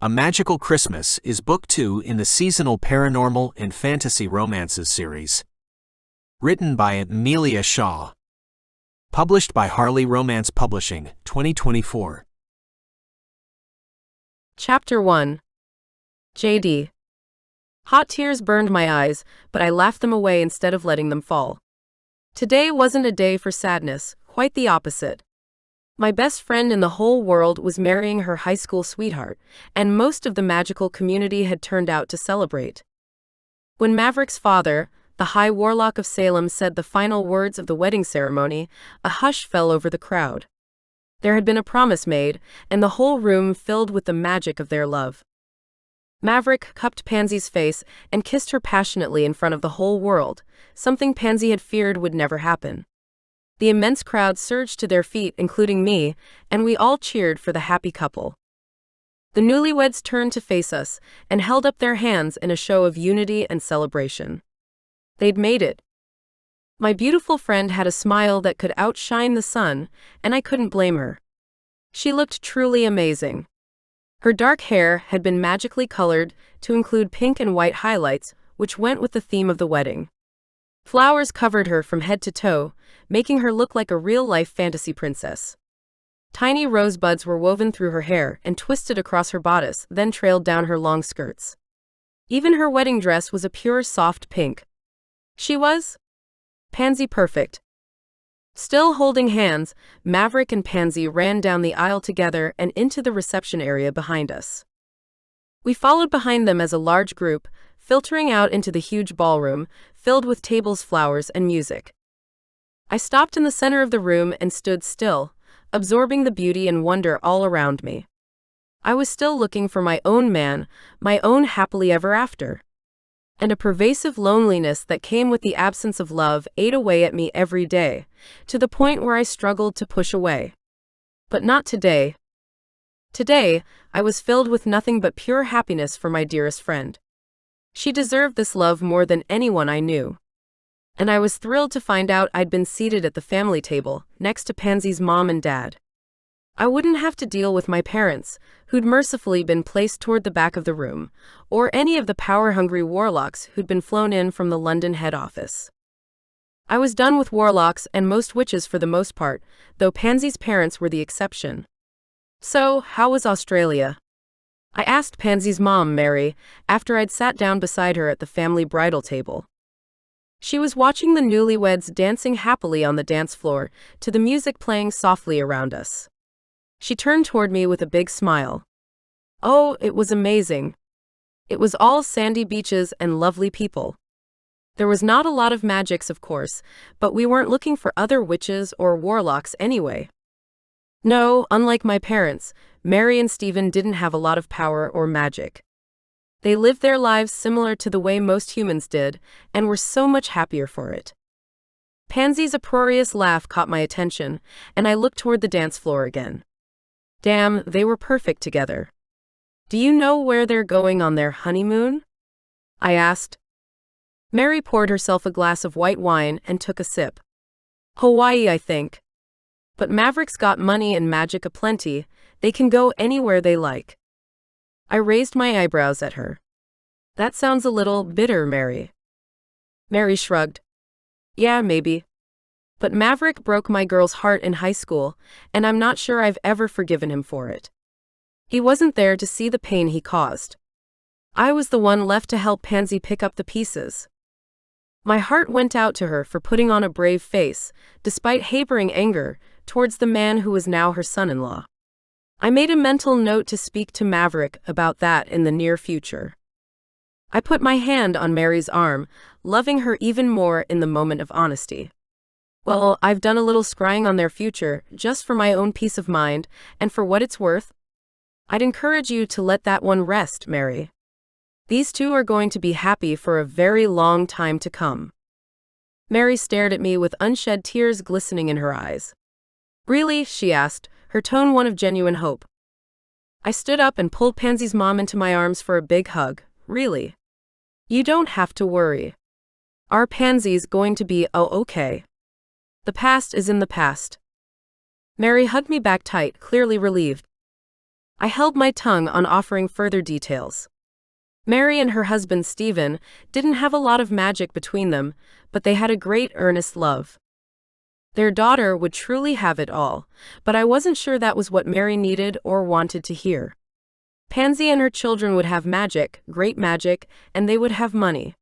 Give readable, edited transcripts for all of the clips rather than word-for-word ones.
A Magical Christmas is Book 2 in the seasonal paranormal and fantasy romances series. Written by Amelia Shaw. Published by Harley Romance Publishing, 2024. Chapter 1. J.D. Hot tears burned my eyes, but I laughed them away instead of letting them fall. Today wasn't a day for sadness, quite the opposite. My best friend in the whole world was marrying her high school sweetheart, and most of the magical community had turned out to celebrate. When Maverick's father, the High Warlock of Salem, said the final words of the wedding ceremony, a hush fell over the crowd. There had been a promise made, and the whole room filled with the magic of their love. Maverick cupped Pansy's face and kissed her passionately in front of the whole world, something Pansy had feared would never happen. The immense crowd surged to their feet, including me, and we all cheered for the happy couple. The newlyweds turned to face us and held up their hands in a show of unity and celebration. They'd made it. My beautiful friend had a smile that could outshine the sun, and I couldn't blame her. She looked truly amazing. Her dark hair had been magically colored to include pink and white highlights, which went with the theme of the wedding. Flowers covered her from head to toe, making her look like a real-life fantasy princess. Tiny rosebuds were woven through her hair and twisted across her bodice, then trailed down her long skirts. Even her wedding dress was a pure soft pink. She was Pansy perfect. Still holding hands, Maverick and Pansy ran down the aisle together and into the reception area behind us. We followed behind them as a large group, filtering out into the huge ballroom, filled with tables, flowers, and music. I stopped in the center of the room and stood still, absorbing the beauty and wonder all around me. I was still looking for my own man, my own happily ever after. And a pervasive loneliness that came with the absence of love ate away at me every day, to the point where I struggled to push away. But not today. Today, I was filled with nothing but pure happiness for my dearest friend. She deserved this love more than anyone I knew. And I was thrilled to find out I'd been seated at the family table, next to Pansy's mom and dad. I wouldn't have to deal with my parents, who'd mercifully been placed toward the back of the room, or any of the power-hungry warlocks who'd been flown in from the London head office. I was done with warlocks and most witches for the most part, though Pansy's parents were the exception. So, how was Australia? I asked Pansy's mom, Mary, after I'd sat down beside her at the family bridal table. She was watching the newlyweds dancing happily on the dance floor, to the music playing softly around us. She turned toward me with a big smile. Oh, it was amazing. It was all sandy beaches and lovely people. There was not a lot of magics, of course, but we weren't looking for other witches or warlocks anyway. No, unlike my parents, Mary and Stephen didn't have a lot of power or magic. They lived their lives similar to the way most humans did, and were so much happier for it. Pansy's uproarious laugh caught my attention, and I looked toward the dance floor again. Damn, they were perfect together. Do you know where they're going on their honeymoon? I asked. Mary poured herself a glass of white wine and took a sip. Hawaii, I think. But Maverick's got money and magic aplenty, they can go anywhere they like. I raised my eyebrows at her. That sounds a little bitter, Mary. Mary shrugged. Yeah, maybe. But Maverick broke my girl's heart in high school, and I'm not sure I've ever forgiven him for it. He wasn't there to see the pain he caused. I was the one left to help Pansy pick up the pieces. My heart went out to her for putting on a brave face, despite harboring anger towards the man who was now her son-in-law. I made a mental note to speak to Maverick about that in the near future. I put my hand on Mary's arm, loving her even more in the moment of honesty. Well, I've done a little scrying on their future, just for my own peace of mind, and for what it's worth. I'd encourage you to let that one rest, Mary. These two are going to be happy for a very long time to come. Mary stared at me with unshed tears glistening in her eyes. Really? She asked, her tone one of genuine hope. I stood up and pulled Pansy's mom into my arms for a big hug. Really? You don't have to worry. Our Pansy's going to be okay. The past is in the past. Mary hugged me back tight, clearly relieved. I held my tongue on offering further details. Mary and her husband Stephen didn't have a lot of magic between them, but they had a great earnest love. Their daughter would truly have it all, but I wasn't sure that was what Mary needed or wanted to hear. Pansy and her children would have magic, great magic, and they would have money.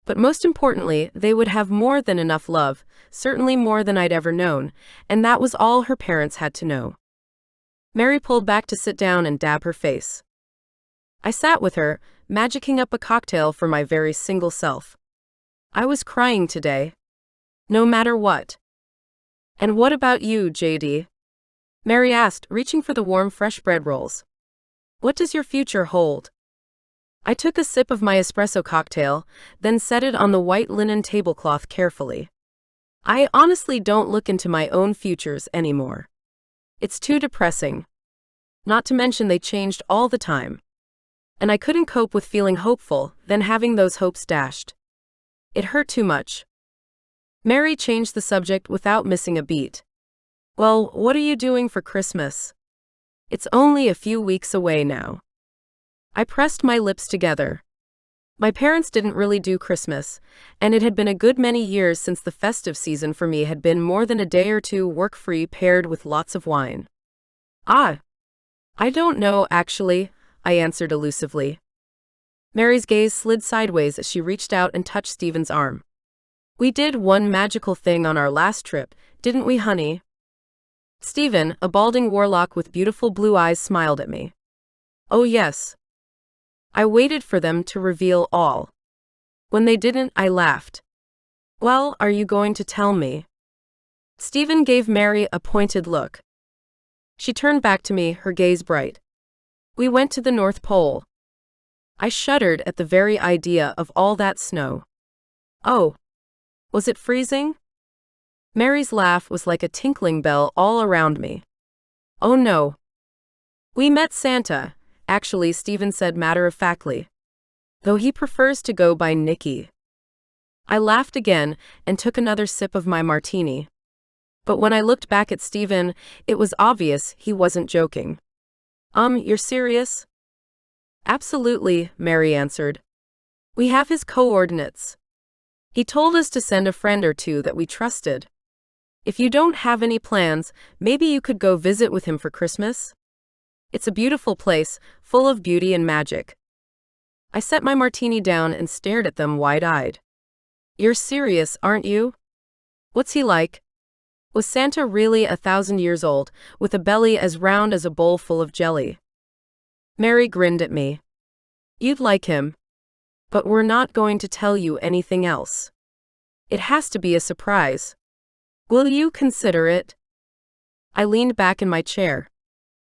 But most importantly, they would have more than enough love, certainly more than I'd ever known, and that was all her parents had to know. Mary pulled back to sit down and dab her face. I sat with her, magicking up a cocktail for my very single self. I was crying today. No matter what. And what about you, JD? Mary asked, reaching for the warm fresh bread rolls. What does your future hold? I took a sip of my espresso cocktail, then set it on the white linen tablecloth carefully. I honestly don't look into my own futures anymore. It's too depressing. Not to mention they changed all the time. And I couldn't cope with feeling hopeful, then having those hopes dashed. It hurt too much. Mary changed the subject without missing a beat. Well, what are you doing for Christmas? It's only a few weeks away now. I pressed my lips together. My parents didn't really do Christmas, and it had been a good many years since the festive season for me had been more than a day or two work-free paired with lots of wine. I don't know, actually, I answered elusively. Mary's gaze slid sideways as she reached out and touched Stephen's arm. We did one magical thing on our last trip, didn't we, honey? Stephen, a balding warlock with beautiful blue eyes, smiled at me. Oh yes. I waited for them to reveal all. When they didn't, I laughed. Well, are you going to tell me? Stephen gave Mary a pointed look. She turned back to me, her gaze bright. We went to the North Pole. I shuddered at the very idea of all that snow. Oh. Was it freezing? Mary's laugh was like a tinkling bell all around me. Oh no. We met Santa, actually, Stephen said matter-of-factly. Though he prefers to go by Nicky. I laughed again and took another sip of my martini. But when I looked back at Stephen, it was obvious he wasn't joking. You're serious? Absolutely, Mary answered. We have his coordinates. He told us to send a friend or two that we trusted. If you don't have any plans, maybe you could go visit with him for Christmas? It's a beautiful place, full of beauty and magic. I set my martini down and stared at them wide-eyed. You're serious, aren't you? What's he like? Was Santa really 1,000 years old, with a belly as round as a bowl full of jelly? Mary grinned at me. You'd like him. But we're not going to tell you anything else. It has to be a surprise. Will you consider it? I leaned back in my chair.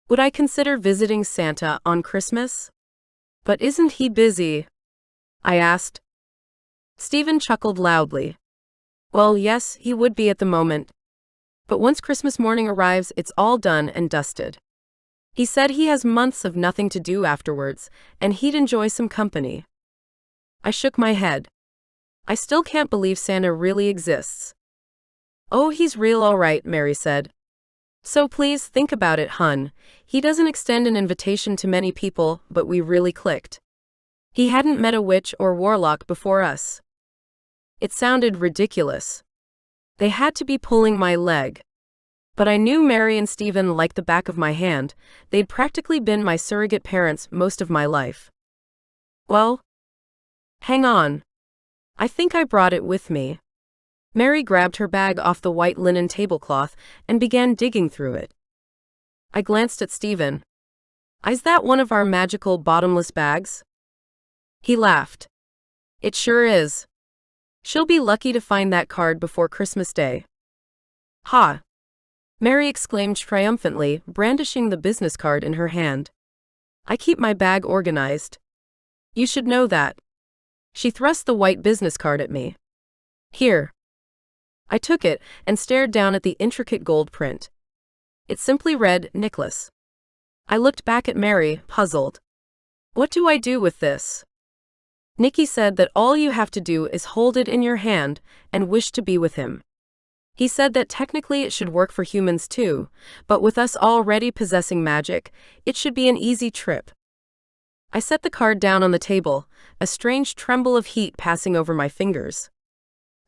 Would I consider visiting Santa on Christmas? But isn't he busy? I asked. Stephen chuckled loudly. Well, yes, he would be at the moment. But once Christmas morning arrives, it's all done and dusted. He said he has months of nothing to do afterwards, and he'd enjoy some company. I shook my head. I still can't believe Santa really exists. Oh, he's real all right, Mary said. So please think about it, hun. He doesn't extend an invitation to many people, but we really clicked. He hadn't met a witch or warlock before us. It sounded ridiculous. They had to be pulling my leg. But I knew Mary and Stephen like the back of my hand. They'd practically been my surrogate parents most of my life. Well, hang on. I think I brought it with me. Mary grabbed her bag off the white linen tablecloth and began digging through it. I glanced at Stephen. Is that one of our magical bottomless bags? He laughed. It sure is. She'll be lucky to find that card before Christmas Day. Ha! Mary exclaimed triumphantly, brandishing the business card in her hand. I keep my bag organized. You should know that. She thrust the white business card at me. Here. I took it and stared down at the intricate gold print. It simply read, Nicholas. I looked back at Mary, puzzled. What do I do with this? Nicky said that all you have to do is hold it in your hand and wish to be with him. He said that technically it should work for humans too, but with us already possessing magic, it should be an easy trip. I set the card down on the table, a strange tremble of heat passing over my fingers.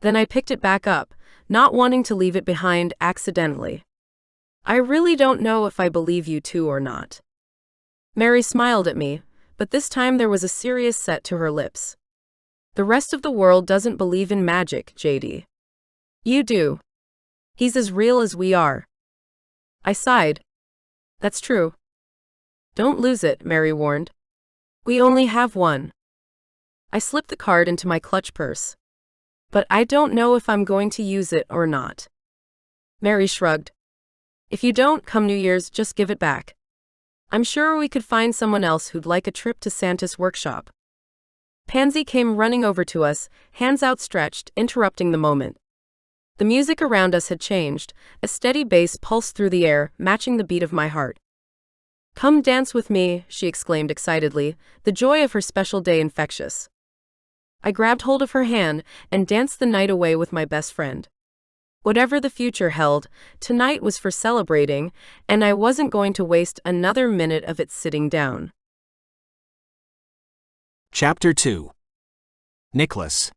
Then I picked it back up, not wanting to leave it behind accidentally. I really don't know if I believe you too or not. Mary smiled at me, but this time there was a serious set to her lips. The rest of the world doesn't believe in magic, JD. You do. He's as real as we are. I sighed. That's true. Don't lose it, Mary warned. We only have one. I slipped the card into my clutch purse. But I don't know if I'm going to use it or not. Mary shrugged. If you don't, come New Year's, just give it back. I'm sure we could find someone else who'd like a trip to Santa's workshop. Pansy came running over to us, hands outstretched, interrupting the moment. The music around us had changed, a steady bass pulsed through the air, matching the beat of my heart. Come dance with me, she exclaimed excitedly, the joy of her special day infectious. I grabbed hold of her hand and danced the night away with my best friend. Whatever the future held, tonight was for celebrating, and I wasn't going to waste another minute of it sitting down. Chapter 2. Nicholas.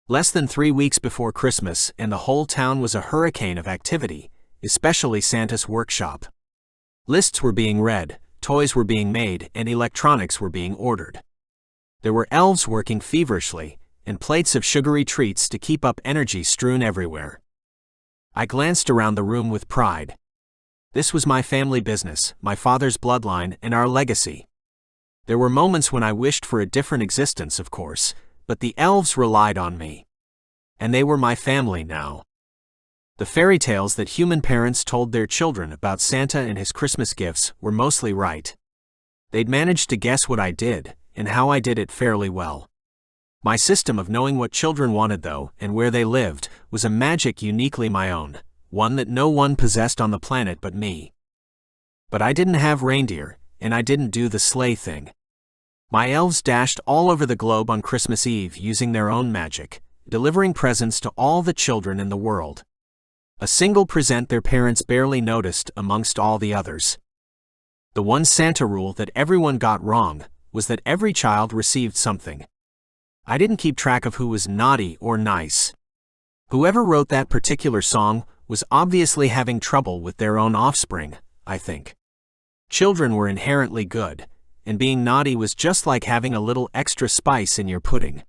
Less than 3 weeks before Christmas, and the whole town was a hurricane of activity, especially Santa's workshop. Lists were being read, toys were being made, and electronics were being ordered. There were elves working feverishly, and plates of sugary treats to keep up energy strewn everywhere. I glanced around the room with pride. This was my family business, my father's bloodline, and our legacy. There were moments when I wished for a different existence, of course, but the elves relied on me. And they were my family now. The fairy tales that human parents told their children about Santa and his Christmas gifts were mostly right. They'd managed to guess what I did, and how I did it fairly well. My system of knowing what children wanted, though, and where they lived, was a magic uniquely my own, one that no one possessed on the planet but me. But I didn't have reindeer, and I didn't do the sleigh thing. My elves dashed all over the globe on Christmas Eve using their own magic, delivering presents to all the children in the world. A single present their parents barely noticed amongst all the others. The one Santa rule that everyone got wrong was that every child received something. I didn't keep track of who was naughty or nice. Whoever wrote that particular song was obviously having trouble with their own offspring, I think. Children were inherently good, and being naughty was just like having a little extra spice in your pudding.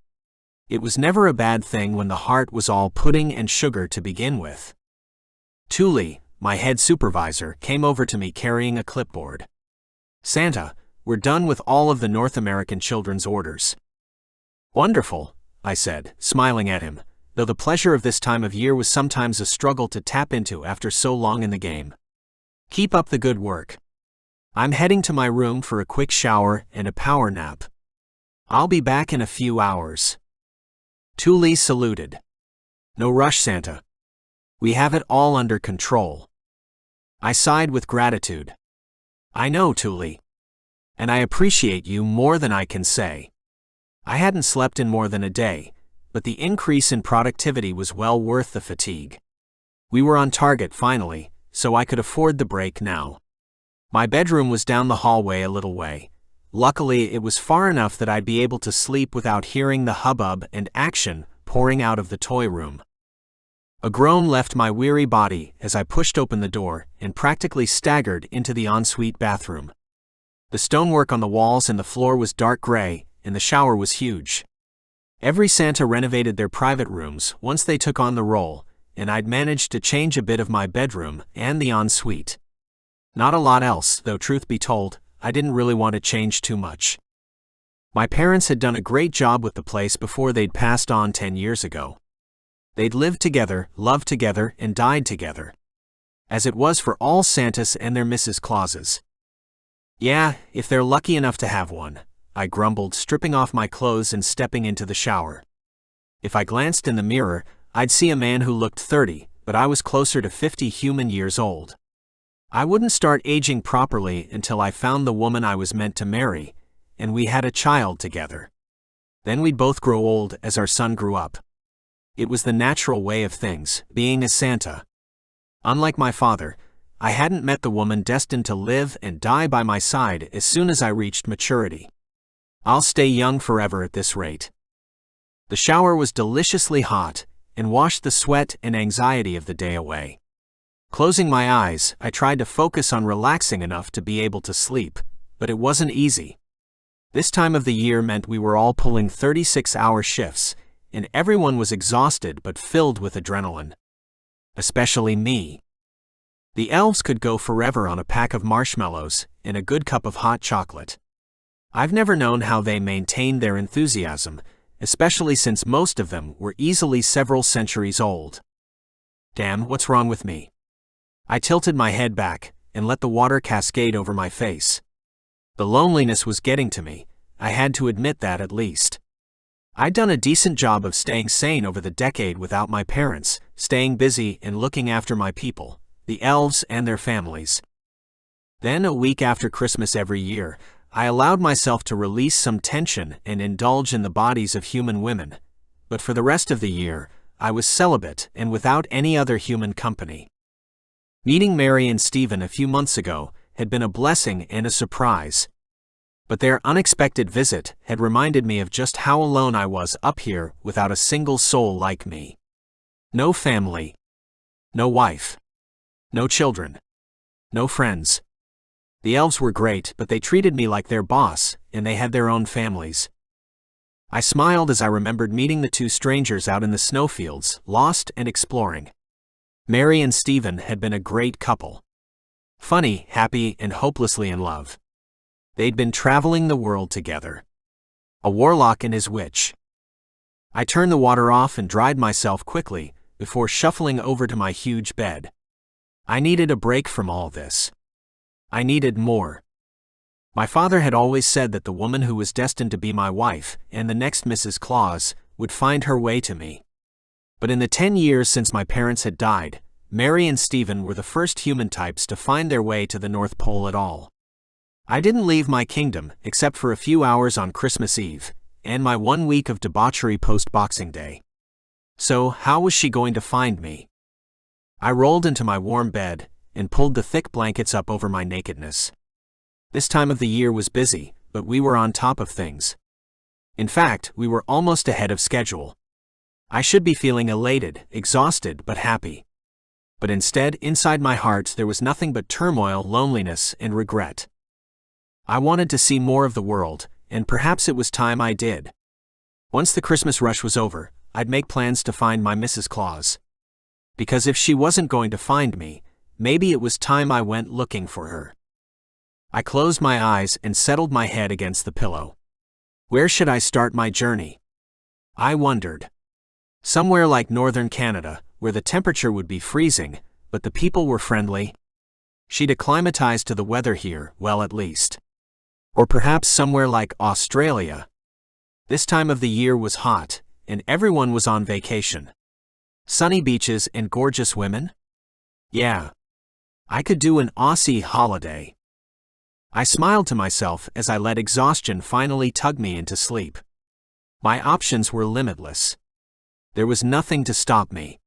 It was never a bad thing when the heart was all pudding and sugar to begin with. Thule, my head supervisor, came over to me carrying a clipboard. Santa, we're done with all of the North American children's orders. Wonderful, I said, smiling at him, though the pleasure of this time of year was sometimes a struggle to tap into after so long in the game. Keep up the good work. I'm heading to my room for a quick shower and a power nap. I'll be back in a few hours. Thule saluted. No rush, Santa. We have it all under control. I sighed with gratitude. I know, Thule. And I appreciate you more than I can say. I hadn't slept in more than a day, but the increase in productivity was well worth the fatigue. We were on target finally, so I could afford the break now. My bedroom was down the hallway a little way. Luckily, it was far enough that I'd be able to sleep without hearing the hubbub and action pouring out of the toy room. A groan left my weary body as I pushed open the door and practically staggered into the ensuite bathroom. The stonework on the walls and the floor was dark gray, and the shower was huge. Every Santa renovated their private rooms once they took on the role, and I'd managed to change a bit of my bedroom and the ensuite. Not a lot else, though truth be told, I didn't really want to change too much. My parents had done a great job with the place before they'd passed on 10 years ago. They'd lived together, loved together, and died together. As it was for all Santas and their Mrs. Clauses. Yeah, if they're lucky enough to have one, I grumbled, stripping off my clothes and stepping into the shower. If I glanced in the mirror, I'd see a man who looked 30, but I was closer to 50 human years old. I wouldn't start aging properly until I found the woman I was meant to marry, and we had a child together. Then we'd both grow old as our son grew up. It was the natural way of things, being a Santa. Unlike my father, I hadn't met the woman destined to live and die by my side as soon as I reached maturity. I'll stay young forever at this rate. The shower was deliciously hot and washed the sweat and anxiety of the day away. Closing my eyes, I tried to focus on relaxing enough to be able to sleep, but it wasn't easy. This time of the year meant we were all pulling 36-hour shifts, and everyone was exhausted but filled with adrenaline. Especially me. The elves could go forever on a pack of marshmallows and a good cup of hot chocolate. I've never known how they maintained their enthusiasm, especially since most of them were easily several centuries old. Damn, what's wrong with me? I tilted my head back and let the water cascade over my face. The loneliness was getting to me, I had to admit that at least. I'd done a decent job of staying sane over the decade without my parents, staying busy and looking after my people, the elves and their families. Then, a week after Christmas every year, I allowed myself to release some tension and indulge in the bodies of human women, but for the rest of the year, I was celibate and without any other human company. Meeting Mary and Stephen a few months ago had been a blessing and a surprise. But their unexpected visit had reminded me of just how alone I was up here without a single soul like me. No family. No wife. No children. No friends. The elves were great, but they treated me like their boss, and they had their own families. I smiled as I remembered meeting the two strangers out in the snowfields, lost and exploring. Mary and Stephen had been a great couple. Funny, happy, and hopelessly in love. They'd been traveling the world together. A warlock and his witch. I turned the water off and dried myself quickly, before shuffling over to my huge bed. I needed a break from all this. I needed more. My father had always said that the woman who was destined to be my wife, and the next Mrs. Claus, would find her way to me. But in the 10 years since my parents had died, Mary and Stephen were the first human types to find their way to the North Pole at all. I didn't leave my kingdom, except for a few hours on Christmas Eve, and my 1 week of debauchery post-Boxing Day. So, how was she going to find me? I rolled into my warm bed, and pulled the thick blankets up over my nakedness. This time of the year was busy, but we were on top of things. In fact, we were almost ahead of schedule. I should be feeling elated, exhausted, but happy. But instead, inside my heart, there was nothing but turmoil, loneliness, and regret. I wanted to see more of the world, and perhaps it was time I did. Once the Christmas rush was over, I'd make plans to find my Mrs. Claus. Because if she wasn't going to find me, maybe it was time I went looking for her. I closed my eyes and settled my head against the pillow. Where should I start my journey? I wondered. Somewhere like northern Canada, where the temperature would be freezing, but the people were friendly. She'd acclimatized to the weather here, well at least. Or perhaps somewhere like Australia. This time of the year was hot, and everyone was on vacation. Sunny beaches and gorgeous women? Yeah. I could do an Aussie holiday. I smiled to myself as I let exhaustion finally tug me into sleep. My options were limitless. There was nothing to stop me.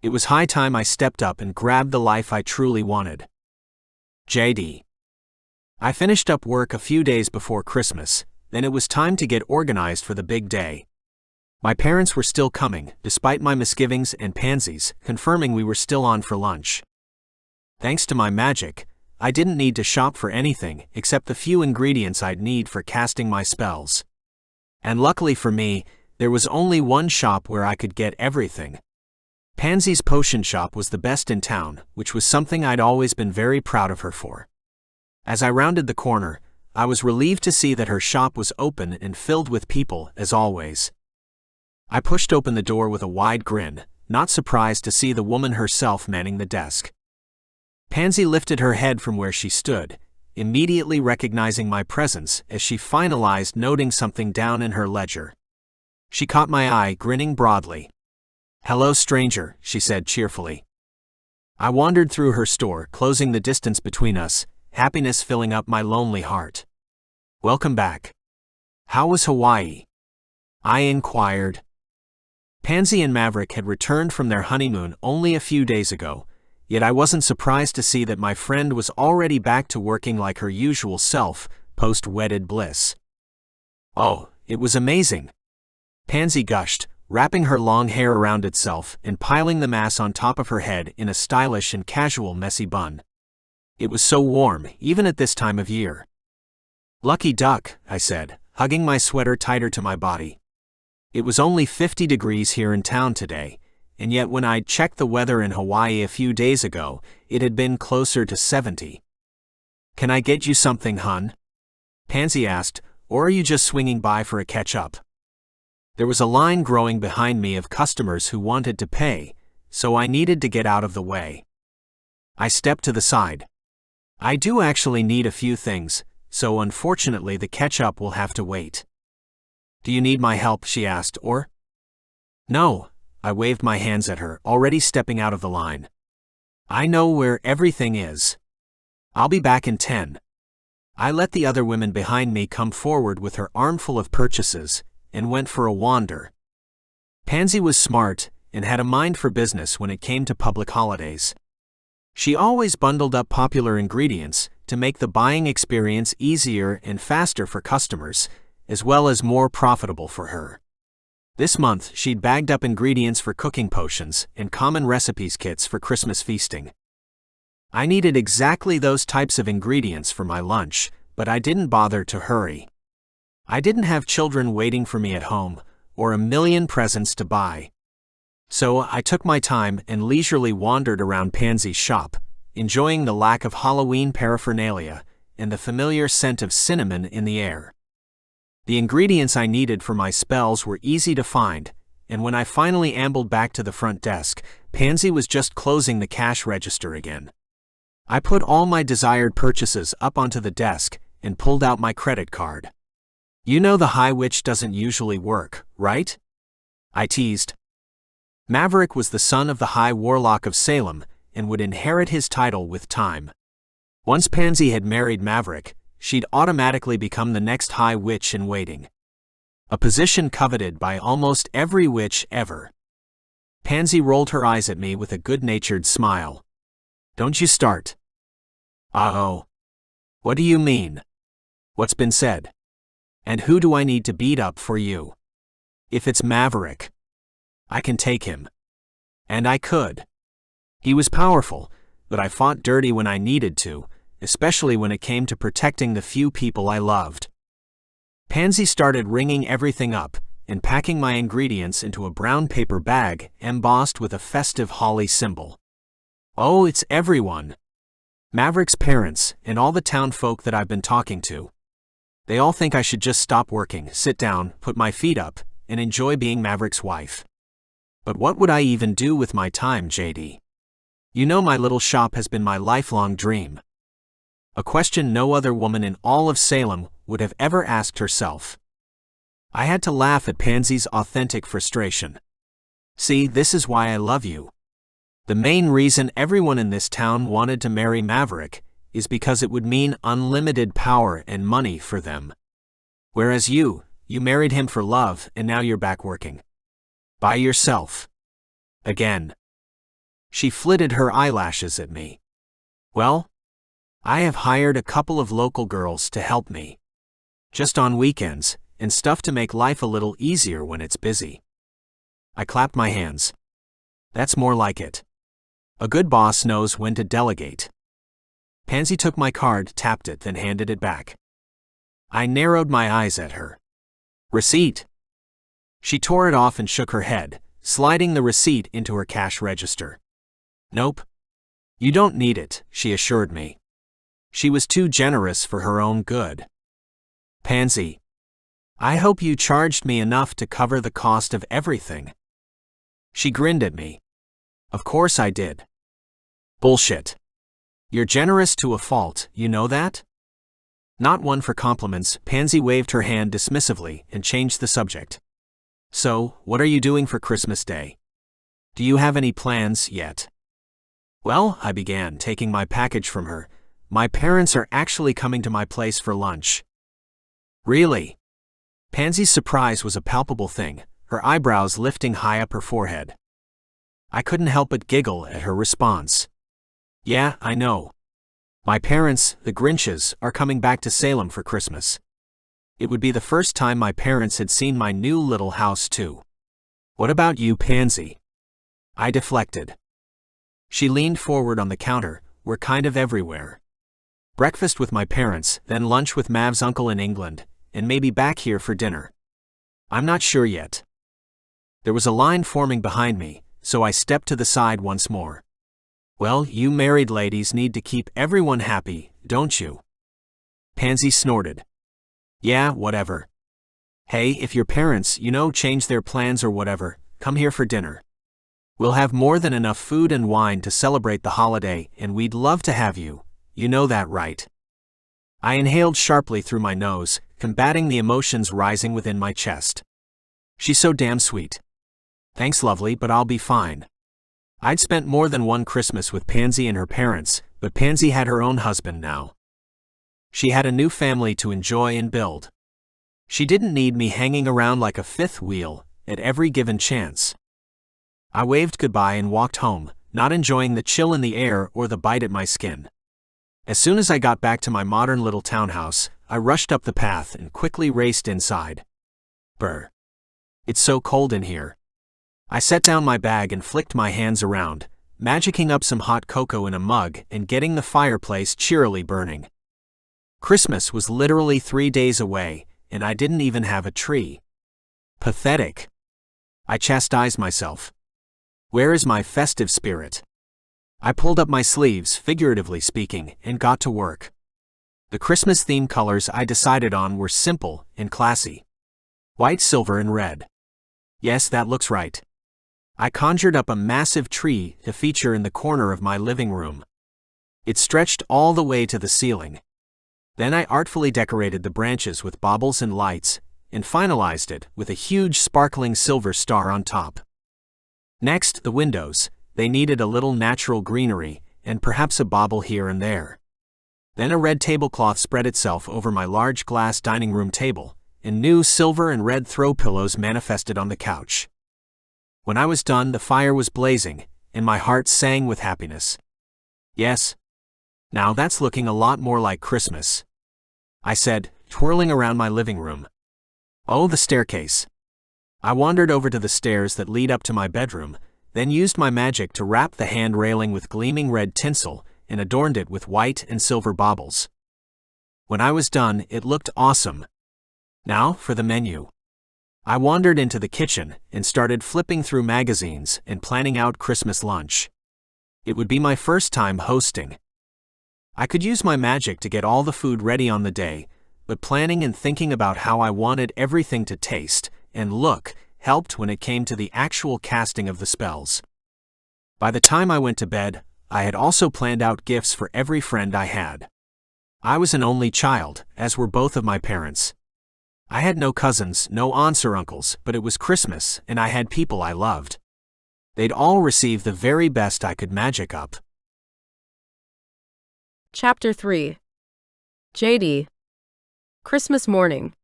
It was high time I stepped up and grabbed the life I truly wanted. JD. I finished up work a few days before Christmas, then it was time to get organized for the big day. My parents were still coming, despite my misgivings and pansies, confirming we were still on for lunch. Thanks to my magic, I didn't need to shop for anything except the few ingredients I'd need for casting my spells. And luckily for me, there was only one shop where I could get everything. Pansy's potion shop was the best in town, which was something I'd always been very proud of her for. As I rounded the corner, I was relieved to see that her shop was open and filled with people, as always. I pushed open the door with a wide grin, not surprised to see the woman herself manning the desk. Pansy lifted her head from where she stood, immediately recognizing my presence as she finalized noting something down in her ledger. She caught my eye, grinning broadly. "Hello, stranger," she said cheerfully. I wandered through her store, closing the distance between us, happiness filling up my lonely heart. "Welcome back. How was Hawaii?" I inquired. Pansy and Maverick had returned from their honeymoon only a few days ago, yet I wasn't surprised to see that my friend was already back to working like her usual self, post-wedded bliss. "Oh, it was amazing," Pansy gushed, wrapping her long hair around itself and piling the mass on top of her head in a stylish and casual messy bun. "It was so warm, even at this time of year." "Lucky duck," I said, hugging my sweater tighter to my body. It was only 50 degrees here in town today, and yet when I checked the weather in Hawaii a few days ago, it had been closer to 70. "Can I get you something, hun?" Pansy asked, "or are you just swinging by for a catch-up?" There was a line growing behind me of customers who wanted to pay, so I needed to get out of the way. I stepped to the side. "I do actually need a few things, so unfortunately the catch-up will have to wait." "Do you need my help?" she asked, or? "No," I waved my hands at her, already stepping out of the line. "I know where everything is. I'll be back in 10. I let the other women behind me come forward with her armful of purchases, and went for a wander. Pansy was smart and had a mind for business when it came to public holidays. She always bundled up popular ingredients to make the buying experience easier and faster for customers, as well as more profitable for her. This month, she'd bagged up ingredients for cooking potions and common recipes kits for Christmas feasting. I needed exactly those types of ingredients for my lunch, but I didn't bother to hurry. I didn't have children waiting for me at home, or a million presents to buy. So I took my time and leisurely wandered around Pansy's shop, enjoying the lack of Halloween paraphernalia and the familiar scent of cinnamon in the air. The ingredients I needed for my spells were easy to find, and when I finally ambled back to the front desk, Pansy was just closing the cash register again. I put all my desired purchases up onto the desk and pulled out my credit card. "You know the High Witch doesn't usually work, right?" I teased. Maverick was the son of the High Warlock of Salem and would inherit his title with time. Once Pansy had married Maverick, she'd automatically become the next High Witch in waiting. A position coveted by almost every witch ever. Pansy rolled her eyes at me with a good-natured smile. "Don't you start." "Uh-oh. What do you mean?" "What's been said? And who do I need to beat up for you? If it's Maverick, I can take him." And I could. He was powerful, but I fought dirty when I needed to, especially when it came to protecting the few people I loved. Pansy started ringing everything up and packing my ingredients into a brown paper bag embossed with a festive holly symbol. "Oh, it's everyone. Maverick's parents and all the town folk that I've been talking to. They all think I should just stop working, sit down, put my feet up, and enjoy being Maverick's wife. But what would I even do with my time, JD? You know my little shop has been my lifelong dream." A question no other woman in all of Salem would have ever asked herself. I had to laugh at Pansy's authentic frustration. "See, this is why I love you. The main reason everyone in this town wanted to marry Maverick is because it would mean unlimited power and money for them. Whereas you married him for love and now you're back working. By yourself. Again." She flitted her eyelashes at me. "Well, I have hired a couple of local girls to help me. Just on weekends, and stuff to make life a little easier when it's busy." I clapped my hands. That's more like it. A good boss knows when to delegate. Pansy took my card, tapped it, then handed it back. I narrowed my eyes at her. "Receipt." She tore it off and shook her head, sliding the receipt into her cash register. "Nope. You don't need it," she assured me. She was too generous for her own good. "Pansy, I hope you charged me enough to cover the cost of everything." She grinned at me. "Of course I did." "Bullshit. You're generous to a fault, you know that?" Not one for compliments, Pansy waved her hand dismissively and changed the subject. "So, what are you doing for Christmas Day? Do you have any plans yet?" "Well," I began, taking my package from her, "my parents are actually coming to my place for lunch." "Really?" Pansy's surprise was a palpable thing, her eyebrows lifting high up her forehead. I couldn't help but giggle at her response. Yeah, I know. My parents, the Grinches, are coming back to Salem for Christmas. It would be the first time my parents had seen my new little house too. What about you, Pansy? I deflected. She leaned forward on the counter. We're kind of everywhere. Breakfast with my parents, then lunch with Mav's uncle in England, and maybe back here for dinner. I'm not sure yet. There was a line forming behind me, so I stepped to the side once more. Well, you married ladies need to keep everyone happy, don't you? Pansy snorted. Yeah, whatever. Hey, if your parents, change their plans or whatever, come here for dinner. We'll have more than enough food and wine to celebrate the holiday, and we'd love to have you. You know that, right? I inhaled sharply through my nose, combating the emotions rising within my chest. She's so damn sweet. Thanks, lovely, but I'll be fine. I'd spent more than one Christmas with Pansy and her parents, but Pansy had her own husband now. She had a new family to enjoy and build. She didn't need me hanging around like a fifth wheel at every given chance. I waved goodbye and walked home, not enjoying the chill in the air or the bite at my skin. As soon as I got back to my modern little townhouse, I rushed up the path and quickly raced inside. Brr. It's so cold in here. I set down my bag and flicked my hands around, magicking up some hot cocoa in a mug and getting the fireplace cheerily burning. Christmas was literally 3 days away, and I didn't even have a tree. Pathetic. I chastised myself. Where is my festive spirit? I pulled up my sleeves, figuratively speaking, and got to work. The Christmas-themed colors I decided on were simple and classy. White, silver, and red. Yes, that looks right. I conjured up a massive tree to feature in the corner of my living room. It stretched all the way to the ceiling. Then I artfully decorated the branches with baubles and lights, and finalized it with a huge sparkling silver star on top. Next, the windows. They needed a little natural greenery, and perhaps a bauble here and there. Then a red tablecloth spread itself over my large glass dining room table, and new silver and red throw pillows manifested on the couch. When I was done, the fire was blazing, and my heart sang with happiness. Yes. Now that's looking a lot more like Christmas, I said, twirling around my living room. Oh, the staircase. I wandered over to the stairs that lead up to my bedroom, then used my magic to wrap the hand railing with gleaming red tinsel and adorned it with white and silver baubles. When I was done, it looked awesome. Now, for the menu. I wandered into the kitchen and started flipping through magazines and planning out Christmas lunch. It would be my first time hosting. I could use my magic to get all the food ready on the day, but planning and thinking about how I wanted everything to taste and look helped when it came to the actual casting of the spells. By the time I went to bed, I had also planned out gifts for every friend I had. I was an only child, as were both of my parents. I had no cousins, no aunts or uncles, but it was Christmas, and I had people I loved. They'd all receive the very best I could magic up. Chapter 3. JD. Christmas morning.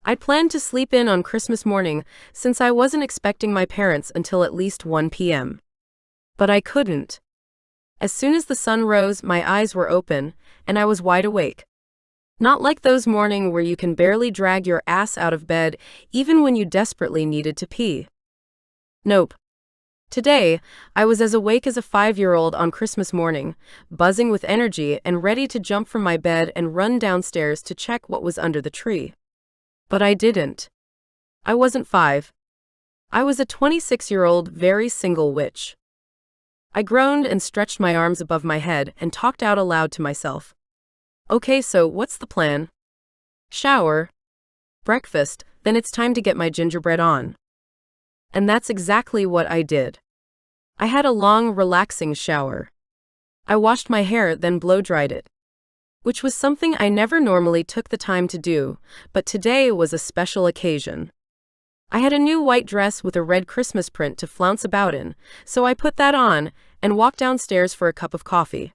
I'd planned to sleep in on Christmas morning since I wasn't expecting my parents until at least 1 p.m. But I couldn't. As soon as the sun rose, my eyes were open, and I was wide awake. Not like those mornings where you can barely drag your ass out of bed even when you desperately needed to pee. Nope. Today, I was as awake as a 5-year-old on Christmas morning, buzzing with energy and ready to jump from my bed and run downstairs to check what was under the tree. But I didn't. I wasn't 5. I was a 26-year-old, very single witch. I groaned and stretched my arms above my head and talked out aloud to myself. Okay, so what's the plan? Shower, breakfast, then it's time to get my gingerbread on. And that's exactly what I did. I had a long, relaxing shower. I washed my hair, then blow-dried it, which was something I never normally took the time to do, but today was a special occasion. I had a new white dress with a red Christmas print to flounce about in, so I put that on and walked downstairs for a cup of coffee.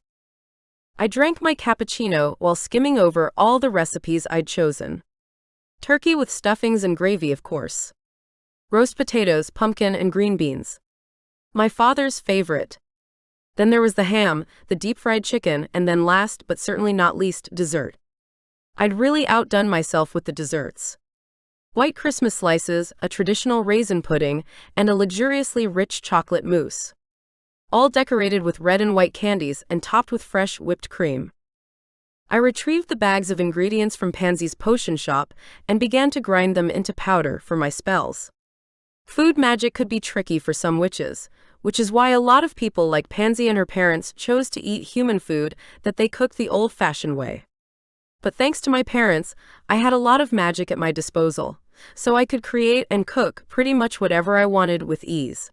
I drank my cappuccino while skimming over all the recipes I'd chosen. Turkey with stuffings and gravy, of course. roast potatoes, pumpkin, and green beans. My father's favorite. Then there was the ham, the deep-fried chicken, and then last but certainly not least, dessert. I'd really outdone myself with the desserts. White Christmas slices, a traditional raisin pudding, and a luxuriously rich chocolate mousse. All decorated with red and white candies and topped with fresh whipped cream. I retrieved the bags of ingredients from Pansy's potion shop and began to grind them into powder for my spells. Food magic could be tricky for some witches, which is why a lot of people like Pansy and her parents chose to eat human food that they cooked the old-fashioned way. But thanks to my parents, I had a lot of magic at my disposal, so I could create and cook pretty much whatever I wanted with ease.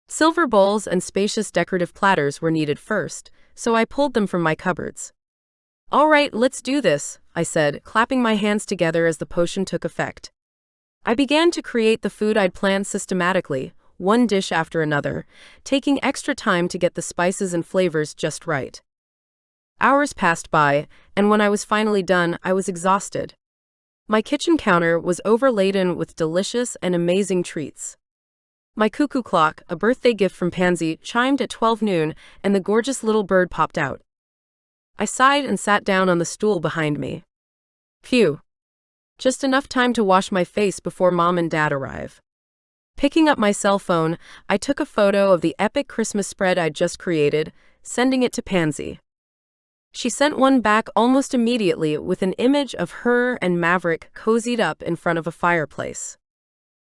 Silver bowls and spacious decorative platters were needed first, so I pulled them from my cupboards. "All right, let's do this," I said, clapping my hands together as the potion took effect. I began to create the food I'd planned systematically, one dish after another, taking extra time to get the spices and flavors just right. Hours passed by, and when I was finally done, I was exhausted. My kitchen counter was overladen with delicious and amazing treats. My cuckoo clock, a birthday gift from Pansy, chimed at 12 noon, and the gorgeous little bird popped out. I sighed and sat down on the stool behind me. Phew. Just enough time to wash my face before Mom and Dad arrive. Picking up my cell phone, I took a photo of the epic Christmas spread I'd just created, sending it to Pansy. She sent one back almost immediately with an image of her and Maverick cozied up in front of a fireplace.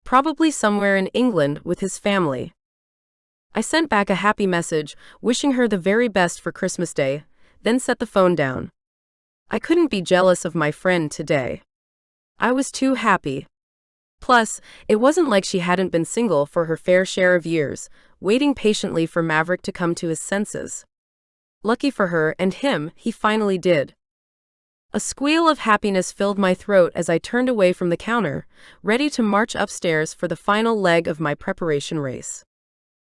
Probably somewhere in England with his family. I sent back a happy message, wishing her the very best for Christmas Day, then set the phone down. I couldn't be jealous of my friend today. I was too happy. Plus, it wasn't like she hadn't been single for her fair share of years, waiting patiently for Maverick to come to his senses. Lucky for her and him, he finally did. A squeal of happiness filled my throat as I turned away from the counter, ready to march upstairs for the final leg of my preparation race.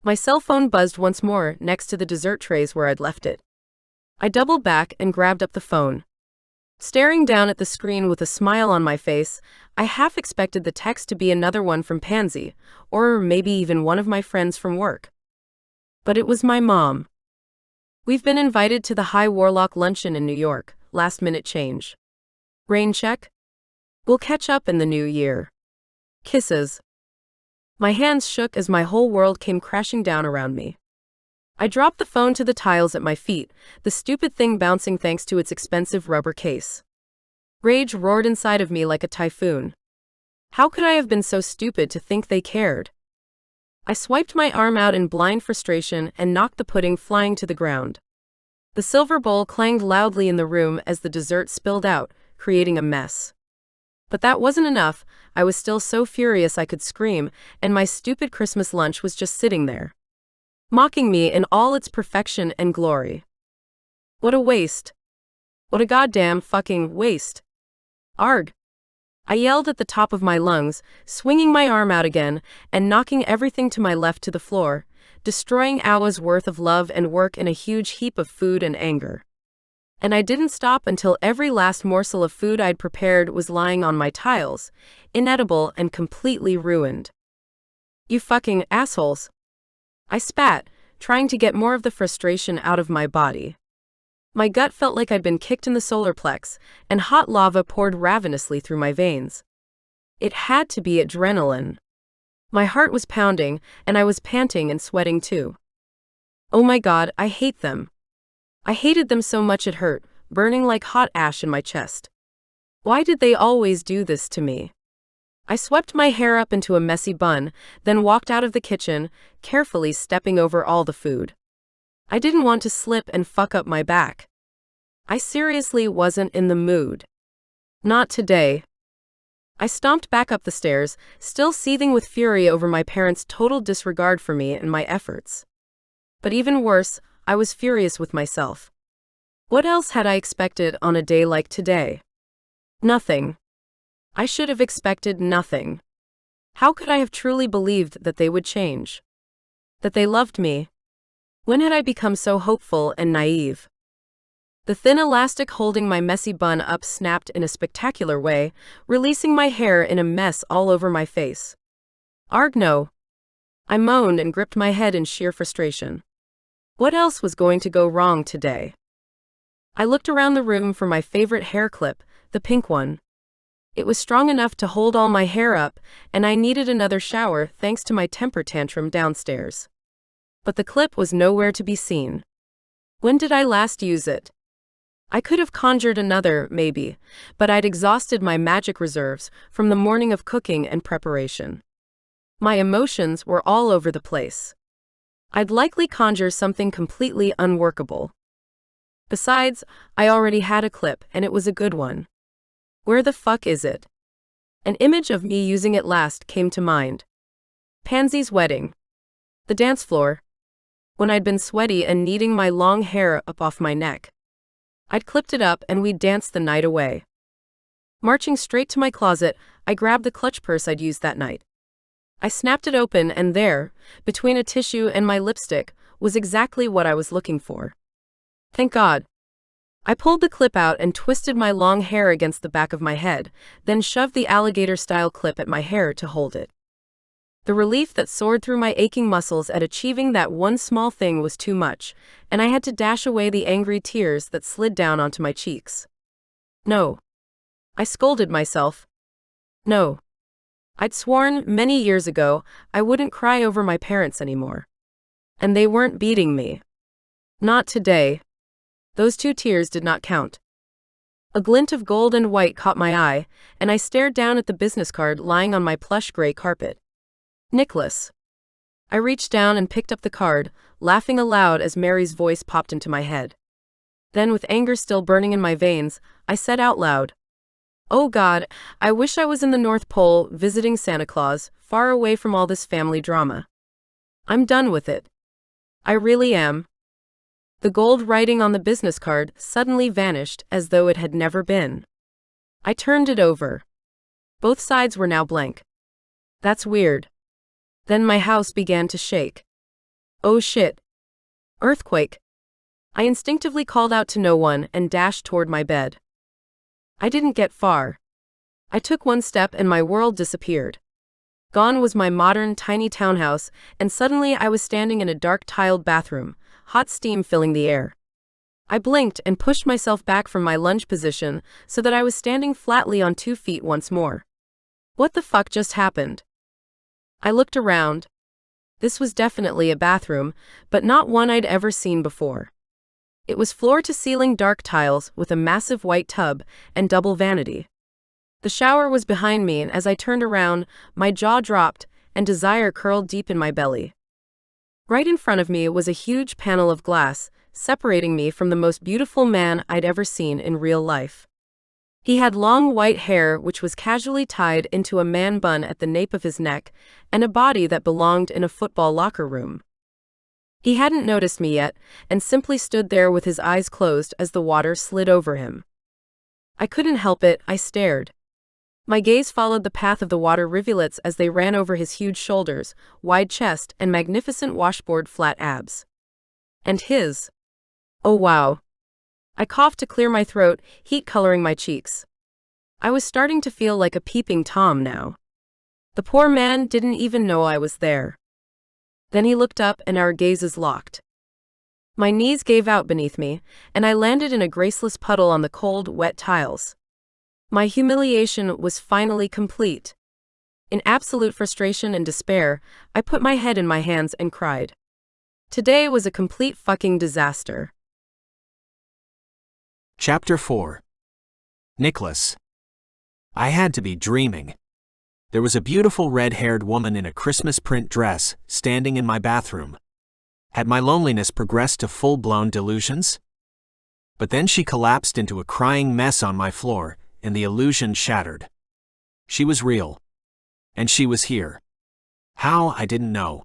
My cell phone buzzed once more next to the dessert trays where I'd left it. I doubled back and grabbed up the phone. Staring down at the screen with a smile on my face, I half expected the text to be another one from Pansy, or maybe even one of my friends from work. But it was my mom. "We've been invited to the High Warlock Luncheon in New York, last minute change. Rain check? We'll catch up in the new year. Kisses." My hands shook as my whole world came crashing down around me. I dropped the phone to the tiles at my feet, the stupid thing bouncing thanks to its expensive rubber case. Rage roared inside of me like a typhoon. How could I have been so stupid to think they cared? I swiped my arm out in blind frustration and knocked the pudding flying to the ground. The silver bowl clanged loudly in the room as the dessert spilled out, creating a mess. But that wasn't enough. I was still so furious I could scream, and my stupid Christmas lunch was just sitting there, mocking me in all its perfection and glory. What a waste. What a goddamn fucking waste. Arg. I yelled at the top of my lungs, swinging my arm out again, and knocking everything to my left to the floor, destroying hours worth of love and work in a huge heap of food and anger. And I didn't stop until every last morsel of food I'd prepared was lying on my tiles, inedible and completely ruined. You fucking assholes. I spat, trying to get more of the frustration out of my body. My gut felt like I'd been kicked in the solar plex, and hot lava poured ravenously through my veins. It had to be adrenaline. My heart was pounding, and I was panting and sweating too. Oh my God, I hate them. I hated them so much it hurt, burning like hot ash in my chest. Why did they always do this to me? I swept my hair up into a messy bun, then walked out of the kitchen, carefully stepping over all the food. I didn't want to slip and fuck up my back. I seriously wasn't in the mood. Not today. I stomped back up the stairs, still seething with fury over my parents' total disregard for me and my efforts. But even worse, I was furious with myself. What else had I expected on a day like today? Nothing. I should have expected nothing. How could I have truly believed that they would change? That they loved me? When had I become so hopeful and naive? The thin elastic holding my messy bun up snapped in a spectacular way, releasing my hair in a mess all over my face. Arg no. I moaned and gripped my head in sheer frustration. What else was going to go wrong today? I looked around the room for my favorite hair clip, the pink one. It was strong enough to hold all my hair up, and I needed another shower thanks to my temper tantrum downstairs. But the clip was nowhere to be seen. When did I last use it? I could have conjured another, maybe, but I'd exhausted my magic reserves from the morning of cooking and preparation. My emotions were all over the place. I'd likely conjure something completely unworkable. Besides, I already had a clip, and it was a good one. Where the fuck is it? An image of me using it last came to mind. Pansy's wedding. The dance floor. When I'd been sweaty and needing my long hair up off my neck. I'd clipped it up and we'd danced the night away. Marching straight to my closet, I grabbed the clutch purse I'd used that night. I snapped it open and there, between a tissue and my lipstick, was exactly what I was looking for. Thank God. I pulled the clip out and twisted my long hair against the back of my head, then shoved the alligator-style clip at my hair to hold it. The relief that soared through my aching muscles at achieving that one small thing was too much, and I had to dash away the angry tears that slid down onto my cheeks. No. I scolded myself. No. I'd sworn many years ago I wouldn't cry over my parents anymore. And they weren't beating me. Not today. Those 2 tears did not count. A glint of gold and white caught my eye, and I stared down at the business card lying on my plush gray carpet. Nicholas. I reached down and picked up the card, laughing aloud as Mary's voice popped into my head. Then, with anger still burning in my veins, I said out loud, "Oh God, I wish I was in the North Pole visiting Santa Claus, far away from all this family drama. I'm done with it. I really am." The gold writing on the business card suddenly vanished as though it had never been. I turned it over. Both sides were now blank. That's weird. Then my house began to shake. Oh shit. Earthquake. I instinctively called out to no one and dashed toward my bed. I didn't get far. I took one step and my world disappeared. Gone was my modern, tiny townhouse, and suddenly I was standing in a dark tiled bathroom, hot steam filling the air. I blinked and pushed myself back from my lunge position so that I was standing flatly on 2 feet once more. What the fuck just happened? I looked around. This was definitely a bathroom, but not one I'd ever seen before. It was floor-to-ceiling dark tiles with a massive white tub and double vanity. The shower was behind me, and as I turned around, my jaw dropped and desire curled deep in my belly. Right in front of me was a huge panel of glass, separating me from the most beautiful man I'd ever seen in real life. He had long white hair which was casually tied into a man bun at the nape of his neck, and a body that belonged in a football locker room. He hadn't noticed me yet, and simply stood there with his eyes closed as the water slid over him. I couldn't help it, I stared. My gaze followed the path of the water rivulets as they ran over his huge shoulders, wide chest, and magnificent washboard flat abs. And his. Oh wow. I coughed to clear my throat, heat coloring my cheeks. I was starting to feel like a peeping Tom now. The poor man didn't even know I was there. Then he looked up and our gazes locked. My knees gave out beneath me, and I landed in a graceless puddle on the cold, wet tiles. My humiliation was finally complete. In absolute frustration and despair, I put my head in my hands and cried. Today was a complete fucking disaster. Chapter 4. Nicholas. I had to be dreaming. There was a beautiful red-haired woman in a Christmas print dress standing in my bathroom. Had my loneliness progressed to full-blown delusions? But then she collapsed into a crying mess on my floor, and the illusion shattered. She was real. And she was here. How, I didn't know.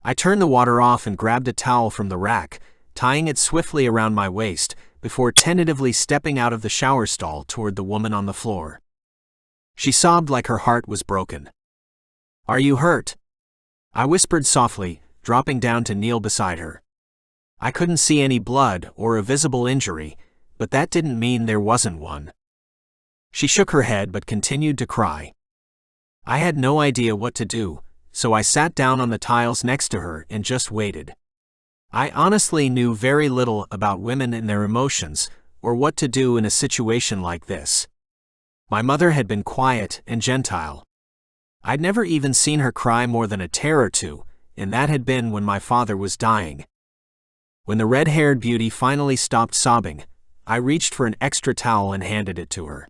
I turned the water off and grabbed a towel from the rack, tying it swiftly around my waist, before tentatively stepping out of the shower stall toward the woman on the floor. She sobbed like her heart was broken. "Are you hurt?" I whispered softly, dropping down to kneel beside her. I couldn't see any blood or a visible injury, but that didn't mean there wasn't one. She shook her head but continued to cry. I had no idea what to do, so I sat down on the tiles next to her and just waited. I honestly knew very little about women and their emotions, or what to do in a situation like this. My mother had been quiet and gentile. I'd never even seen her cry more than a tear or two, and that had been when my father was dying. When the red-haired beauty finally stopped sobbing, I reached for an extra towel and handed it to her.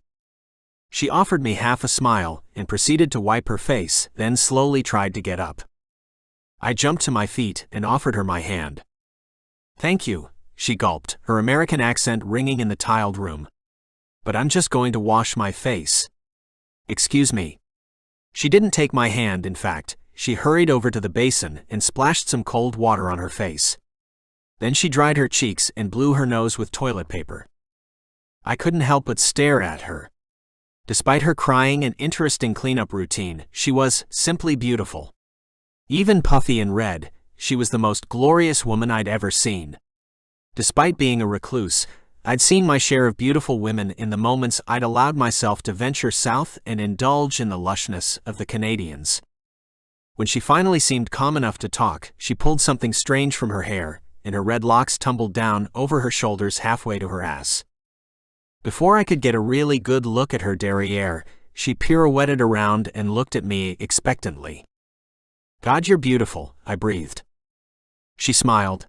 She offered me half a smile and proceeded to wipe her face, then slowly tried to get up. I jumped to my feet and offered her my hand. "Thank you," she gulped, her American accent ringing in the tiled room. "But I'm just going to wash my face." "Excuse me." She didn't take my hand, in fact, she hurried over to the basin and splashed some cold water on her face. Then she dried her cheeks and blew her nose with toilet paper. I couldn't help but stare at her. Despite her crying and interesting cleanup routine, she was simply beautiful. Even puffy and red, she was the most glorious woman I'd ever seen. Despite being a recluse, I'd seen my share of beautiful women in the moments I'd allowed myself to venture south and indulge in the lushness of the Canadians. When she finally seemed calm enough to talk, she pulled something strange from her hair, and her red locks tumbled down over her shoulders halfway to her ass. Before I could get a really good look at her derriere, she pirouetted around and looked at me expectantly. "God, you're beautiful," I breathed. She smiled.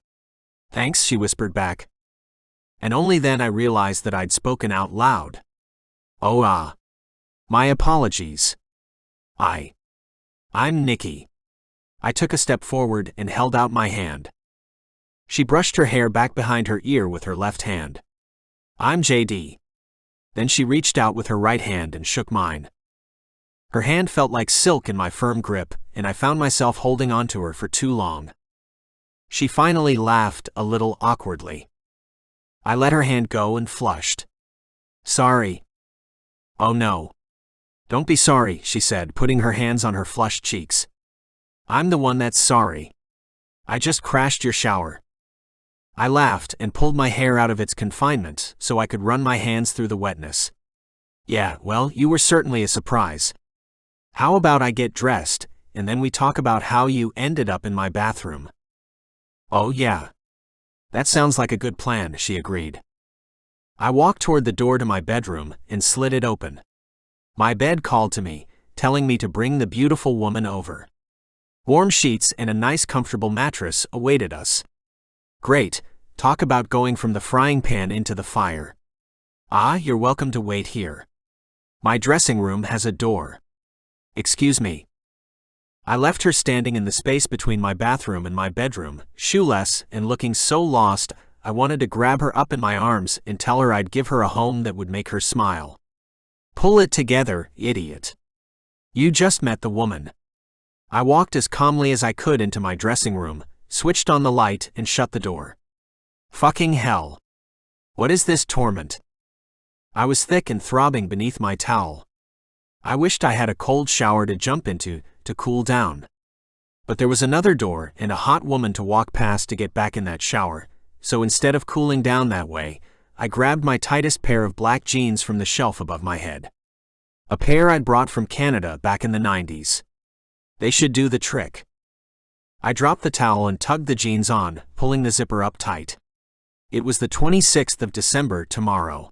"Thanks," she whispered back. And only then I realized that I'd spoken out loud. "Oh, my apologies. I'm Nikki." I took a step forward and held out my hand. She brushed her hair back behind her ear with her left hand. "I'm JD." Then she reached out with her right hand and shook mine. Her hand felt like silk in my firm grip, and I found myself holding onto her for too long. She finally laughed a little awkwardly. I let her hand go and flushed. "Sorry." "Oh no. Don't be sorry," she said, putting her hands on her flushed cheeks. "I'm the one that's sorry. I just crashed your shower." I laughed and pulled my hair out of its confinement so I could run my hands through the wetness. "Yeah, well, you were certainly a surprise. How about I get dressed, and then we talk about how you ended up in my bathroom?" "Oh yeah. That sounds like a good plan," she agreed. I walked toward the door to my bedroom and slid it open. My bed called to me, telling me to bring the beautiful woman over. Warm sheets and a nice comfortable mattress awaited us. Great, talk about going from the frying pan into the fire. You're welcome to wait here. My dressing room has a door. Excuse me. I left her standing in the space between my bathroom and my bedroom, shoeless and looking so lost, I wanted to grab her up in my arms and tell her I'd give her a home that would make her smile. Pull it together, idiot. You just met the woman. I walked as calmly as I could into my dressing room, switched on the light and shut the door. Fucking hell. What is this torment? I was thick and throbbing beneath my towel. I wished I had a cold shower to jump into, to cool down. But there was another door and a hot woman to walk past to get back in that shower, so instead of cooling down that way, I grabbed my tightest pair of black jeans from the shelf above my head. A pair I'd brought from Canada back in the 90s. They should do the trick. I dropped the towel and tugged the jeans on, pulling the zipper up tight. It was the 26th of December tomorrow.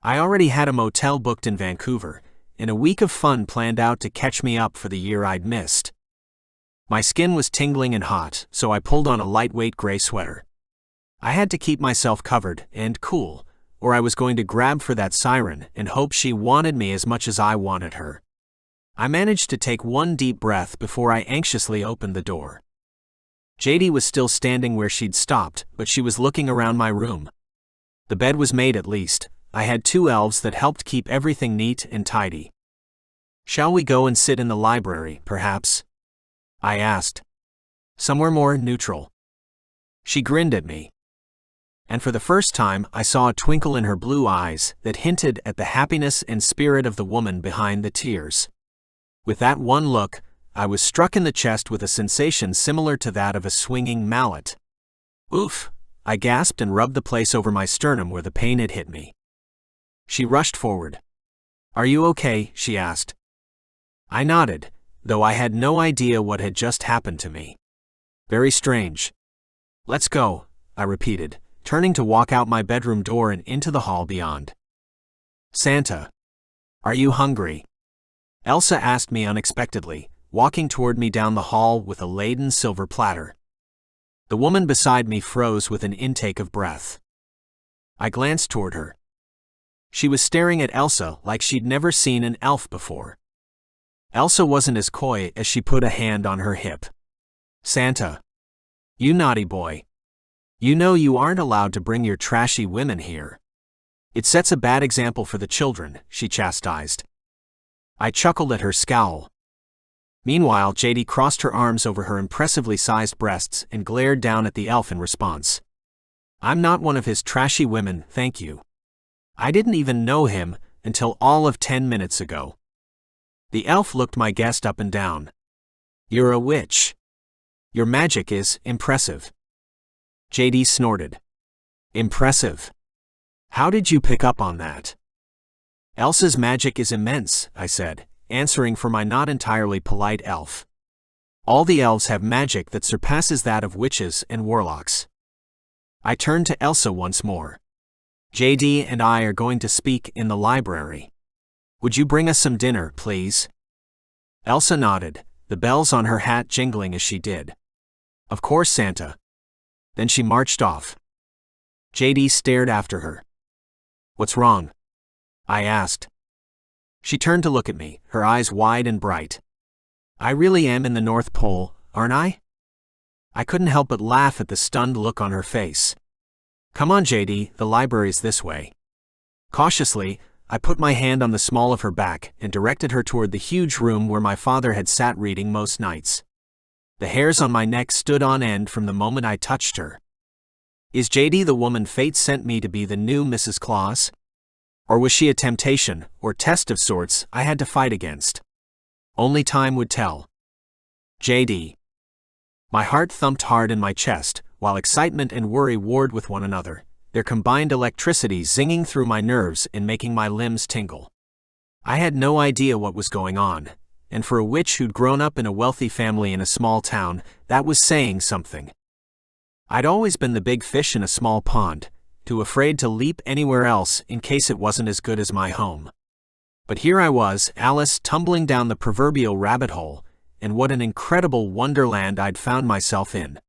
I already had a motel booked in Vancouver, and a week of fun planned out to catch me up for the year I'd missed. My skin was tingling and hot, so I pulled on a lightweight gray sweater. I had to keep myself covered and cool, or I was going to grab for that siren and hope she wanted me as much as I wanted her. I managed to take one deep breath before I anxiously opened the door. JD was still standing where she'd stopped, but she was looking around my room. The bed was made at least. I had 2 elves that helped keep everything neat and tidy. Shall we go and sit in the library, perhaps? I asked. Somewhere more neutral. She grinned at me. And for the first time, I saw a twinkle in her blue eyes that hinted at the happiness and spirit of the woman behind the tears. With that one look, I was struck in the chest with a sensation similar to that of a swinging mallet. Oof, I gasped and rubbed the place over my sternum where the pain had hit me. She rushed forward. Are you okay? She asked. I nodded, though I had no idea what had just happened to me. Very strange. Let's go, I repeated, turning to walk out my bedroom door and into the hall beyond. Santa. Are you hungry? Elsa asked me unexpectedly, walking toward me down the hall with a laden silver platter. The woman beside me froze with an intake of breath. I glanced toward her. She was staring at Elsa like she'd never seen an elf before. Elsa wasn't as coy as she put a hand on her hip. Santa. You naughty boy. You know you aren't allowed to bring your trashy women here. It sets a bad example for the children, she chastised. I chuckled at her scowl. Meanwhile, JD crossed her arms over her impressively sized breasts and glared down at the elf in response. I'm not one of his trashy women, thank you. I didn't even know him until all of 10 minutes ago. The elf looked my guest up and down. You're a witch. Your magic is impressive. JD snorted. Impressive? How did you pick up on that? Elsa's magic is immense, I said, answering for my not entirely polite elf. All the elves have magic that surpasses that of witches and warlocks. I turned to Elsa once more. JD and I are going to speak in the library. Would you bring us some dinner, please? Elsa nodded, the bells on her hat jingling as she did. Of course, Santa. Then she marched off. JD stared after her. What's wrong? I asked. She turned to look at me, her eyes wide and bright. I really am in the North Pole, aren't I? I couldn't help but laugh at the stunned look on her face. Come on, JD, the library's this way. Cautiously, I put my hand on the small of her back and directed her toward the huge room where my father had sat reading most nights. The hairs on my neck stood on end from the moment I touched her. Is JD the woman fate sent me to be the new Mrs. Claus? Or was she a temptation, or test of sorts, I had to fight against? Only time would tell. JD. My heart thumped hard in my chest, while excitement and worry warred with one another, their combined electricity zinging through my nerves and making my limbs tingle. I had no idea what was going on, and for a witch who'd grown up in a wealthy family in a small town, that was saying something. I'd always been the big fish in a small pond, too afraid to leap anywhere else in case it wasn't as good as my home. But here I was, Alice, tumbling down the proverbial rabbit hole, and what an incredible wonderland I'd found myself in.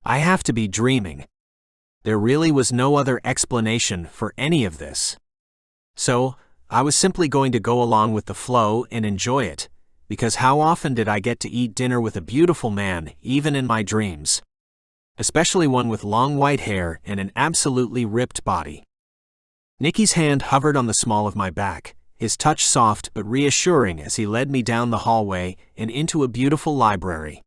I have to be dreaming. There really was no other explanation for any of this. So, I was simply going to go along with the flow and enjoy it, because how often did I get to eat dinner with a beautiful man, even in my dreams? Especially one with long white hair and an absolutely ripped body. Nicky's hand hovered on the small of my back, his touch soft but reassuring as he led me down the hallway and into a beautiful library.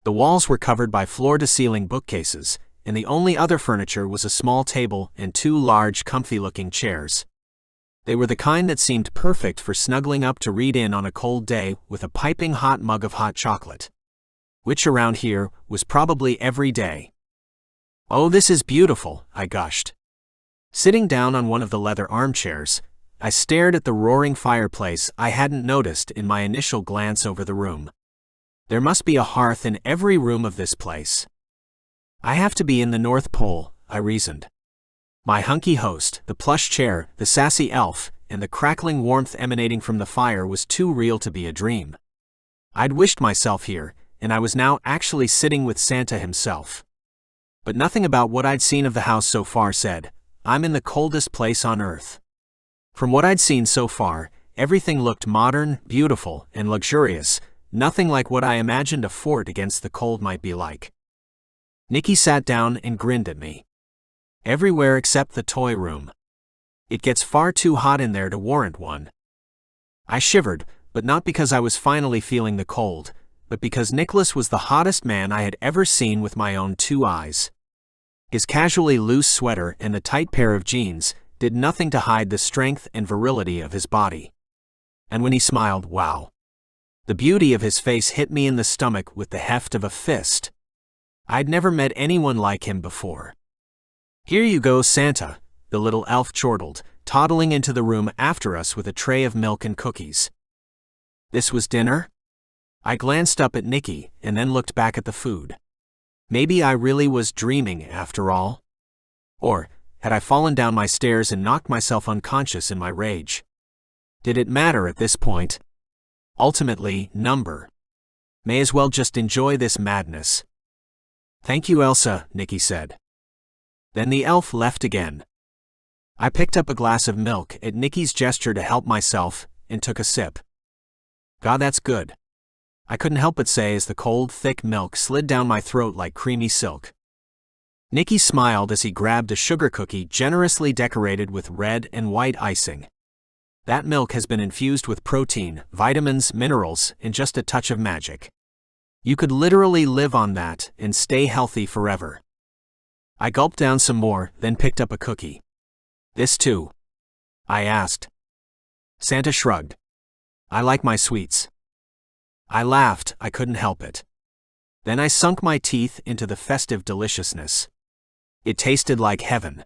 The walls were covered by floor-to-ceiling bookcases, and the only other furniture was a small table and two large, comfy-looking chairs. They were the kind that seemed perfect for snuggling up to read in on a cold day with a piping hot mug of hot chocolate. Which around here was probably every day. Oh, this is beautiful, I gushed. Sitting down on one of the leather armchairs, I stared at the roaring fireplace I hadn't noticed in my initial glance over the room. There must be a hearth in every room of this place. I have to be in the North Pole, I reasoned. My hunky host, the plush chair, the sassy elf, and the crackling warmth emanating from the fire was too real to be a dream. I'd wished myself here, and I was now actually sitting with Santa himself. But nothing about what I'd seen of the house so far said, I'm in the coldest place on earth. From what I'd seen so far, everything looked modern, beautiful, and luxurious, nothing like what I imagined a fort against the cold might be like. Nicky sat down and grinned at me. Everywhere except the toy room. It gets far too hot in there to warrant one. I shivered, but not because I was finally feeling the cold, but because Nicholas was the hottest man I had ever seen with my own two eyes. His casually loose sweater and the tight pair of jeans did nothing to hide the strength and virility of his body. And when he smiled, wow. The beauty of his face hit me in the stomach with the heft of a fist. I'd never met anyone like him before. Here you go, Santa, the little elf chortled, toddling into the room after us with a tray of milk and cookies. This was dinner? I glanced up at Nikki and then looked back at the food. Maybe I really was dreaming after all? Or had I fallen down my stairs and knocked myself unconscious in my rage? Did it matter at this point? Ultimately, number. May as well just enjoy this madness. Thank you, Elsa, Nikki said. Then the elf left again. I picked up a glass of milk at Nikki's gesture to help myself and took a sip. God, that's good. I couldn't help but say as the cold, thick milk slid down my throat like creamy silk. Nikki smiled as he grabbed a sugar cookie generously decorated with red and white icing. That milk has been infused with protein, vitamins, minerals, and just a touch of magic. You could literally live on that and stay healthy forever. I gulped down some more, then picked up a cookie. This too? I asked. Santa shrugged. I like my sweets. I laughed, I couldn't help it. Then I sunk my teeth into the festive deliciousness. It tasted like heaven.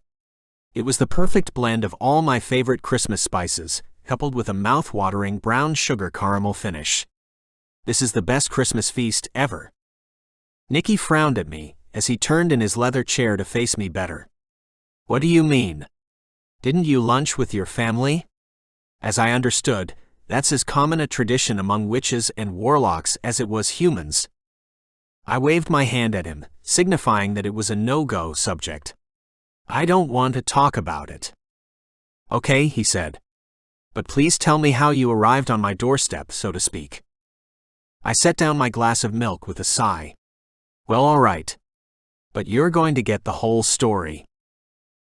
It was the perfect blend of all my favorite Christmas spices, coupled with a mouth-watering brown sugar caramel finish. This is the best Christmas feast ever. Nikki frowned at me as he turned in his leather chair to face me better. What do you mean? Didn't you lunch with your family? As I understood, that's as common a tradition among witches and warlocks as it was humans. I waved my hand at him, signifying that it was a no-go subject. I don't want to talk about it. Okay, he said. But please tell me how you arrived on my doorstep, so to speak. I set down my glass of milk with a sigh. Well, all right. But you're going to get the whole story.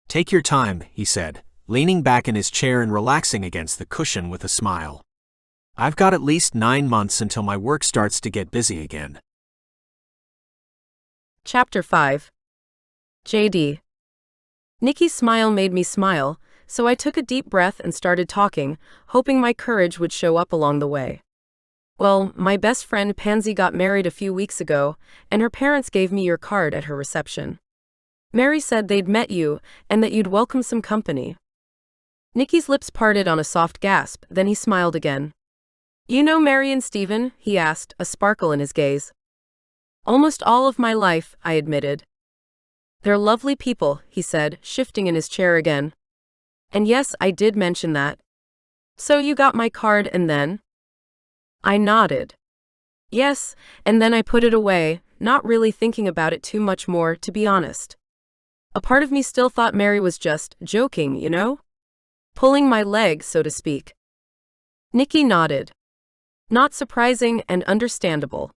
Take your time, he said, leaning back in his chair and relaxing against the cushion with a smile. I've got at least 9 months until my work starts to get busy again. Chapter 5. JD. Nikki's smile made me smile, so I took a deep breath and started talking, hoping my courage would show up along the way. Well, my best friend Pansy got married a few weeks ago, and her parents gave me your card at her reception. Mary said they'd met you, and that you'd welcome some company. Nikki's lips parted on a soft gasp, then he smiled again. You know Mary and Stephen? He asked, a sparkle in his gaze. Almost all of my life, I admitted. They're lovely people, he said, shifting in his chair again. And yes, I did mention that. So you got my card and then? I nodded. Yes, and then I put it away, not really thinking about it too much more, to be honest. A part of me still thought Mary was just joking, you know? Pulling my leg, so to speak. Nikki nodded. Not surprising and understandable.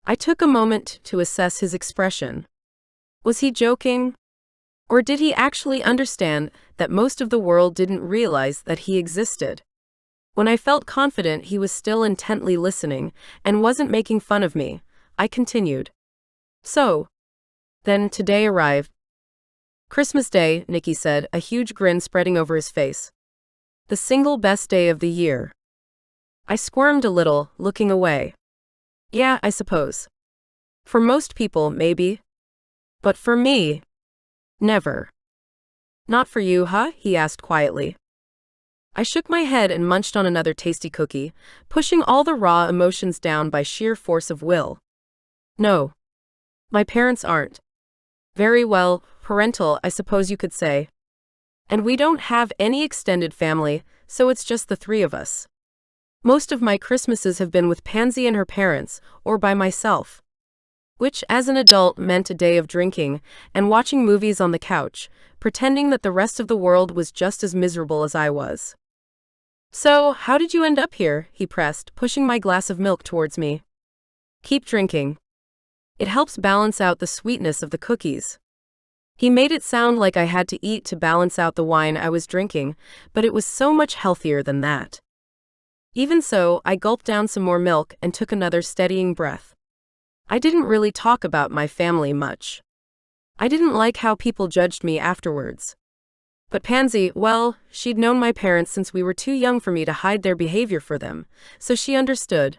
I took a moment to assess his expression. Was he joking? Or did he actually understand that most of the world didn't realize that he existed? When I felt confident he was still intently listening and wasn't making fun of me, I continued. So, then today arrived. Christmas Day, Nikki said, a huge grin spreading over his face. The single best day of the year. I squirmed a little, looking away. Yeah, I suppose. For most people, maybe. But for me, never. Not for you, huh? He asked quietly. I shook my head and munched on another tasty cookie, pushing all the raw emotions down by sheer force of will. No. My parents aren't. Very well, parental, I suppose you could say. And we don't have any extended family, so it's just the three of us. Most of my Christmases have been with Pansy and her parents, or by myself. Which, as an adult, meant a day of drinking and watching movies on the couch, pretending that the rest of the world was just as miserable as I was. So, how did you end up here? He pressed, pushing my glass of milk towards me. Keep drinking. It helps balance out the sweetness of the cookies. He made it sound like I had to eat to balance out the wine I was drinking, but it was so much healthier than that. Even so, I gulped down some more milk and took another steadying breath. I didn't really talk about my family much. I didn't like how people judged me afterwards. But Pansy, well, she'd known my parents since we were too young for me to hide their behavior for them, so she understood.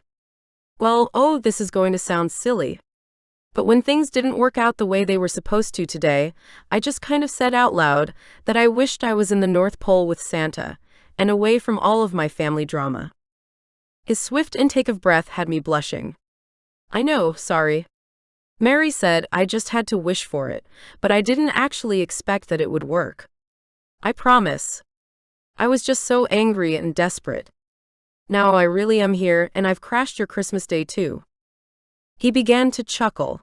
Well, this is going to sound silly. But when things didn't work out the way they were supposed to today, I just kind of said out loud that I wished I was in the North Pole with Santa, and away from all of my family drama. His swift intake of breath had me blushing. I know, sorry. Mary said I just had to wish for it, but I didn't actually expect that it would work. I promise. I was just so angry and desperate. Now I really am here, and I've crashed your Christmas day too. He began to chuckle.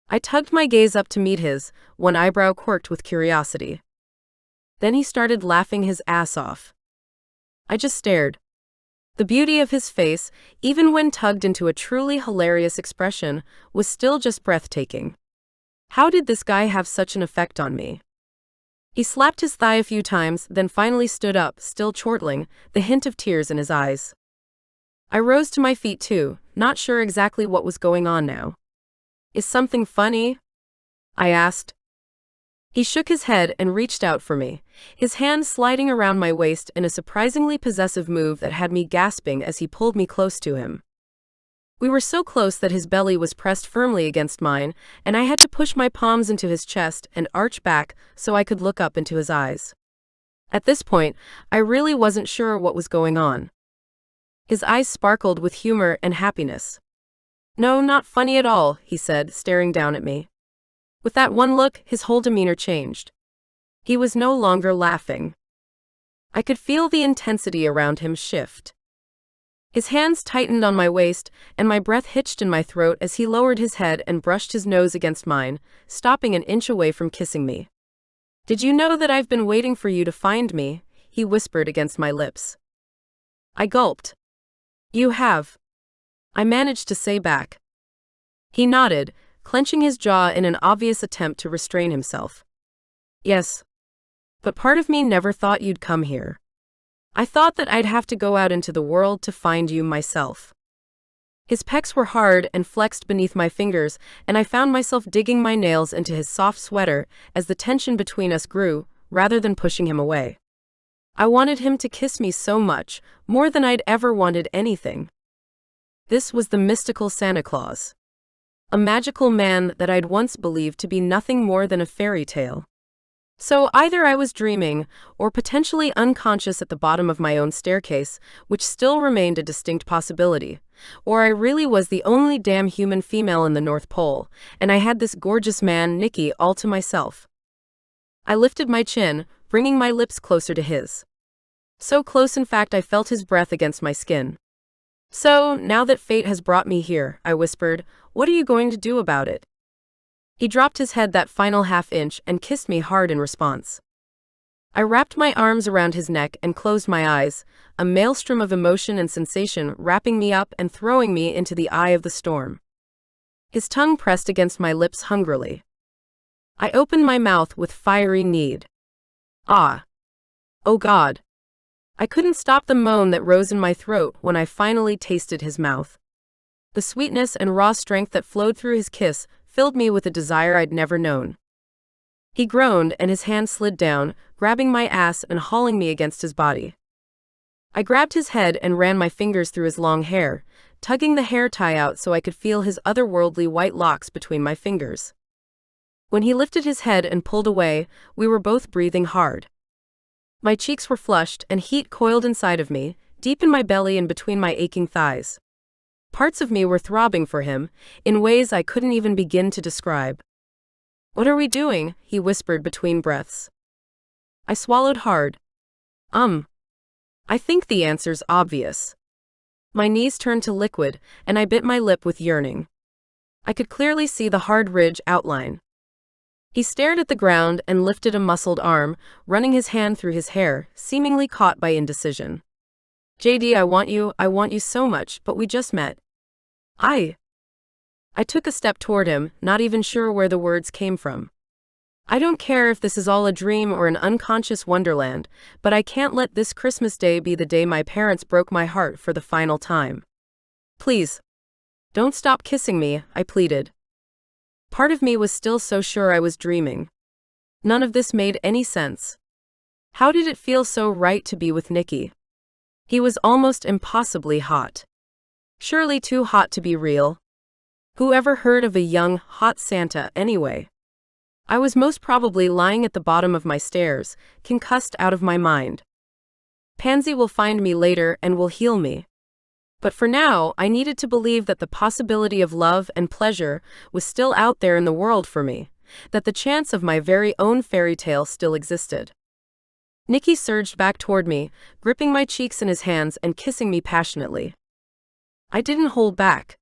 I tugged my gaze up to meet his, one eyebrow quirked with curiosity. Then he started laughing his ass off. I just stared. The beauty of his face, even when tugged into a truly hilarious expression, was still just breathtaking. How did this guy have such an effect on me? He slapped his thigh a few times, then finally stood up, still chortling, the hint of tears in his eyes. I rose to my feet too, not sure exactly what was going on now. Is something funny? I asked. He shook his head and reached out for me, his hand sliding around my waist in a surprisingly possessive move that had me gasping as he pulled me close to him. We were so close that his belly was pressed firmly against mine, and I had to push my palms into his chest and arch back so I could look up into his eyes. At this point, I really wasn't sure what was going on. His eyes sparkled with humor and happiness. No, not funny at all, he said, staring down at me. With that one look, his whole demeanor changed. He was no longer laughing. I could feel the intensity around him shift. His hands tightened on my waist, and my breath hitched in my throat as he lowered his head and brushed his nose against mine, stopping an inch away from kissing me. Did you know that I've been waiting for you to find me? He whispered against my lips. I gulped. You have. I managed to say back. He nodded, clenching his jaw in an obvious attempt to restrain himself. Yes. But part of me never thought you'd come here. I thought that I'd have to go out into the world to find you myself. His pecs were hard and flexed beneath my fingers, and I found myself digging my nails into his soft sweater as the tension between us grew, rather than pushing him away. I wanted him to kiss me so much, more than I'd ever wanted anything. This was the mystical Santa Claus. A magical man that I'd once believed to be nothing more than a fairy tale. So either I was dreaming, or potentially unconscious at the bottom of my own staircase, which still remained a distinct possibility, or I really was the only damn human female in the North Pole, and I had this gorgeous man, Nicky, all to myself. I lifted my chin, bringing my lips closer to his. So close, in fact, I felt his breath against my skin. So, now that fate has brought me here, I whispered, what are you going to do about it? He dropped his head that final half-inch and kissed me hard in response. I wrapped my arms around his neck and closed my eyes, a maelstrom of emotion and sensation wrapping me up and throwing me into the eye of the storm. His tongue pressed against my lips hungrily. I opened my mouth with fiery need. Ah! Oh God! I couldn't stop the moan that rose in my throat when I finally tasted his mouth. The sweetness and raw strength that flowed through his kiss filled me with a desire I'd never known. He groaned and his hand slid down, grabbing my ass and hauling me against his body. I grabbed his head and ran my fingers through his long hair, tugging the hair tie out so I could feel his otherworldly white locks between my fingers. When he lifted his head and pulled away, we were both breathing hard. My cheeks were flushed and heat coiled inside of me, deep in my belly and between my aching thighs. Parts of me were throbbing for him, in ways I couldn't even begin to describe. What are we doing? He whispered between breaths. I swallowed hard. I think the answer's obvious. My knees turned to liquid, and I bit my lip with yearning. I could clearly see the hard ridge outline. He stared at the ground and lifted a muscled arm, running his hand through his hair, seemingly caught by indecision. JD, I want you so much, but we just met. I took a step toward him, not even sure where the words came from. I don't care if this is all a dream or an unconscious wonderland, but I can't let this Christmas day be the day my parents broke my heart for the final time. Please, don't stop kissing me, I pleaded. Part of me was still so sure I was dreaming. None of this made any sense. How did it feel so right to be with Nicky? He was almost impossibly hot. Surely too hot to be real. Who ever heard of a young, hot Santa, anyway? I was most probably lying at the bottom of my stairs, concussed out of my mind. Pansy will find me later and will heal me. But for now, I needed to believe that the possibility of love and pleasure was still out there in the world for me, that the chance of my very own fairy tale still existed. Nicky surged back toward me, gripping my cheeks in his hands and kissing me passionately. I didn't hold back.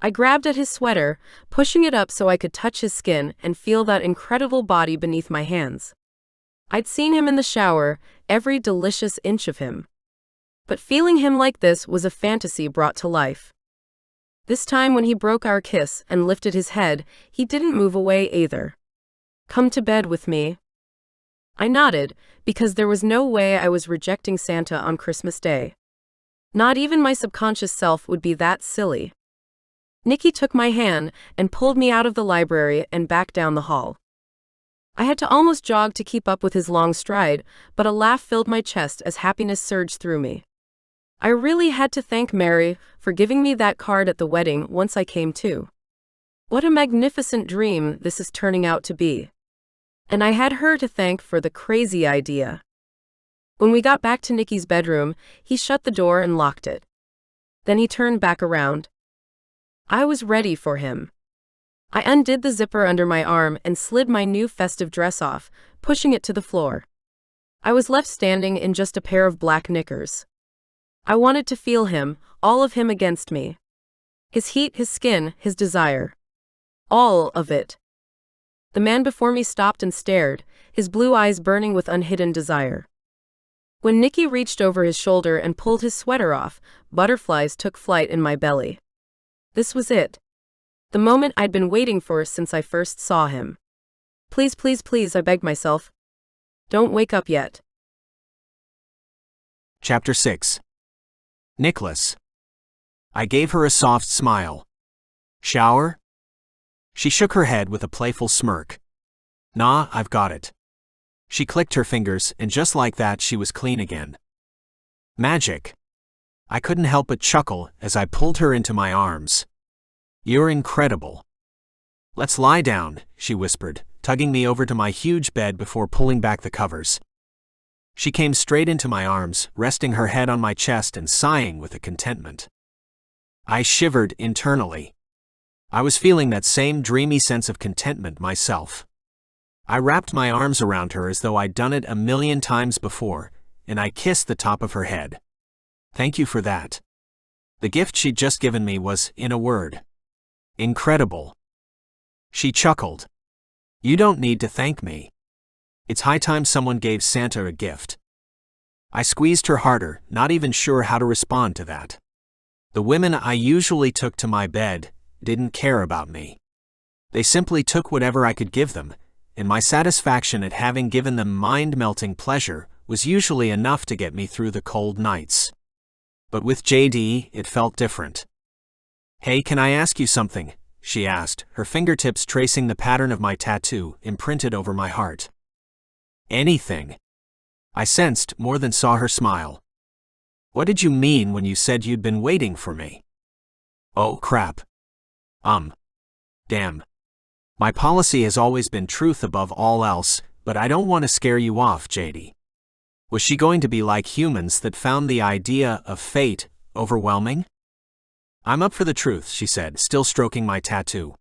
I grabbed at his sweater, pushing it up so I could touch his skin and feel that incredible body beneath my hands. I'd seen him in the shower, every delicious inch of him. But feeling him like this was a fantasy brought to life. This time when he broke our kiss and lifted his head, he didn't move away either. "Come to bed with me." I nodded, because there was no way I was rejecting Santa on Christmas Day. Not even my subconscious self would be that silly. Nicky took my hand and pulled me out of the library and back down the hall. I had to almost jog to keep up with his long stride, but a laugh filled my chest as happiness surged through me. I really had to thank Mary for giving me that card at the wedding once I came to. What a magnificent dream this is turning out to be. And I had her to thank for the crazy idea. When we got back to Nicky's bedroom, he shut the door and locked it. Then he turned back around. I was ready for him. I undid the zipper under my arm and slid my new festive dress off, pushing it to the floor. I was left standing in just a pair of black knickers. I wanted to feel him, all of him against me. His heat, his skin, his desire. All of it. The man before me stopped and stared, his blue eyes burning with unhidden desire. When Nicky reached over his shoulder and pulled his sweater off, butterflies took flight in my belly. This was it. The moment I'd been waiting for since I first saw him. "Please, please, please," I begged myself. "Don't wake up yet." Chapter 6. Nicholas. I gave her a soft smile. "Shower?" She shook her head with a playful smirk. "Nah, I've got it." She clicked her fingers, and just like that she was clean again. Magic. I couldn't help but chuckle as I pulled her into my arms. "You're incredible." "Let's lie down," she whispered, tugging me over to my huge bed before pulling back the covers. She came straight into my arms, resting her head on my chest and sighing with a contentment. I shivered internally. I was feeling that same dreamy sense of contentment myself. I wrapped my arms around her as though I'd done it a million times before, and I kissed the top of her head. "Thank you for that." The gift she'd just given me was, in a word, incredible. She chuckled. "You don't need to thank me. It's high time someone gave Santa a gift." I squeezed her harder, not even sure how to respond to that. The women I usually took to my bed didn't care about me. They simply took whatever I could give them, and my satisfaction at having given them mind-melting pleasure was usually enough to get me through the cold nights. But with JD, it felt different. "Hey, can I ask you something?" she asked, her fingertips tracing the pattern of my tattoo imprinted over my heart. "Anything." I sensed more than saw her smile. "What did you mean when you said you'd been waiting for me?" "Oh, crap. Damn. My policy has always been truth above all else, but I don't want to scare you off, JD." Was she going to be like humans that found the idea of fate overwhelming? "I'm up for the truth," she said, still stroking my tattoo.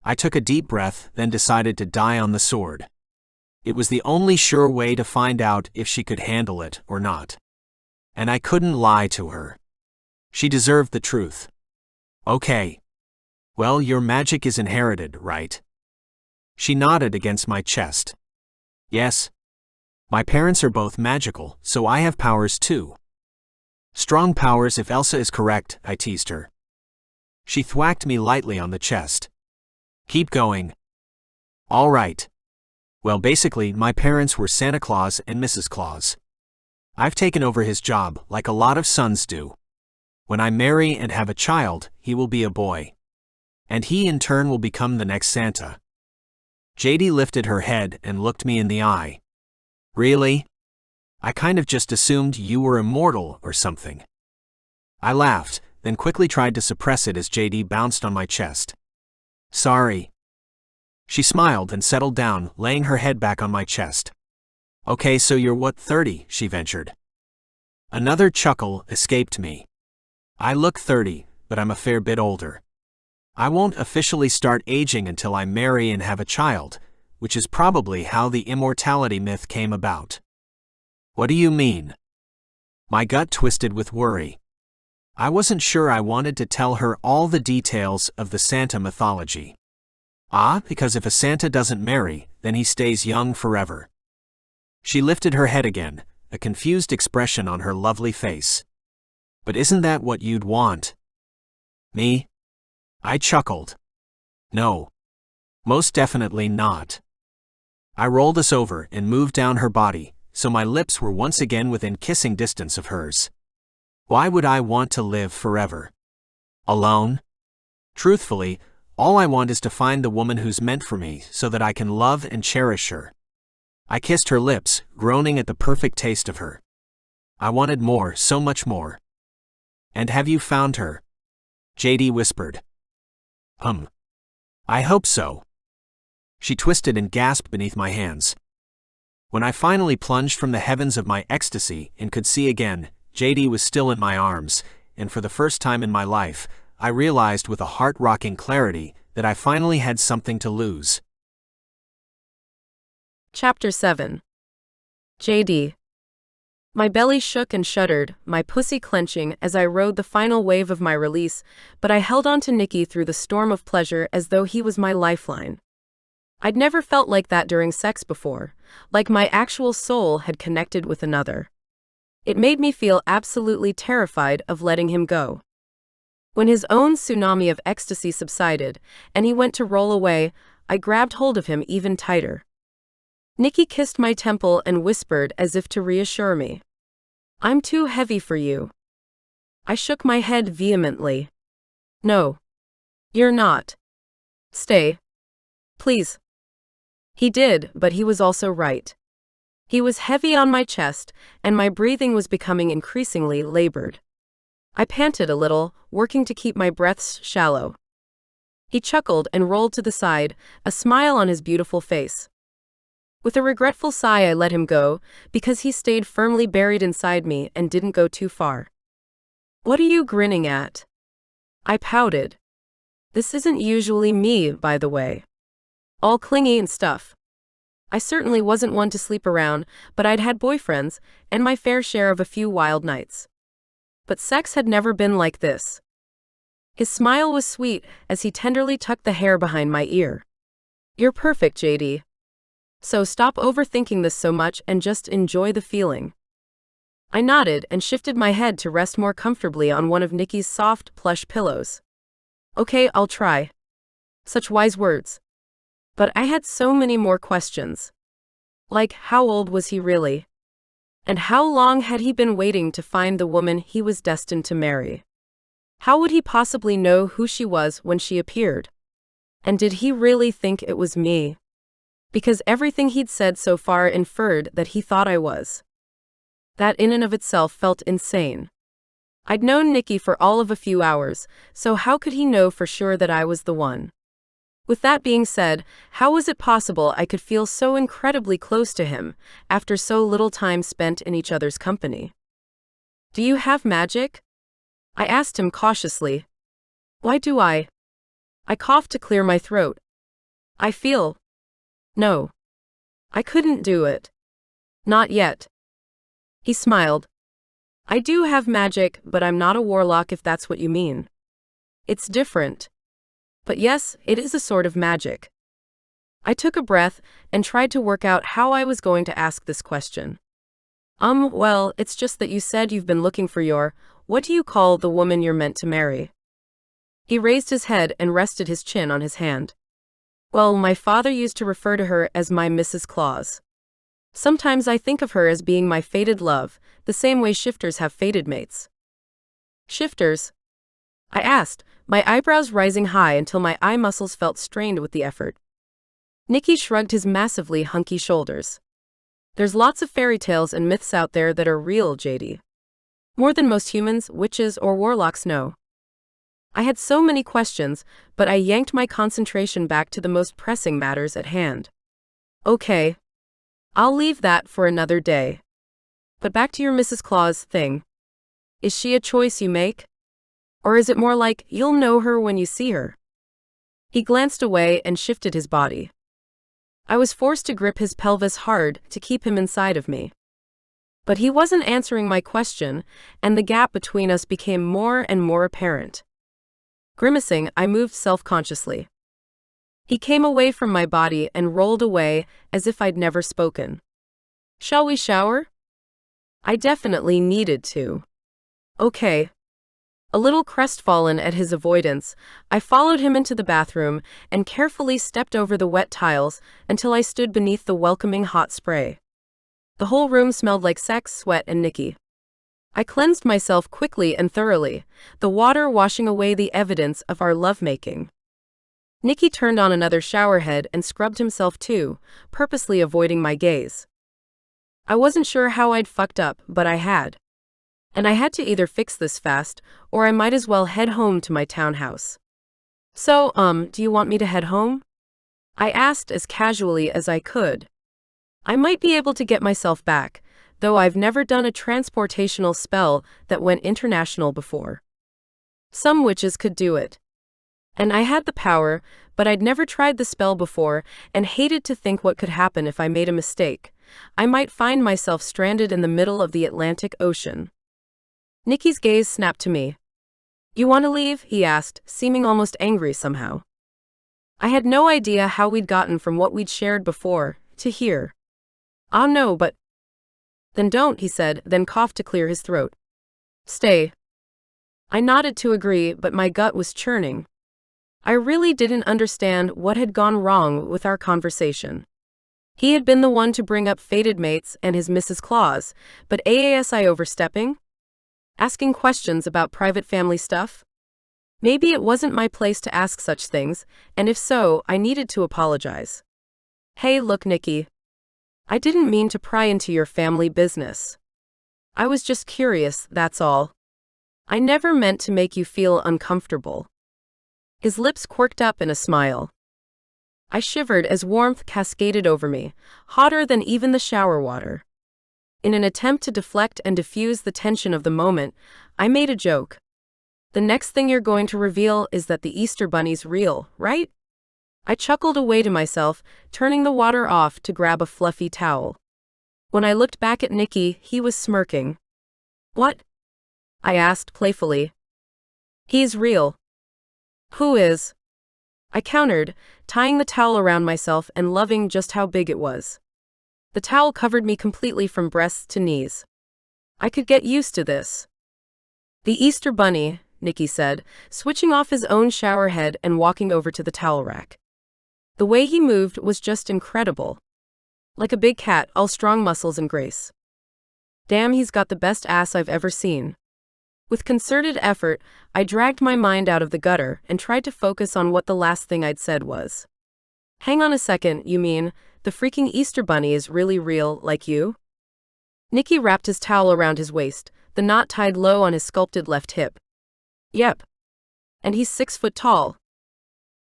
I took a deep breath, then decided to die on the sword. It was the only sure way to find out if she could handle it or not. And I couldn't lie to her. She deserved the truth. "Okay. Well, your magic is inherited, right?" She nodded against my chest. "Yes. My parents are both magical, so I have powers too." "Strong powers if Elsa is correct," I teased her. She thwacked me lightly on the chest. "Keep going." "All right. Well, basically, my parents were Santa Claus and Mrs. Claus. I've taken over his job, like a lot of sons do. When I marry and have a child, he will be a boy. And he in turn will become the next Santa." JD lifted her head and looked me in the eye. "Really? I kind of just assumed you were immortal or something." I laughed, then quickly tried to suppress it as JD bounced on my chest. "Sorry." She smiled and settled down, laying her head back on my chest. "Okay, so you're what, 30, she ventured. Another chuckle escaped me. I look 30, but I'm a fair bit older. I won't officially start aging until I marry and have a child, which is probably how the immortality myth came about. What do you mean? My gut twisted with worry. I wasn't sure I wanted to tell her all the details of the Santa mythology. Because if a Santa doesn't marry, then he stays young forever. She lifted her head again, a confused expression on her lovely face. But isn't that what you'd want? Me? I chuckled. No. Most definitely not. I rolled us over and moved down her body, so my lips were once again within kissing distance of hers. Why would I want to live forever? Alone? Truthfully, all I want is to find the woman who's meant for me so that I can love and cherish her. I kissed her lips, groaning at the perfect taste of her. I wanted more, so much more. And have you found her? JD whispered. I hope so. She twisted and gasped beneath my hands. When I finally plunged from the heavens of my ecstasy and could see again, JD was still in my arms, and for the first time in my life, I realized with a heart-rocking clarity that I finally had something to lose. Chapter 7. JD. My belly shook and shuddered, my pussy clenching as I rode the final wave of my release, but I held on to Nicky through the storm of pleasure as though he was my lifeline. I'd never felt like that during sex before, like my actual soul had connected with another. It made me feel absolutely terrified of letting him go. When his own tsunami of ecstasy subsided, and he went to roll away, I grabbed hold of him even tighter. Nicky kissed my temple and whispered as if to reassure me. I'm too heavy for you. I shook my head vehemently. No. You're not. Stay. Please. He did, but he was also right. He was heavy on my chest, and my breathing was becoming increasingly labored. I panted a little, working to keep my breaths shallow. He chuckled and rolled to the side, a smile on his beautiful face. With a regretful sigh I let him go, because he stayed firmly buried inside me and didn't go too far. What are you grinning at? I pouted. This isn't usually me, by the way. All clingy and stuff. I certainly wasn't one to sleep around, but I'd had boyfriends, and my fair share of a few wild nights. But sex had never been like this. His smile was sweet as he tenderly tucked the hair behind my ear. You're perfect, JD. So stop overthinking this so much and just enjoy the feeling. I nodded and shifted my head to rest more comfortably on one of Nicky's soft, plush pillows. Okay, I'll try. Such wise words. But I had so many more questions. Like, how old was he really? And how long had he been waiting to find the woman he was destined to marry? How would he possibly know who she was when she appeared? And did he really think it was me? Because everything he'd said so far inferred that he thought I was. That in and of itself felt insane. I'd known Nicky for all of a few hours, so how could he know for sure that I was the one? With that being said, how was it possible I could feel so incredibly close to him, after so little time spent in each other's company? Do you have magic? I asked him cautiously. Why do I? I coughed to clear my throat. I feel. No. I couldn't do it. Not yet. He smiled. I do have magic, but I'm not a warlock if that's what you mean. It's different. But yes, it is a sort of magic. I took a breath and tried to work out how I was going to ask this question. Well, it's just that you said you've been looking for what do you call the woman you're meant to marry? He raised his head and rested his chin on his hand. Well, my father used to refer to her as my Mrs. Claus. Sometimes I think of her as being my fated love, the same way shifters have fated mates. Shifters? I asked, my eyebrows rising high until my eye muscles felt strained with the effort. Nicky shrugged his massively hunky shoulders. There's lots of fairy tales and myths out there that are real, JD. More than most humans, witches, or warlocks know. I had so many questions, but I yanked my concentration back to the most pressing matters at hand. Okay. I'll leave that for another day. But back to your Mrs. Claus thing. Is she a choice you make? Or is it more like, you'll know her when you see her? He glanced away and shifted his body. I was forced to grip his pelvis hard to keep him inside of me. But he wasn't answering my question, and the gap between us became more and more apparent. Grimacing, I moved self-consciously. He came away from my body and rolled away as if I'd never spoken. Shall we shower? I definitely needed to. Okay. A little crestfallen at his avoidance, I followed him into the bathroom and carefully stepped over the wet tiles until I stood beneath the welcoming hot spray. The whole room smelled like sex, sweat, and Nikki. I cleansed myself quickly and thoroughly, the water washing away the evidence of our lovemaking. Nikki turned on another showerhead and scrubbed himself too, purposely avoiding my gaze. I wasn't sure how I'd fucked up, but I had. And I had to either fix this fast, or I might as well head home to my townhouse. So, do you want me to head home? I asked as casually as I could. I might be able to get myself back, though I've never done a transportational spell that went international before. Some witches could do it. And I had the power, but I'd never tried the spell before and hated to think what could happen if I made a mistake. I might find myself stranded in the middle of the Atlantic Ocean. Nikki's gaze snapped to me. You want to leave? He asked, seeming almost angry somehow. I had no idea how we'd gotten from what we'd shared before to here. Ah, no, but... Then don't, he said, then coughed to clear his throat. Stay. I nodded to agree, but my gut was churning. I really didn't understand what had gone wrong with our conversation. He had been the one to bring up fated mates and his Mrs. Claus, but was I overstepping? Asking questions about private family stuff? Maybe it wasn't my place to ask such things, and if so, I needed to apologize. Hey, look, Nikki. I didn't mean to pry into your family business. I was just curious, that's all. I never meant to make you feel uncomfortable. His lips quirked up in a smile. I shivered as warmth cascaded over me, hotter than even the shower water. In an attempt to deflect and diffuse the tension of the moment, I made a joke. The next thing you're going to reveal is that the Easter Bunny's real, right? I chuckled away to myself, turning the water off to grab a fluffy towel. When I looked back at Nikki, he was smirking. What? I asked playfully. He's real. Who is? I countered, tying the towel around myself and loving just how big it was. The towel covered me completely from breasts to knees. I could get used to this. The Easter Bunny, Nikki said, switching off his own shower head and walking over to the towel rack. The way he moved was just incredible. Like a big cat, all strong muscles and grace. Damn, he's got the best ass I've ever seen. With concerted effort, I dragged my mind out of the gutter and tried to focus on what the last thing I'd said was. Hang on a second, you mean, the freaking Easter Bunny is really real, like you? Nikki wrapped his towel around his waist, the knot tied low on his sculpted left hip. Yep. And he's 6 foot tall.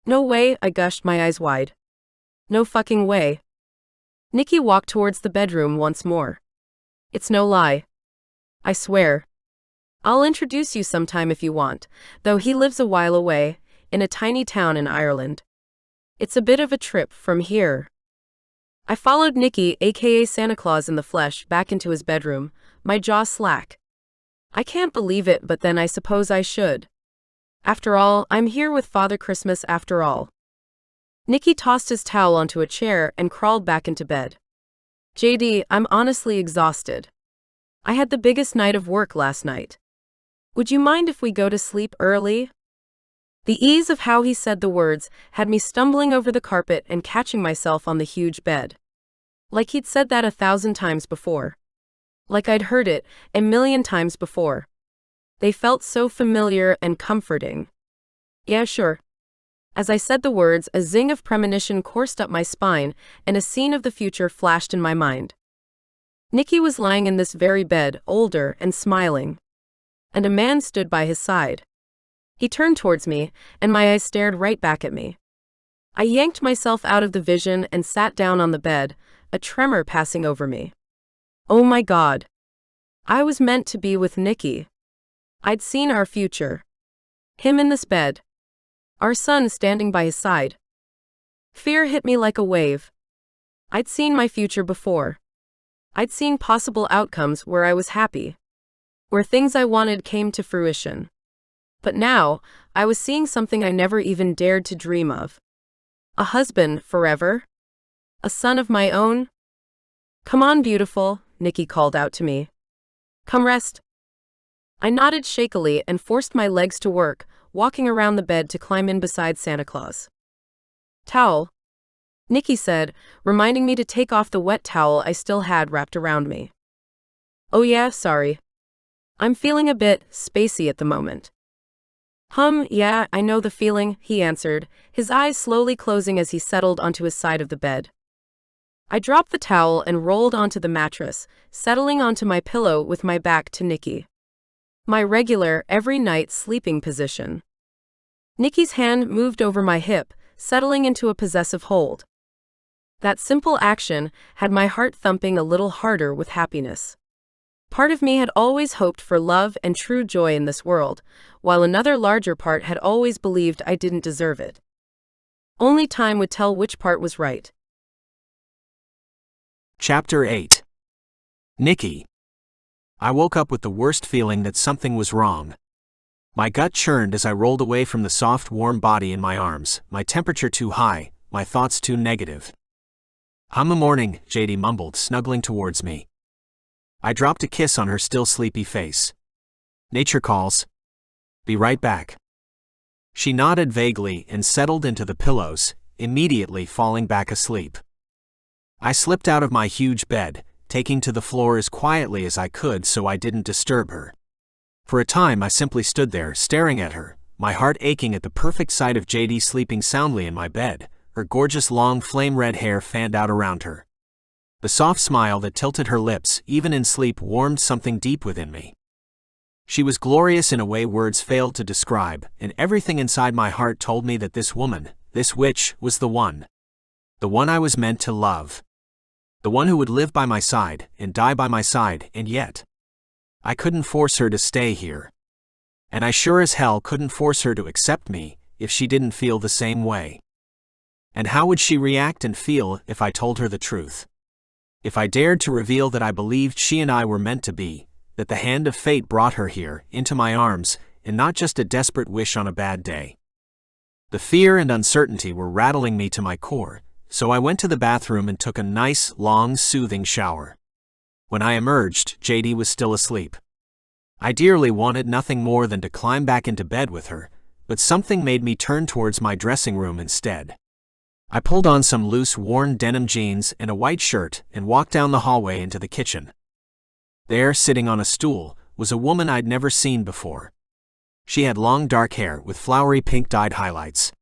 No way, I gushed, my eyes wide. No fucking way. Nikki walked towards the bedroom once more. It's no lie. I swear. I'll introduce you sometime if you want, though he lives a while away, in a tiny town in Ireland. It's a bit of a trip from here. I followed Nikki, aka Santa Claus in the flesh, back into his bedroom, my jaw slack. I can't believe it, but then I suppose I should. After all, I'm here with Father Christmas after all. Nikki tossed his towel onto a chair and crawled back into bed. JD, I'm honestly exhausted. I had the biggest night of work last night. Would you mind if we go to sleep early? The ease of how he said the words had me stumbling over the carpet and catching myself on the huge bed. Like he'd said that 1,000 times before. Like I'd heard it 1,000,000 times before. They felt so familiar and comforting. Yeah, sure. As I said the words, a zing of premonition coursed up my spine, and a scene of the future flashed in my mind. Nikki was lying in this very bed, older and smiling. And a man stood by his side. He turned towards me, and my eyes stared right back at me. I yanked myself out of the vision and sat down on the bed, a tremor passing over me. Oh my God. I was meant to be with Nikki. I'd seen our future. Him in this bed. Our son standing by his side. Fear hit me like a wave. I'd seen my future before. I'd seen possible outcomes where I was happy, where things I wanted came to fruition. But now, I was seeing something I never even dared to dream of. A husband forever? A son of my own? Come on, beautiful, Nikki called out to me. Come rest. I nodded shakily and forced my legs to work, walking around the bed to climb in beside Santa Claus. Towel, Nikki said, reminding me to take off the wet towel I still had wrapped around me. Oh yeah, sorry. I'm feeling a bit spacey at the moment. Yeah, I know the feeling, he answered, his eyes slowly closing as he settled onto his side of the bed. I dropped the towel and rolled onto the mattress, settling onto my pillow with my back to Nikki. My regular, every night sleeping position. Nikki's hand moved over my hip, settling into a possessive hold. That simple action had my heart thumping a little harder with happiness. Part of me had always hoped for love and true joy in this world, while another larger part had always believed I didn't deserve it. Only time would tell which part was right. Chapter 8. Nikki. I woke up with the worst feeling that something was wrong. My gut churned as I rolled away from the soft, warm body in my arms, my temperature too high, my thoughts too negative. Morning, JD mumbled, snuggling towards me. I dropped a kiss on her still sleepy face. Nature calls. Be right back. She nodded vaguely and settled into the pillows, immediately falling back asleep. I slipped out of my huge bed, taking to the floor as quietly as I could so I didn't disturb her. For a time I simply stood there, staring at her, my heart aching at the perfect sight of JD sleeping soundly in my bed, her gorgeous long flame-red hair fanned out around her. The soft smile that tilted her lips, even in sleep, warmed something deep within me. She was glorious in a way words failed to describe, and everything inside my heart told me that this woman, this witch, was the one. The one I was meant to love. The one who would live by my side, and die by my side, and yet I couldn't force her to stay here. And I sure as hell couldn't force her to accept me, if she didn't feel the same way. And how would she react and feel if I told her the truth? If I dared to reveal that I believed she and I were meant to be, that the hand of fate brought her here, into my arms, and not just a desperate wish on a bad day. The fear and uncertainty were rattling me to my core, so I went to the bathroom and took a nice, long, soothing shower. When I emerged, JD was still asleep. I dearly wanted nothing more than to climb back into bed with her, but something made me turn towards my dressing room instead. I pulled on some loose, worn denim jeans and a white shirt and walked down the hallway into the kitchen. There, sitting on a stool, was a woman I'd never seen before. She had long dark hair with flowery pink-dyed highlights.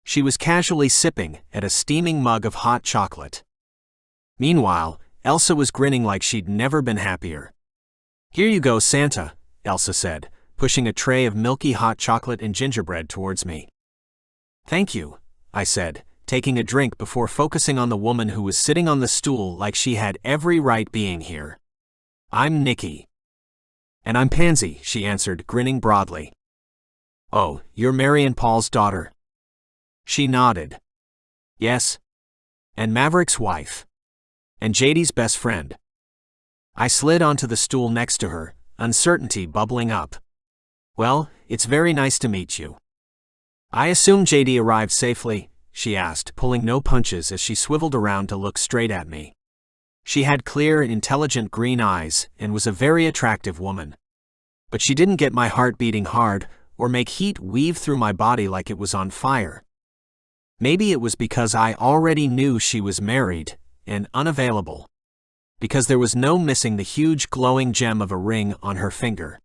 She was casually sipping at a steaming mug of hot chocolate. Meanwhile, Elsa was grinning like she'd never been happier. Here you go, Santa, Elsa said, pushing a tray of milky hot chocolate and gingerbread towards me. Thank you, I said, taking a drink before focusing on the woman who was sitting on the stool like she had every right being here. I'm Nikki. And I'm Pansy, she answered, grinning broadly. Oh, you're Mary and Paul's daughter? She nodded. Yes. And Maverick's wife. And JD's best friend. I slid onto the stool next to her, uncertainty bubbling up. Well, it's very nice to meet you. I assume JD arrived safely, she asked, pulling no punches as she swiveled around to look straight at me. She had clear, intelligent green eyes and was a very attractive woman. But she didn't get my heart beating hard or make heat weave through my body like it was on fire. Maybe it was because I already knew she was married and unavailable. Because there was no missing the huge glowing gem of a ring on her finger.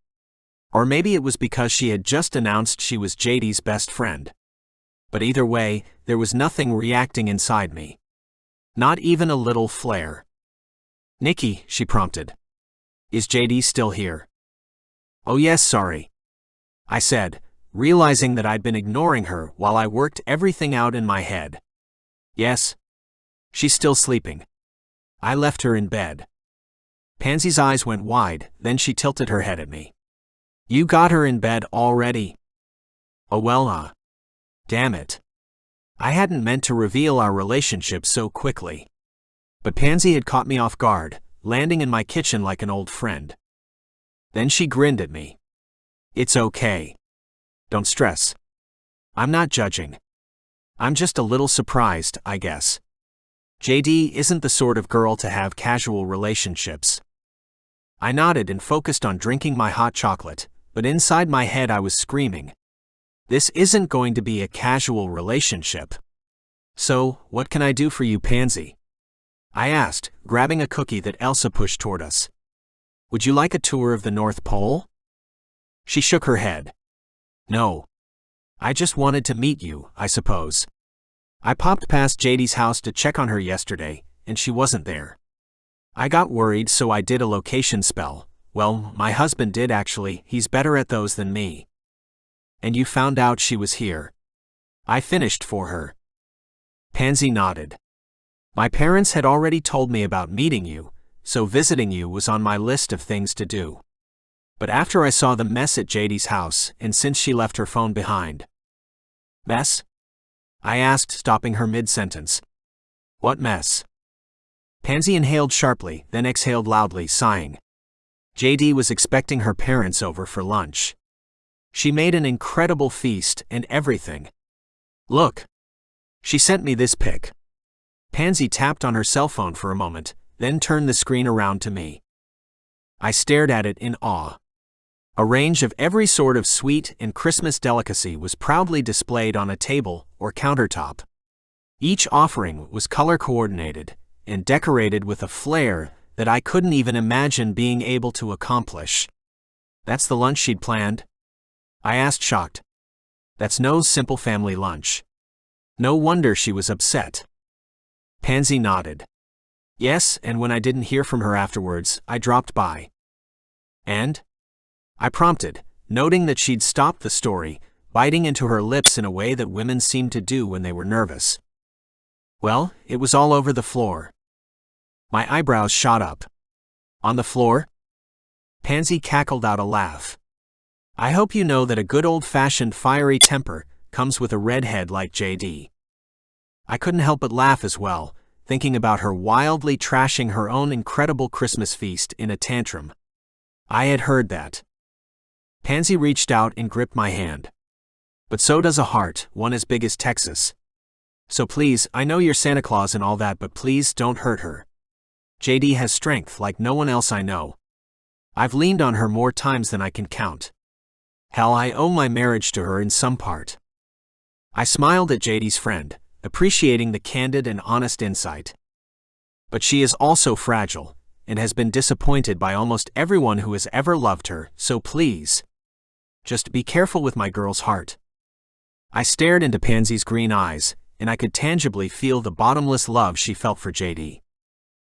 Or maybe it was because she had just announced she was JD's best friend. But either way, there was nothing reacting inside me. Not even a little flare. Nikki, she prompted. Is JD still here? Oh yes, sorry. I said, realizing that I'd been ignoring her while I worked everything out in my head. Yes. She's still sleeping. I left her in bed. Pansy's eyes went wide, then she tilted her head at me. You got her in bed already? Oh well, damn it. I hadn't meant to reveal our relationship so quickly. But Pansy had caught me off guard, landing in my kitchen like an old friend. Then she grinned at me. It's okay. Don't stress. I'm not judging. I'm just a little surprised, I guess. JD isn't the sort of girl to have casual relationships. I nodded and focused on drinking my hot chocolate, but inside my head I was screaming. This isn't going to be a casual relationship. So, what can I do for you, Pansy? I asked, grabbing a cookie that Elsa pushed toward us. Would you like a tour of the North Pole? She shook her head. No. I just wanted to meet you, I suppose. I popped past JD's house to check on her yesterday, and she wasn't there. I got worried, so I did a location spell. Well, my husband did actually, he's better at those than me. And you found out she was here. I finished for her. Pansy nodded. My parents had already told me about meeting you, so visiting you was on my list of things to do. But after I saw the mess at JD's house, and since she left her phone behind. Mess? I asked, stopping her mid-sentence. What mess? Pansy inhaled sharply, then exhaled loudly, sighing. JD was expecting her parents over for lunch. She made an incredible feast and everything. Look. She sent me this pic. Pansy tapped on her cell phone for a moment, then turned the screen around to me. I stared at it in awe. A range of every sort of sweet and Christmas delicacy was proudly displayed on a table or countertop. Each offering was color-coordinated and decorated with a flair that I couldn't even imagine being able to accomplish. That's the lunch she'd planned? I asked, shocked. That's no simple family lunch. No wonder she was upset. Pansy nodded. Yes, and when I didn't hear from her afterwards, I dropped by. And? I prompted, noting that she'd stopped the story, biting into her lips in a way that women seem to do when they were nervous. Well, it was all over the floor. My eyebrows shot up. On the floor? Pansy cackled out a laugh. I hope you know that a good old-fashioned fiery temper comes with a redhead like JD. I couldn't help but laugh as well, thinking about her wildly trashing her own incredible Christmas feast in a tantrum. I had heard that. Pansy reached out and gripped my hand. But so does a heart, one as big as Texas. So please, I know you're Santa Claus and all that, but please don't hurt her. JD has strength like no one else I know. I've leaned on her more times than I can count. Hell, I owe my marriage to her in some part. I smiled at JD's friend, appreciating the candid and honest insight. But she is also fragile, and has been disappointed by almost everyone who has ever loved her, so please. Just be careful with my girl's heart. I stared into Pansy's green eyes, and I could tangibly feel the bottomless love she felt for JD.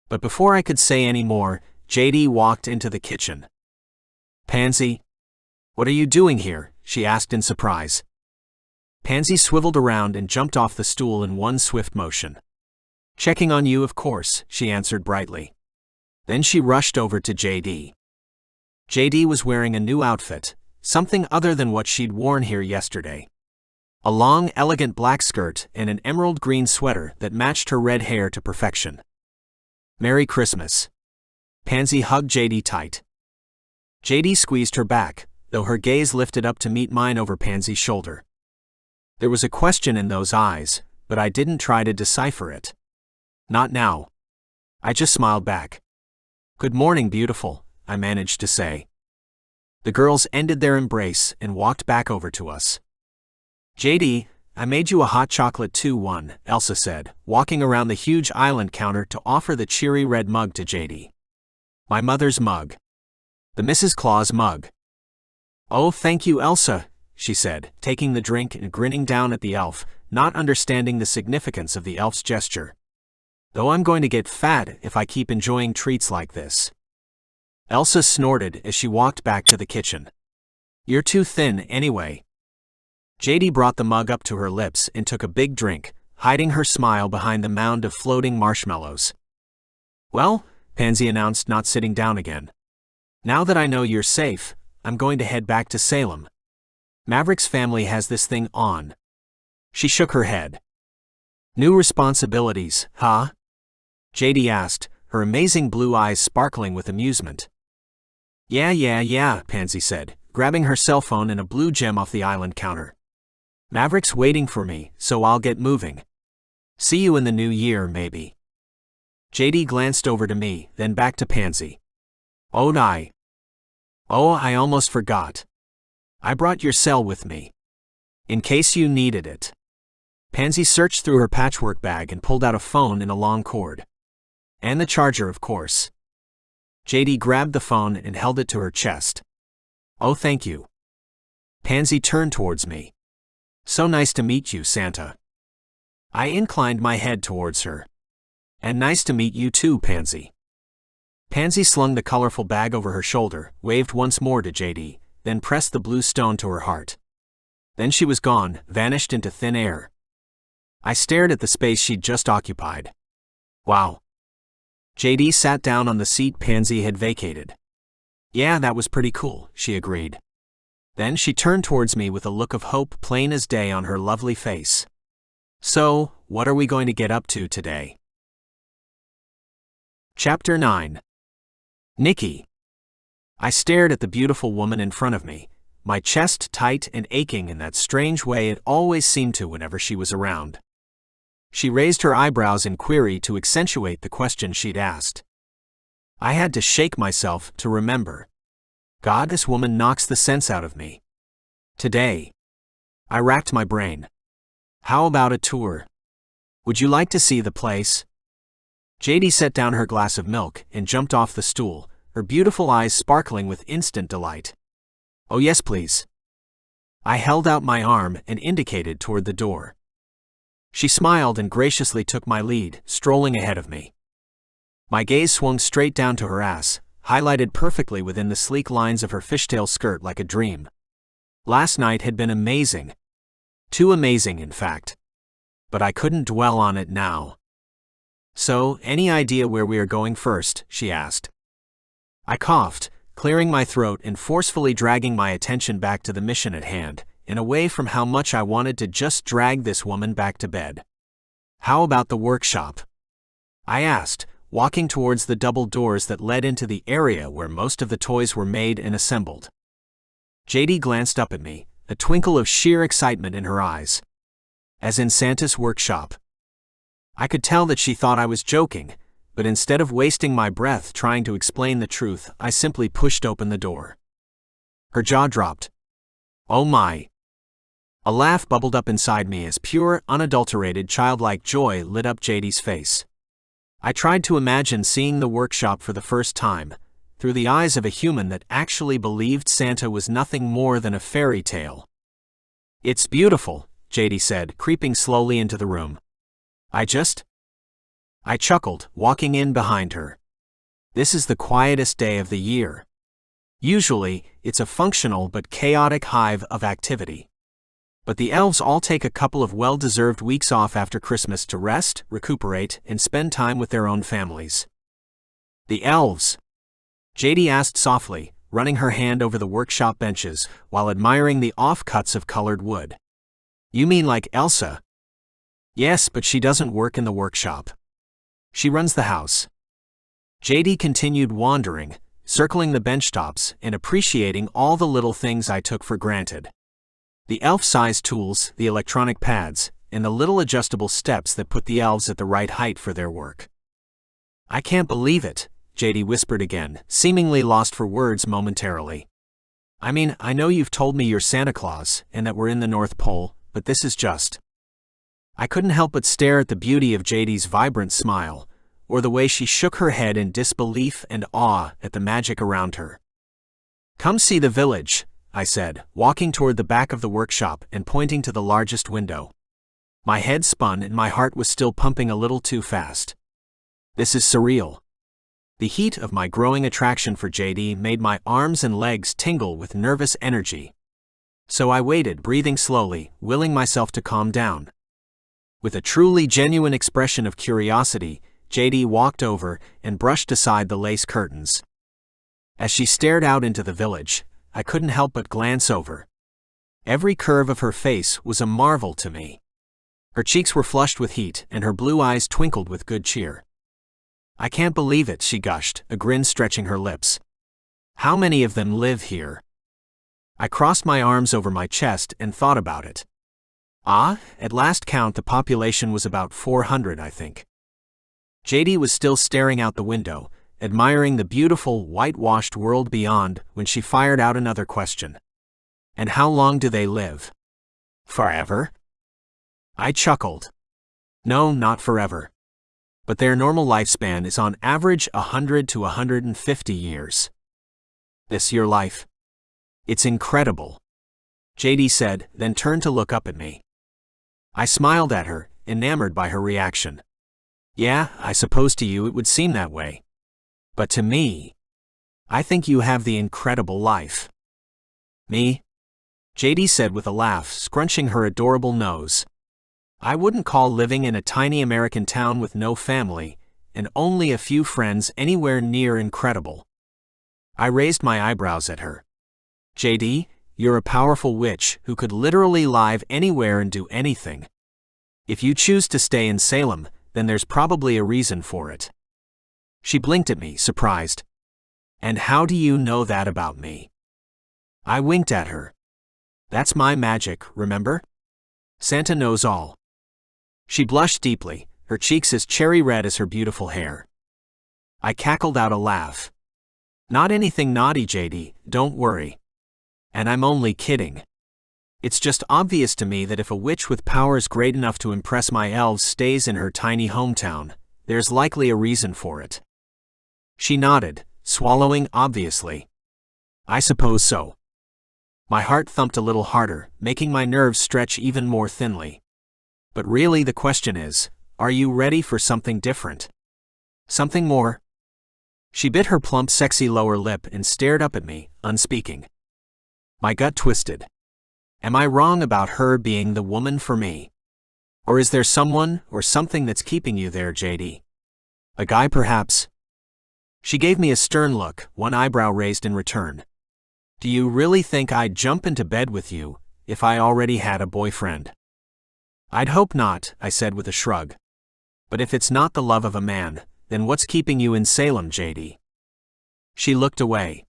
But before I could say any more, JD walked into the kitchen. Pansy? What are you doing here? She asked in surprise. Pansy swiveled around and jumped off the stool in one swift motion. Checking on you, of course, she answered brightly. Then she rushed over to JD. JD was wearing a new outfit, something other than what she'd worn here yesterday. A long, elegant black skirt and an emerald green sweater that matched her red hair to perfection. Merry Christmas. Pansy hugged JD tight. JD squeezed her back, though her gaze lifted up to meet mine over Pansy's shoulder. There was a question in those eyes, but I didn't try to decipher it. Not now. I just smiled back. Good morning, beautiful, I managed to say. The girls ended their embrace and walked back over to us. JD, I made you a hot chocolate too, Elsa said, walking around the huge island counter to offer the cheery red mug to JD. My mother's mug. The Mrs. Claus mug. Oh, thank you, Elsa, she said, taking the drink and grinning down at the elf, not understanding the significance of the elf's gesture. Though I'm going to get fat if I keep enjoying treats like this. Elsa snorted as she walked back to the kitchen. You're too thin anyway. JD brought the mug up to her lips and took a big drink, hiding her smile behind the mound of floating marshmallows. Well, Pansy announced, not sitting down again. Now that I know you're safe, I'm going to head back to Salem. Maverick's family has this thing on. She shook her head. New responsibilities, huh? JD asked, her amazing blue eyes sparkling with amusement. Yeah, Pansy said, grabbing her cell phone and a blue gem off the island counter. Maverick's waiting for me, so I'll get moving. See you in the new year, maybe. JD glanced over to me, then back to Pansy. Oh, I almost forgot. I brought your cell with me. In case you needed it. Pansy searched through her patchwork bag and pulled out a phone in a long cord. And the charger, of course. JD grabbed the phone and held it to her chest. Oh, thank you. Pansy turned towards me. So nice to meet you, Santa. I inclined my head towards her. And nice to meet you too, Pansy. Pansy slung the colorful bag over her shoulder, waved once more to JD, then pressed the blue stone to her heart. Then she was gone, vanished into thin air. I stared at the space she'd just occupied. Wow. JD sat down on the seat Pansy had vacated. Yeah, that was pretty cool, she agreed. Then she turned towards me with a look of hope plain as day on her lovely face. So, what are we going to get up to today? Chapter 9. Nikki. I stared at the beautiful woman in front of me, my chest tight and aching in that strange way it always seemed to whenever she was around. She raised her eyebrows in query to accentuate the question she'd asked. I had to shake myself to remember. God, this woman knocks the sense out of me. Today. I racked my brain. How about a tour? Would you like to see the place? JD set down her glass of milk and jumped off the stool, her beautiful eyes sparkling with instant delight. Oh yes, please. I held out my arm and indicated toward the door. She smiled and graciously took my lead, strolling ahead of me. My gaze swung straight down to her ass, highlighted perfectly within the sleek lines of her fishtail skirt like a dream. Last night had been amazing. Too amazing, in fact. But I couldn't dwell on it now. So, any idea where we are going first? She asked. I coughed, clearing my throat and forcefully dragging my attention back to the mission at hand, and away from how much I wanted to just drag this woman back to bed. How about the workshop? I asked, walking towards the double doors that led into the area where most of the toys were made and assembled. JD glanced up at me, a twinkle of sheer excitement in her eyes. As in Santa's workshop. I could tell that she thought I was joking, but instead of wasting my breath trying to explain the truth, I simply pushed open the door. Her jaw dropped. Oh my. A laugh bubbled up inside me as pure, unadulterated childlike joy lit up JD's face. I tried to imagine seeing the workshop for the first time, through the eyes of a human that actually believed Santa was nothing more than a fairy tale. It's beautiful, JD said, creeping slowly into the room. I chuckled, walking in behind her. This is the quietest day of the year. Usually, it's a functional but chaotic hive of activity. But the elves all take a couple of well-deserved weeks off after Christmas to rest, recuperate, and spend time with their own families. The elves? JD asked softly, running her hand over the workshop benches while admiring the offcuts of colored wood. You mean like Elsa? Yes, but she doesn't work in the workshop. She runs the house. JD continued wandering, circling the bench tops and appreciating all the little things I took for granted. The elf-sized tools, the electronic pads, and the little adjustable steps that put the elves at the right height for their work. I can't believe it, JD whispered again, seemingly lost for words momentarily. I mean, I know you've told me you're Santa Claus and that we're in the North Pole, but this is just... I couldn't help but stare at the beauty of JD's vibrant smile, or the way she shook her head in disbelief and awe at the magic around her. Come see the village, I said, walking toward the back of the workshop and pointing to the largest window. My head spun and my heart was still pumping a little too fast. This is surreal. The heat of my growing attraction for JD made my arms and legs tingle with nervous energy. So I waited, breathing slowly, willing myself to calm down. With a truly genuine expression of curiosity, JD walked over and brushed aside the lace curtains. As she stared out into the village, I couldn't help but glance over. Every curve of her face was a marvel to me. Her cheeks were flushed with heat, and her blue eyes twinkled with good cheer. "I can't believe it," she gushed, a grin stretching her lips. "How many of them live here?" I crossed my arms over my chest and thought about it. At last count the population was about 400, I think. JD was still staring out the window, admiring the beautiful, whitewashed world beyond, when she fired out another question. "And how long do they live?" "Forever?" I chuckled. "No, not forever. But their normal lifespan is on average 100 to 150 years. This your life? It's incredible," JD said, then turned to look up at me. I smiled at her, enamored by her reaction. "Yeah, I suppose to you it would seem that way. But to me, I think you have the incredible life." "Me?" JD said with a laugh, scrunching her adorable nose. "I wouldn't call living in a tiny American town with no family, and only a few friends anywhere near incredible." I raised my eyebrows at her. "JD, you're a powerful witch who could literally live anywhere and do anything. If you choose to stay in Salem, then there's probably a reason for it." She blinked at me, surprised. "And how do you know that about me?" I winked at her. "That's my magic, remember? Santa knows all." She blushed deeply, her cheeks as cherry red as her beautiful hair. I cackled out a laugh. "Not anything naughty, JD, don't worry. And I'm only kidding. It's just obvious to me that if a witch with powers great enough to impress my elves stays in her tiny hometown, there's likely a reason for it." She nodded, swallowing obviously. "I suppose so." My heart thumped a little harder, making my nerves stretch even more thinly. But really the question is, are you ready for something different? Something more? She bit her plump, sexy lower lip and stared up at me, unspeaking. My gut twisted. Am I wrong about her being the woman for me? Or is there someone or something that's keeping you there, JD? A guy, perhaps? She gave me a stern look, one eyebrow raised in return. "Do you really think I'd jump into bed with you if I already had a boyfriend?" "I'd hope not," I said with a shrug. "But if it's not the love of a man, then what's keeping you in Salem, JD?" She looked away.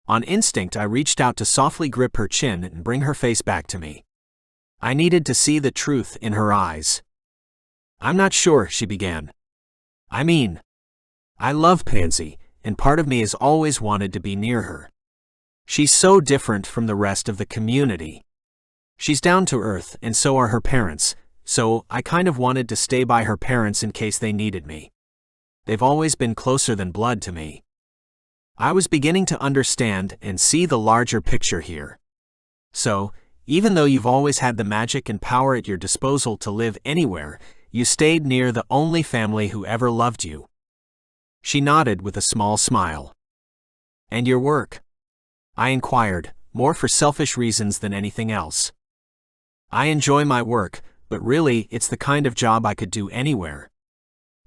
On instinct, I reached out to softly grip her chin and bring her face back to me. I needed to see the truth in her eyes. "I'm not sure," she began. I love Pansy, and part of me has always wanted to be near her. She's so different from the rest of the community. She's down to earth, and so are her parents, so I kind of wanted to stay by her parents in case they needed me. They've always been closer than blood to me." I was beginning to understand and see the larger picture here. "So, even though you've always had the magic and power at your disposal to live anywhere, you stayed near the only family who ever loved you." She nodded with a small smile. "And your work?" I inquired, more for selfish reasons than anything else. "I enjoy my work, but really it's the kind of job I could do anywhere.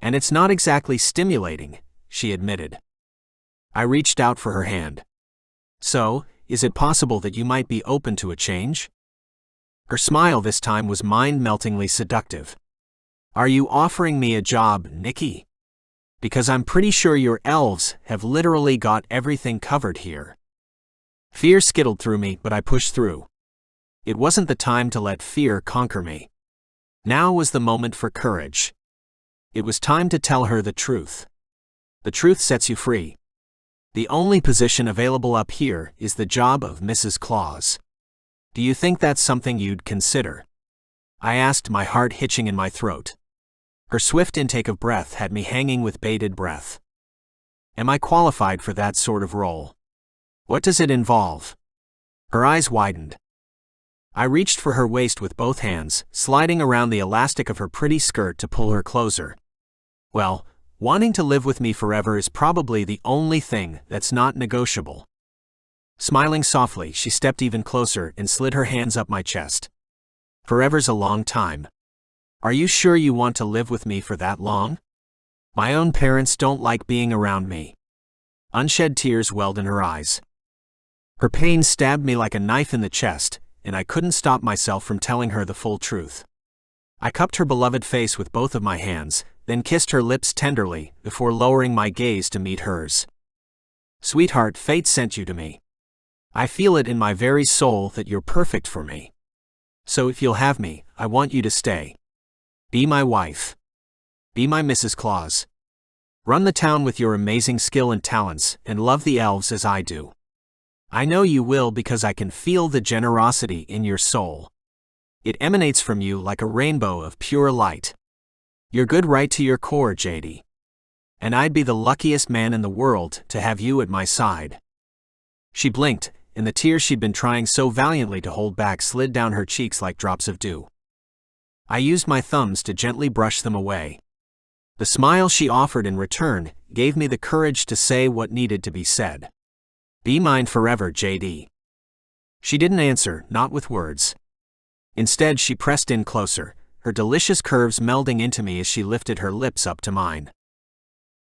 And it's not exactly stimulating," she admitted. I reached out for her hand. "So, is it possible that you might be open to a change?" Her smile this time was mind-meltingly seductive. "Are you offering me a job, Nikki? Because I'm pretty sure your elves have literally got everything covered here." Fear skittled through me, but I pushed through. It wasn't the time to let fear conquer me. Now was the moment for courage. It was time to tell her the truth. The truth sets you free. The only position available up here is the job of Mrs. Claus. Do you think that's something you'd consider? I asked, my heart hitching in my throat. Her swift intake of breath had me hanging with bated breath. Am I qualified for that sort of role? What does it involve? Her eyes widened. I reached for her waist with both hands, sliding around the elastic of her pretty skirt to pull her closer. Well, wanting to live with me forever is probably the only thing that's not negotiable. Smiling softly, she stepped even closer and slid her hands up my chest. Forever's a long time. Are you sure you want to live with me for that long? My own parents don't like being around me. Unshed tears welled in her eyes. Her pain stabbed me like a knife in the chest, and I couldn't stop myself from telling her the full truth. I cupped her beloved face with both of my hands, then kissed her lips tenderly, before lowering my gaze to meet hers. Sweetheart, fate sent you to me. I feel it in my very soul that you're perfect for me. So if you'll have me, I want you to stay. Be my wife. Be my Mrs. Claus. Run the town with your amazing skill and talents, and love the elves as I do. I know you will because I can feel the generosity in your soul. It emanates from you like a rainbow of pure light. You're good right to your core, JD. And I'd be the luckiest man in the world to have you at my side. She blinked, and the tears she'd been trying so valiantly to hold back slid down her cheeks like drops of dew. I used my thumbs to gently brush them away. The smile she offered in return gave me the courage to say what needed to be said. Be mine forever, JD. She didn't answer, not with words. Instead, she pressed in closer, her delicious curves melding into me as she lifted her lips up to mine.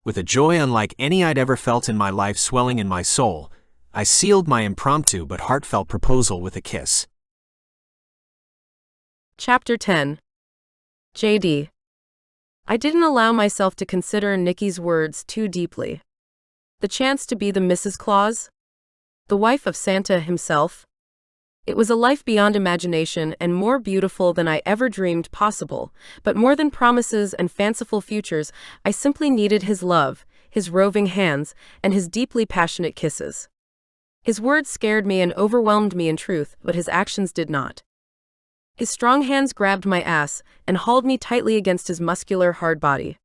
With a joy unlike any I'd ever felt in my life swelling in my soul, I sealed my impromptu but heartfelt proposal with a kiss. Chapter 10. JD. I didn't allow myself to consider Nikki's words too deeply. The chance to be the Mrs. Claus? The wife of Santa himself? It was a life beyond imagination and more beautiful than I ever dreamed possible, but more than promises and fanciful futures, I simply needed his love, his roving hands, and his deeply passionate kisses. His words scared me and overwhelmed me in truth, but his actions did not. His strong hands grabbed my ass and hauled me tightly against his muscular, hard body.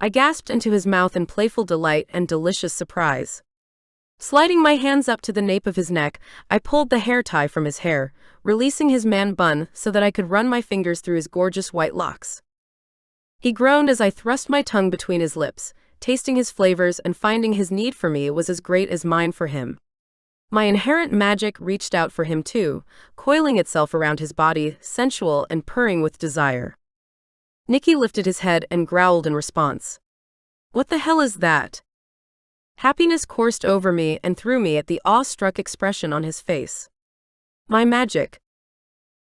I gasped into his mouth in playful delight and delicious surprise. Sliding my hands up to the nape of his neck, I pulled the hair tie from his hair, releasing his man bun so that I could run my fingers through his gorgeous white locks. He groaned as I thrust my tongue between his lips, tasting his flavors and finding his need for me was as great as mine for him. My inherent magic reached out for him too, coiling itself around his body, sensual and purring with desire. Nicky lifted his head and growled in response. What the hell is that? Happiness coursed over me and through me at the awe-struck expression on his face. My magic.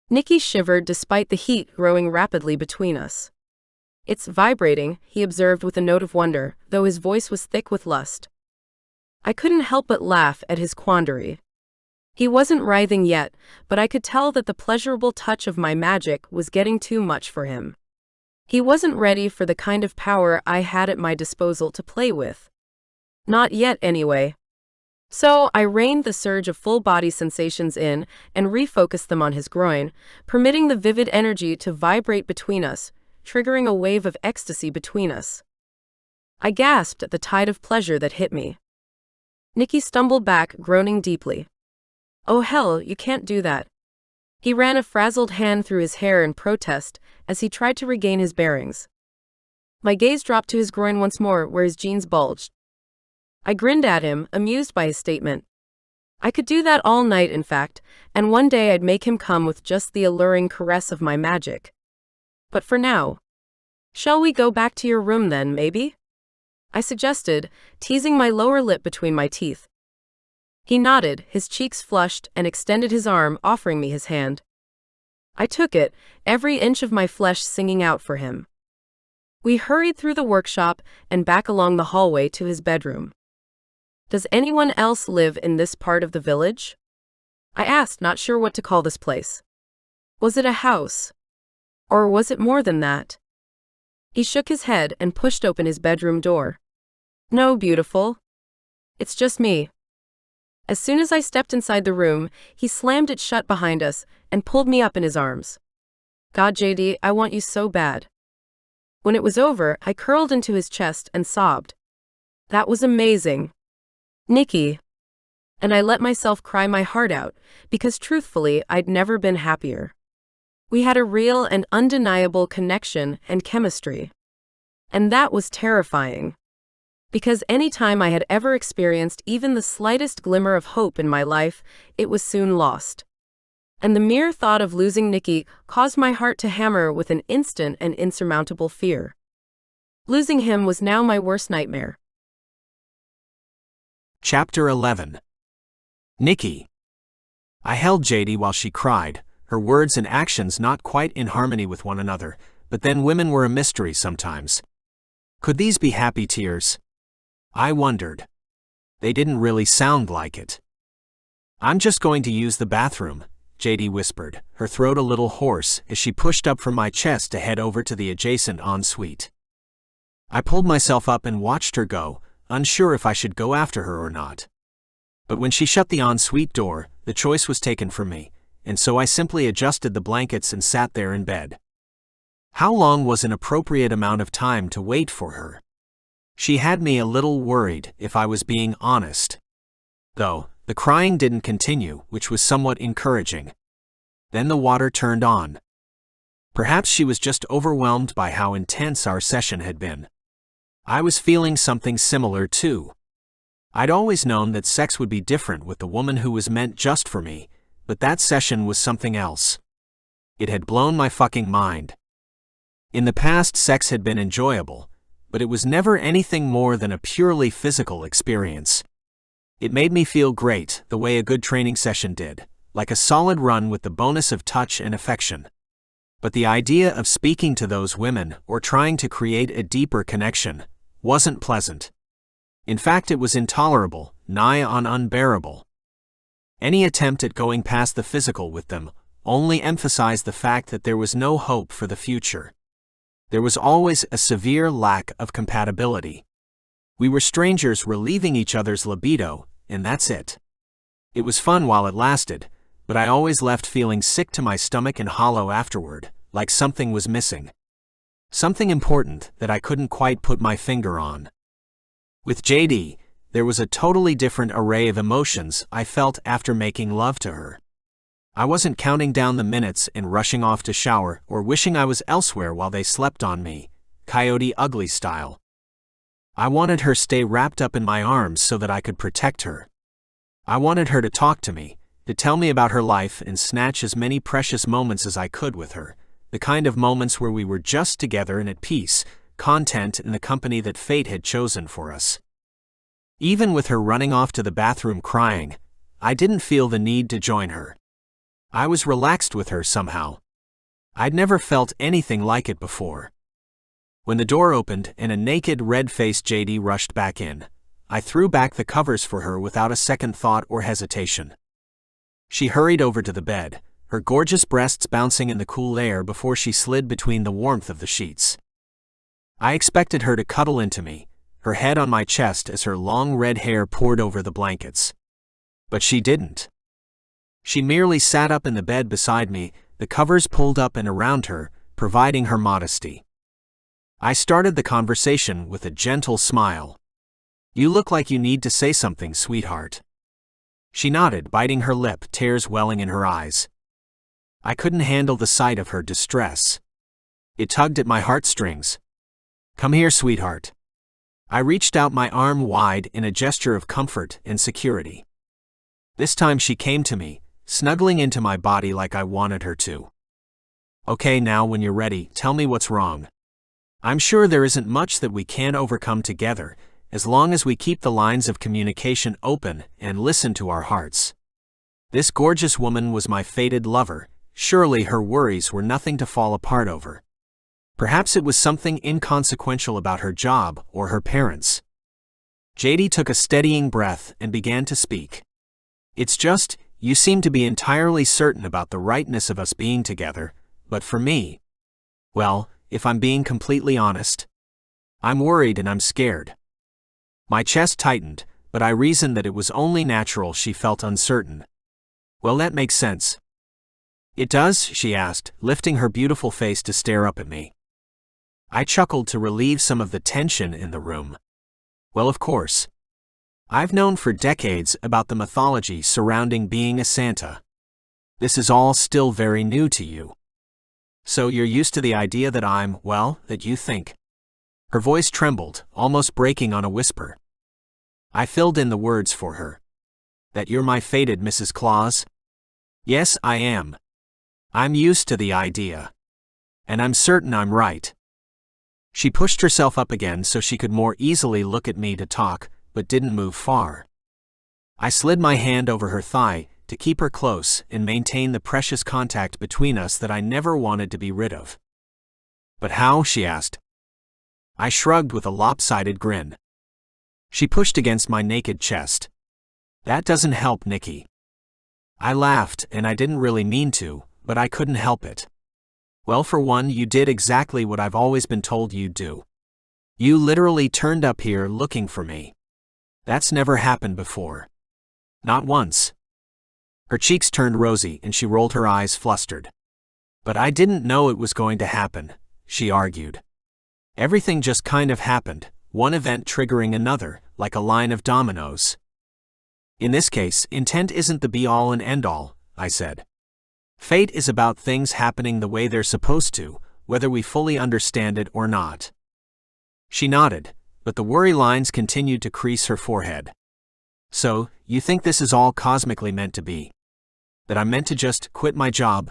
Nicky shivered despite the heat growing rapidly between us. It's vibrating, he observed with a note of wonder, though his voice was thick with lust. I couldn't help but laugh at his quandary. He wasn't writhing yet, but I could tell that the pleasurable touch of my magic was getting too much for him. He wasn't ready for the kind of power I had at my disposal to play with. Not yet, anyway. So I reined the surge of full-body sensations in and refocused them on his groin, permitting the vivid energy to vibrate between us, triggering a wave of ecstasy between us. I gasped at the tide of pleasure that hit me. Nicky stumbled back, groaning deeply. Oh hell, you can't do that. He ran a frazzled hand through his hair in protest as he tried to regain his bearings. My gaze dropped to his groin once more, where his jeans bulged. I grinned at him, amused by his statement. I could do that all night, in fact, and one day I'd make him come with just the alluring caress of my magic. But for now, shall we go back to your room then, maybe? I suggested, teasing my lower lip between my teeth. He nodded, his cheeks flushed, and extended his arm, offering me his hand. I took it, every inch of my flesh singing out for him. We hurried through the workshop and back along the hallway to his bedroom. Does anyone else live in this part of the village? I asked, not sure what to call this place. Was it a house? Or was it more than that? He shook his head and pushed open his bedroom door. No, beautiful. It's just me. As soon as I stepped inside the room, he slammed it shut behind us and pulled me up in his arms. God, JD, I want you so bad. When it was over, I curled into his chest and sobbed. That was amazing. Nicky. And I let myself cry my heart out, because truthfully, I'd never been happier. We had a real and undeniable connection and chemistry. And that was terrifying. Because any time I had ever experienced even the slightest glimmer of hope in my life, it was soon lost. And the mere thought of losing Nicky caused my heart to hammer with an instant and insurmountable fear. Losing him was now my worst nightmare. Chapter 11. Nicky. I held JD while she cried, her words and actions not quite in harmony with one another, but then women were a mystery sometimes. Could these be happy tears? I wondered. They didn't really sound like it. I'm just going to use the bathroom, JD whispered, her throat a little hoarse as she pushed up from my chest to head over to the adjacent ensuite. I pulled myself up and watched her go, unsure if I should go after her or not. But when she shut the ensuite door, the choice was taken from me, and so I simply adjusted the blankets and sat there in bed. How long was an appropriate amount of time to wait for her? She had me a little worried, if I was being honest. Though, the crying didn't continue, which was somewhat encouraging. Then the water turned on. Perhaps she was just overwhelmed by how intense our session had been. I was feeling something similar too. I'd always known that sex would be different with the woman who was meant just for me, but that session was something else. It had blown my fucking mind. In the past, sex had been enjoyable, but it was never anything more than a purely physical experience. It made me feel great, the way a good training session did, like a solid run with the bonus of touch and affection. But the idea of speaking to those women or trying to create a deeper connection wasn't pleasant. In fact, it was intolerable, nigh on unbearable. Any attempt at going past the physical with them only emphasized the fact that there was no hope for the future. There was always a severe lack of compatibility. We were strangers relieving each other's libido, and that's it. It was fun while it lasted, but I always left feeling sick to my stomach and hollow afterward, like something was missing. Something important that I couldn't quite put my finger on. With JD, there was a totally different array of emotions I felt after making love to her. I wasn't counting down the minutes and rushing off to shower or wishing I was elsewhere while they slept on me, Coyote Ugly style. I wanted her stay wrapped up in my arms so that I could protect her. I wanted her to talk to me, to tell me about her life and snatch as many precious moments as I could with her, the kind of moments where we were just together and at peace, content in the company that fate had chosen for us. Even with her running off to the bathroom crying, I didn't feel the need to join her. I was relaxed with her somehow. I'd never felt anything like it before. When the door opened and a naked, red-faced JD rushed back in, I threw back the covers for her without a second thought or hesitation. She hurried over to the bed, her gorgeous breasts bouncing in the cool air before she slid between the warmth of the sheets. I expected her to cuddle into me, her head on my chest as her long red hair poured over the blankets. But she didn't. She merely sat up in the bed beside me, the covers pulled up and around her, providing her modesty. I started the conversation with a gentle smile. "You look like you need to say something, sweetheart." She nodded, biting her lip, tears welling in her eyes. I couldn't handle the sight of her distress. It tugged at my heartstrings. "Come here, sweetheart." I reached out my arm wide in a gesture of comfort and security. This time she came to me, snuggling into my body like I wanted her to. "Okay, now when you're ready, tell me what's wrong. I'm sure there isn't much that we can't overcome together, as long as we keep the lines of communication open and listen to our hearts." This gorgeous woman was my fated lover. Surely her worries were nothing to fall apart over. Perhaps it was something inconsequential about her job or her parents. JD took a steadying breath and began to speak. "It's just, you seem to be entirely certain about the rightness of us being together, but for me, well, if I'm being completely honest, I'm worried and I'm scared." My chest tightened, but I reasoned that it was only natural she felt uncertain. "Well, that makes sense." "It does?" she asked, lifting her beautiful face to stare up at me. I chuckled to relieve some of the tension in the room. "Well, of course. I've known for decades about the mythology surrounding being a Santa. This is all still very new to you. So you're used to the idea that that you think." Her voice trembled, almost breaking on a whisper. I filled in the words for her. "That you're my fated Mrs. Claus?" "Yes, I am. I'm used to the idea. And I'm certain I'm right." She pushed herself up again so she could more easily look at me to talk, but didn't move far. I slid my hand over her thigh, to keep her close and maintain the precious contact between us that I never wanted to be rid of. But how? She asked. I shrugged with a lopsided grin. She pushed against my naked chest. That doesn't help, Nikki. I laughed, and I didn't really mean to, but I couldn't help it. Well, for one, you did exactly what I've always been told you'd do. You literally turned up here looking for me. That's never happened before. Not once. Her cheeks turned rosy and she rolled her eyes flustered. But I didn't know it was going to happen, she argued. Everything just kind of happened, one event triggering another, like a line of dominoes. In this case, intent isn't the be-all and end-all, I said. Fate is about things happening the way they're supposed to, whether we fully understand it or not. She nodded, but the worry lines continued to crease her forehead. So, you think this is all cosmically meant to be? That I'm meant to just quit my job?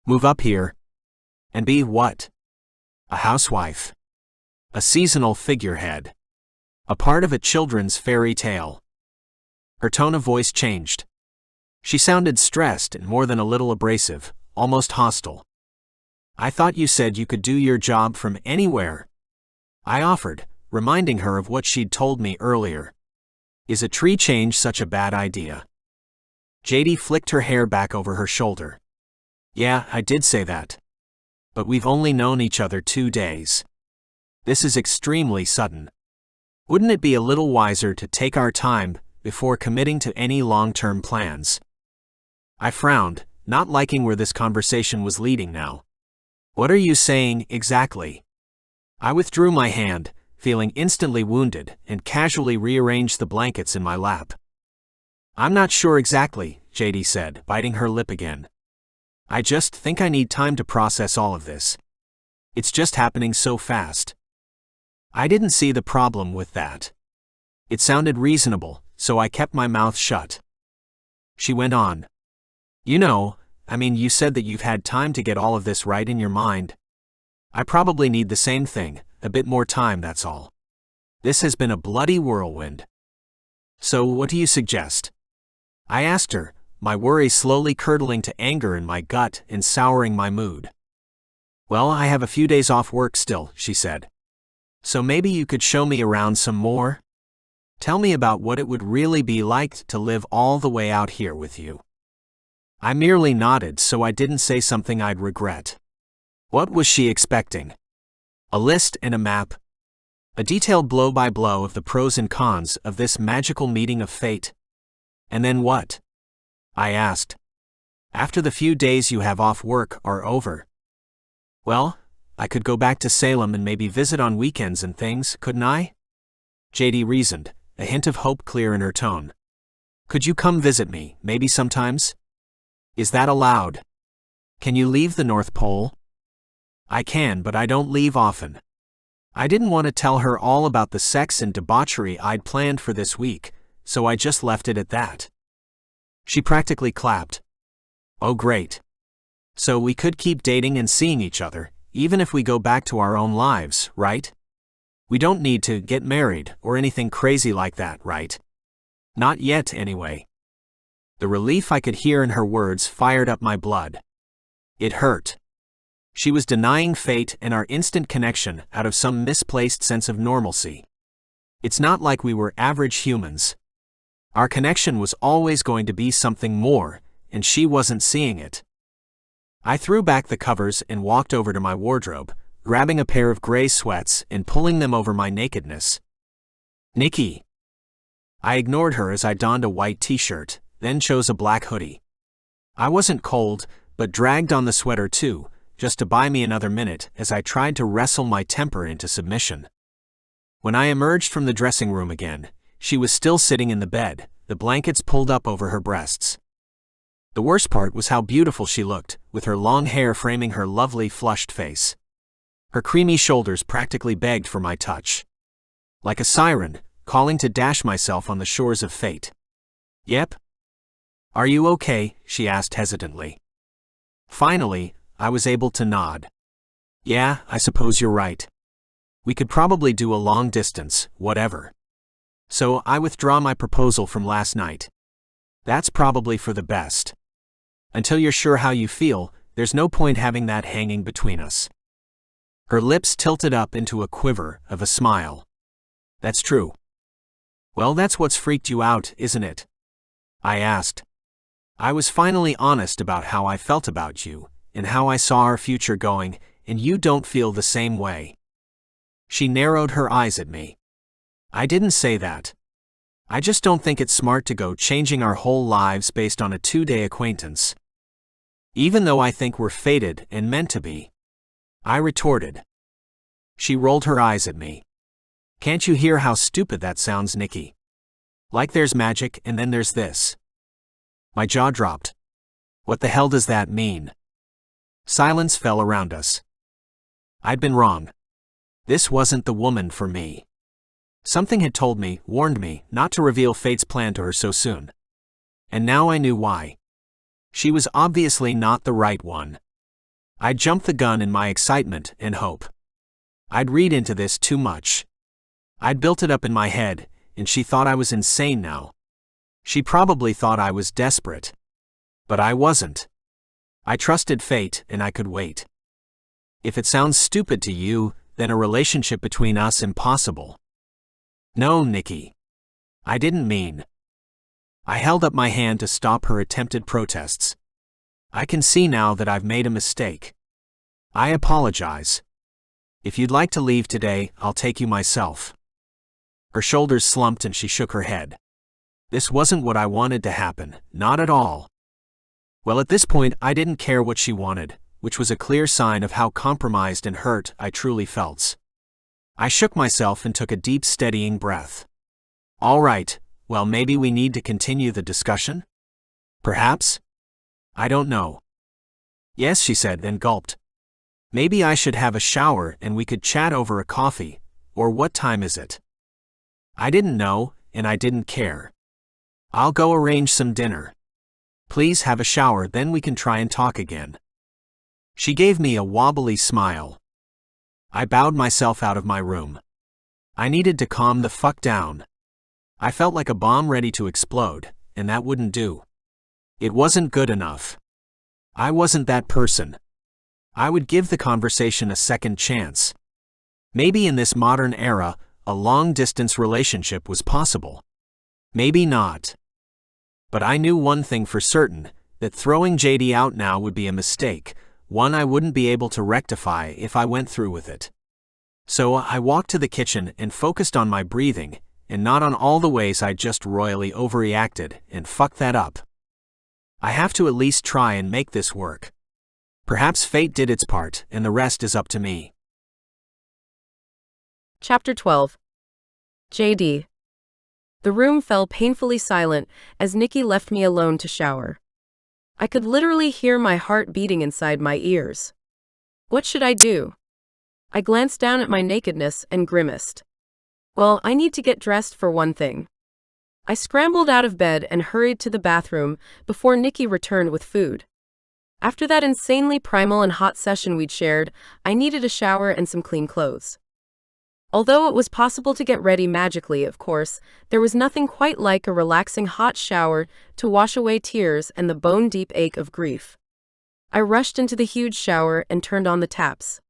Move up here? And be what? A housewife? A seasonal figurehead? A part of a children's fairy tale? Her tone of voice changed. She sounded stressed and more than a little abrasive, almost hostile. I thought you said you could do your job from anywhere. I offered, reminding her of what she'd told me earlier. Is a tree change such a bad idea? JD flicked her hair back over her shoulder. Yeah, I did say that. But we've only known each other 2 days. This is extremely sudden. Wouldn't it be a little wiser to take our time before committing to any long-term plans? I frowned, not liking where this conversation was leading now. What are you saying, exactly? I withdrew my hand, feeling instantly wounded, and casually rearranged the blankets in my lap. I'm not sure exactly, JD said, biting her lip again. I just think I need time to process all of this. It's just happening so fast. I didn't see the problem with that. It sounded reasonable, so I kept my mouth shut. She went on. You know, you said that you've had time to get all of this right in your mind. I probably need the same thing, a bit more time, that's all. This has been a bloody whirlwind. So what do you suggest? I asked her, my worry slowly curdling to anger in my gut and souring my mood. Well, I have a few days off work still, she said. So maybe you could show me around some more? Tell me about what it would really be like to live all the way out here with you. I merely nodded so I didn't say something I'd regret. What was she expecting? A list and a map? A detailed blow-by-blow of the pros and cons of this magical meeting of fate? And then what? I asked. After the few days you have off work are over. Well, I could go back to Salem and maybe visit on weekends and things, couldn't I? JD reasoned, a hint of hope clear in her tone. Could you come visit me, maybe sometimes? Is that allowed? Can you leave the North Pole? I can, but I don't leave often. I didn't want to tell her all about the sex and debauchery I'd planned for this week, so I just left it at that. She practically clapped. Oh, great. So we could keep dating and seeing each other, even if we go back to our own lives, right? We don't need to get married or anything crazy like that, right? Not yet, anyway. The relief I could hear in her words fired up my blood. It hurt. She was denying fate and our instant connection out of some misplaced sense of normalcy. It's not like we were average humans. Our connection was always going to be something more, and she wasn't seeing it. I threw back the covers and walked over to my wardrobe, grabbing a pair of gray sweats and pulling them over my nakedness. Nikki. I ignored her as I donned a white t-shirt, then chose a black hoodie. I wasn't cold, but dragged on the sweater too, just to buy me another minute as I tried to wrestle my temper into submission. When I emerged from the dressing room again, she was still sitting in the bed, the blankets pulled up over her breasts. The worst part was how beautiful she looked, with her long hair framing her lovely flushed face. Her creamy shoulders practically begged for my touch. Like a siren, calling to dash myself on the shores of fate. Yep. Are you okay? She asked hesitantly. Finally, I was able to nod. Yeah, I suppose you're right. We could probably do a long distance, whatever. So I withdraw my proposal from last night. That's probably for the best. Until you're sure how you feel, there's no point having that hanging between us. Her lips tilted up into a quiver of a smile. That's true. Well, that's what's freaked you out, isn't it? I asked. I was finally honest about how I felt about you, and how I saw our future going, and you don't feel the same way. She narrowed her eyes at me. I didn't say that. I just don't think it's smart to go changing our whole lives based on a 2-day acquaintance. Even though I think we're fated and meant to be. I retorted. She rolled her eyes at me. Can't you hear how stupid that sounds, Nikki? Like there's magic and then there's this. My jaw dropped. What the hell does that mean? Silence fell around us. I'd been wrong. This wasn't the woman for me. Something had told me, warned me, not to reveal fate's plan to her so soon. And now I knew why. She was obviously not the right one. I jumped the gun in my excitement and hope. I'd read into this too much. I'd built it up in my head, and she thought I was insane now. She probably thought I was desperate. But I wasn't. I trusted fate, and I could wait. If it sounds stupid to you, then a relationship between us impossible. No, Nikki. I didn't mean. I held up my hand to stop her attempted protests. I can see now that I've made a mistake. I apologize. If you'd like to leave today, I'll take you myself. Her shoulders slumped and she shook her head. This wasn't what I wanted to happen, not at all. Well, at this point, I didn't care what she wanted, which was a clear sign of how compromised and hurt I truly felt. I shook myself and took a deep, steadying breath. All right, well, maybe we need to continue the discussion? Perhaps? I don't know. Yes, she said, then gulped. Maybe I should have a shower and we could chat over a coffee, or what time is it? I didn't know, and I didn't care. I'll go arrange some dinner. Please have a shower, then we can try and talk again. She gave me a wobbly smile. I bowed myself out of my room. I needed to calm the fuck down. I felt like a bomb ready to explode, and that wouldn't do. It wasn't good enough. I wasn't that person. I would give the conversation a second chance. Maybe in this modern era, a long-distance relationship was possible. Maybe not. But I knew one thing for certain, that throwing JD out now would be a mistake, one I wouldn't be able to rectify if I went through with it. So I walked to the kitchen and focused on my breathing, and not on all the ways I just royally overreacted and fucked that up. I have to at least try and make this work. Perhaps fate did its part, and the rest is up to me. Chapter 12. JD. The room fell painfully silent as Nikki left me alone to shower. I could literally hear my heart beating inside my ears. What should I do? I glanced down at my nakedness and grimaced. Well, I need to get dressed for one thing. I scrambled out of bed and hurried to the bathroom before Nikki returned with food. After that insanely primal and hot session we'd shared, I needed a shower and some clean clothes. Although it was possible to get ready magically, of course, there was nothing quite like a relaxing hot shower to wash away tears and the bone-deep ache of grief. I rushed into the huge shower and turned on the taps.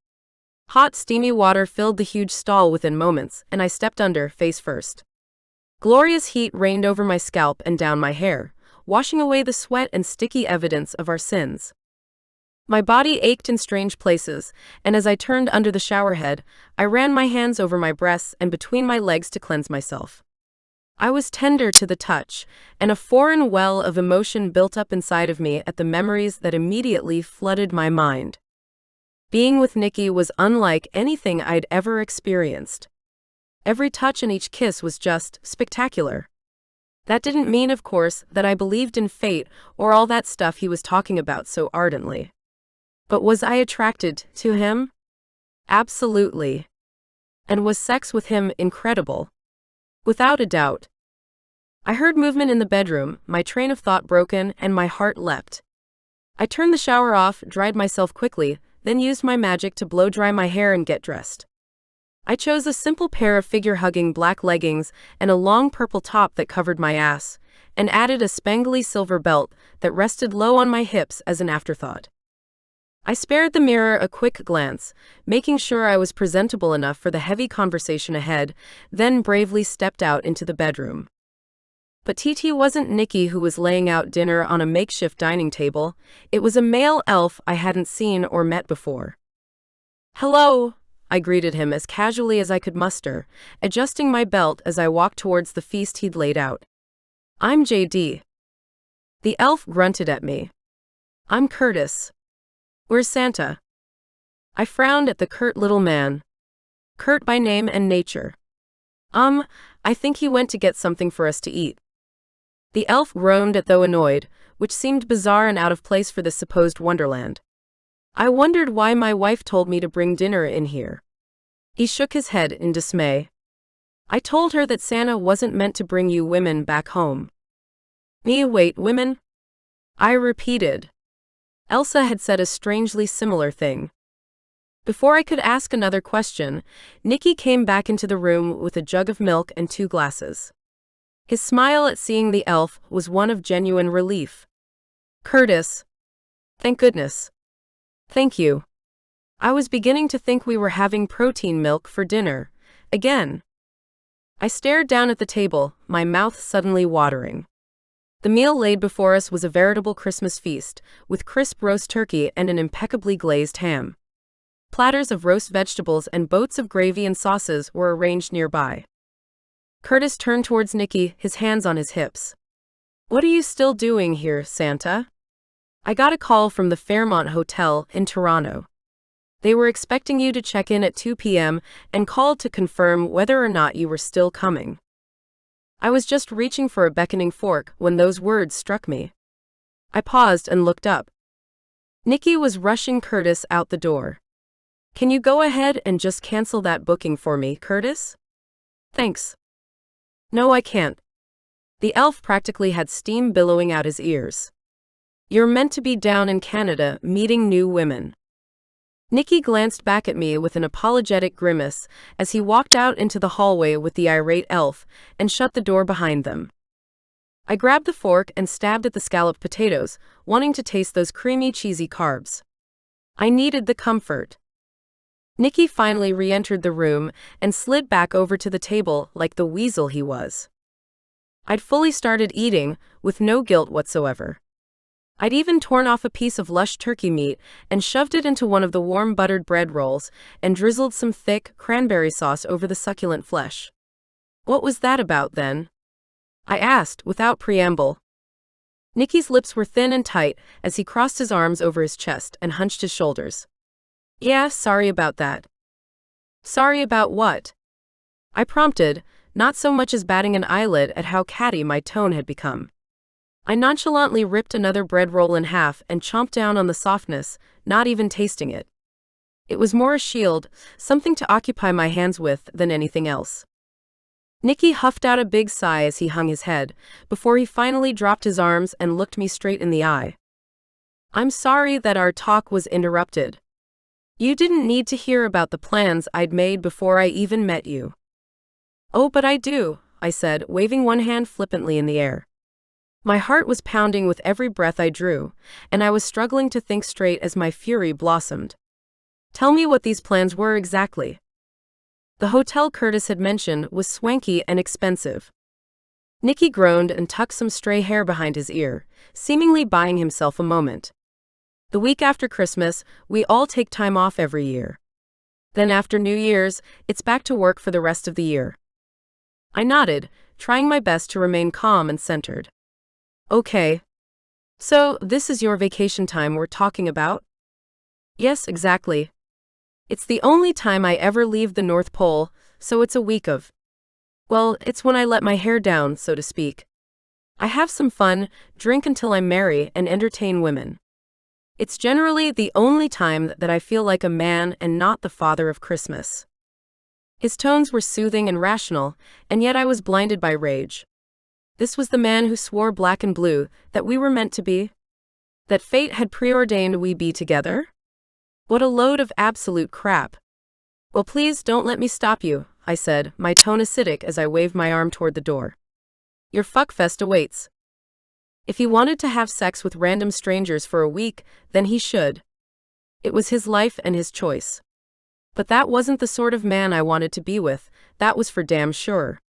Hot, steamy water filled the huge stall within moments, and I stepped under, face first. Glorious heat rained over my scalp and down my hair, washing away the sweat and sticky evidence of our sins. My body ached in strange places, and as I turned under the shower head, I ran my hands over my breasts and between my legs to cleanse myself. I was tender to the touch, and a foreign well of emotion built up inside of me at the memories that immediately flooded my mind. Being with Nikki was unlike anything I'd ever experienced. Every touch and each kiss was just spectacular. That didn't mean, of course, that I believed in fate or all that stuff he was talking about so ardently. But was I attracted to him? Absolutely. And was sex with him incredible? Without a doubt. I heard movement in the bedroom, my train of thought broken, and my heart leapt. I turned the shower off, dried myself quickly, then used my magic to blow dry my hair and get dressed. I chose a simple pair of figure-hugging black leggings and a long purple top that covered my ass, and added a spangly silver belt that rested low on my hips as an afterthought. I spared the mirror a quick glance, making sure I was presentable enough for the heavy conversation ahead, then bravely stepped out into the bedroom. But TT wasn't Nikki who was laying out dinner on a makeshift dining table. It was a male elf I hadn't seen or met before. "Hello," I greeted him as casually as I could muster, adjusting my belt as I walked towards the feast he'd laid out. "I'm JD." The elf grunted at me. "I'm Curtis. Where's Santa?" I frowned at the curt little man. Curt by name and nature. I think he went to get something for us to eat." The elf groaned as though annoyed, which seemed bizarre and out of place for this supposed wonderland. I wondered why my wife told me to bring dinner in here. He shook his head in dismay. "I told her that Santa wasn't meant to bring you women back home." "Me wait, women?" I repeated. Elsa had said a strangely similar thing. Before I could ask another question, Nikki came back into the room with a jug of milk and 2 glasses. His smile at seeing the elf was one of genuine relief. "Curtis. Thank goodness." "Thank you. I was beginning to think we were having protein milk for dinner. Again." I stared down at the table, my mouth suddenly watering. The meal laid before us was a veritable Christmas feast, with crisp roast turkey and an impeccably glazed ham. Platters of roast vegetables and boats of gravy and sauces were arranged nearby. Curtis turned towards Nikki, his hands on his hips. "What are you still doing here, Santa?" "I got a call from the Fairmont Hotel in Toronto. They were expecting you to check in at 2 p.m. and called to confirm whether or not you were still coming." I was just reaching for a beckoning fork when those words struck me. I paused and looked up. Nikki was rushing Curtis out the door. "Can you go ahead and just cancel that booking for me, Curtis?" "Thanks." "No, I can't." The elf practically had steam billowing out his ears. "You're meant to be down in Canada meeting new women." Nikki glanced back at me with an apologetic grimace as he walked out into the hallway with the irate elf and shut the door behind them. I grabbed the fork and stabbed at the scalloped potatoes, wanting to taste those creamy, cheesy carbs. I needed the comfort. Nikki finally re-entered the room and slid back over to the table like the weasel he was. I'd fully started eating, with no guilt whatsoever. I'd even torn off a piece of lush turkey meat and shoved it into one of the warm buttered bread rolls and drizzled some thick cranberry sauce over the succulent flesh. "What was that about, then?" I asked, without preamble. Nikki's lips were thin and tight as he crossed his arms over his chest and hunched his shoulders. "Yeah, sorry about that." "Sorry about what?" I prompted, not so much as batting an eyelid at how catty my tone had become. I nonchalantly ripped another bread roll in half and chomped down on the softness, not even tasting it. It was more a shield, something to occupy my hands with, than anything else. Nikki huffed out a big sigh as he hung his head, before he finally dropped his arms and looked me straight in the eye. "I'm sorry that our talk was interrupted. You didn't need to hear about the plans I'd made before I even met you." "Oh, but I do," I said, waving one hand flippantly in the air. My heart was pounding with every breath I drew, and I was struggling to think straight as my fury blossomed. "Tell me what these plans were exactly." The hotel Curtis had mentioned was swanky and expensive. Nikki groaned and tucked some stray hair behind his ear, seemingly buying himself a moment. "The week after Christmas, we all take time off every year. Then after New Year's, it's back to work for the rest of the year." I nodded, trying my best to remain calm and centered. "Okay. So, this is your vacation time we're talking about?" "Yes, exactly. It's the only time I ever leave the North Pole, so it's a week of... Well, it's when I let my hair down, so to speak. I have some fun, drink until I'm merry, and entertain women. It's generally the only time that I feel like a man and not the father of Christmas." His tones were soothing and rational, and yet I was blinded by rage. This was the man who swore black and blue that we were meant to be? That fate had preordained we be together? What a load of absolute crap. "Well, please don't let me stop you," I said, my tone acidic as I waved my arm toward the door. "Your fuckfest awaits." If he wanted to have sex with random strangers for a week, then he should. It was his life and his choice. But that wasn't the sort of man I wanted to be with, that was for damn sure.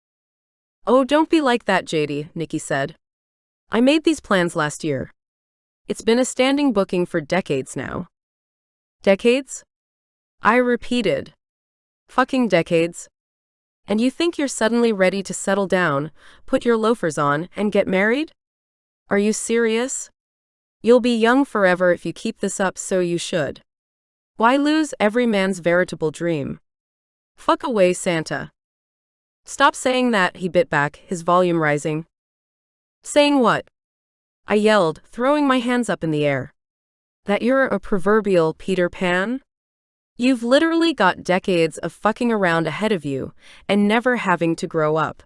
"Oh, don't be like that, JD," Nikki said. "I made these plans last year. It's been a standing booking for decades now." "Decades?" I repeated. "Fucking decades. And you think you're suddenly ready to settle down, put your loafers on, and get married? Are you serious? You'll be young forever if you keep this up, so you should. Why lose every man's veritable dream? Fuck away, Santa." "Stop saying that," he bit back, his volume rising. "Saying what?" I yelled, throwing my hands up in the air. "That you're a proverbial Peter Pan? You've literally got decades of fucking around ahead of you, and never having to grow up.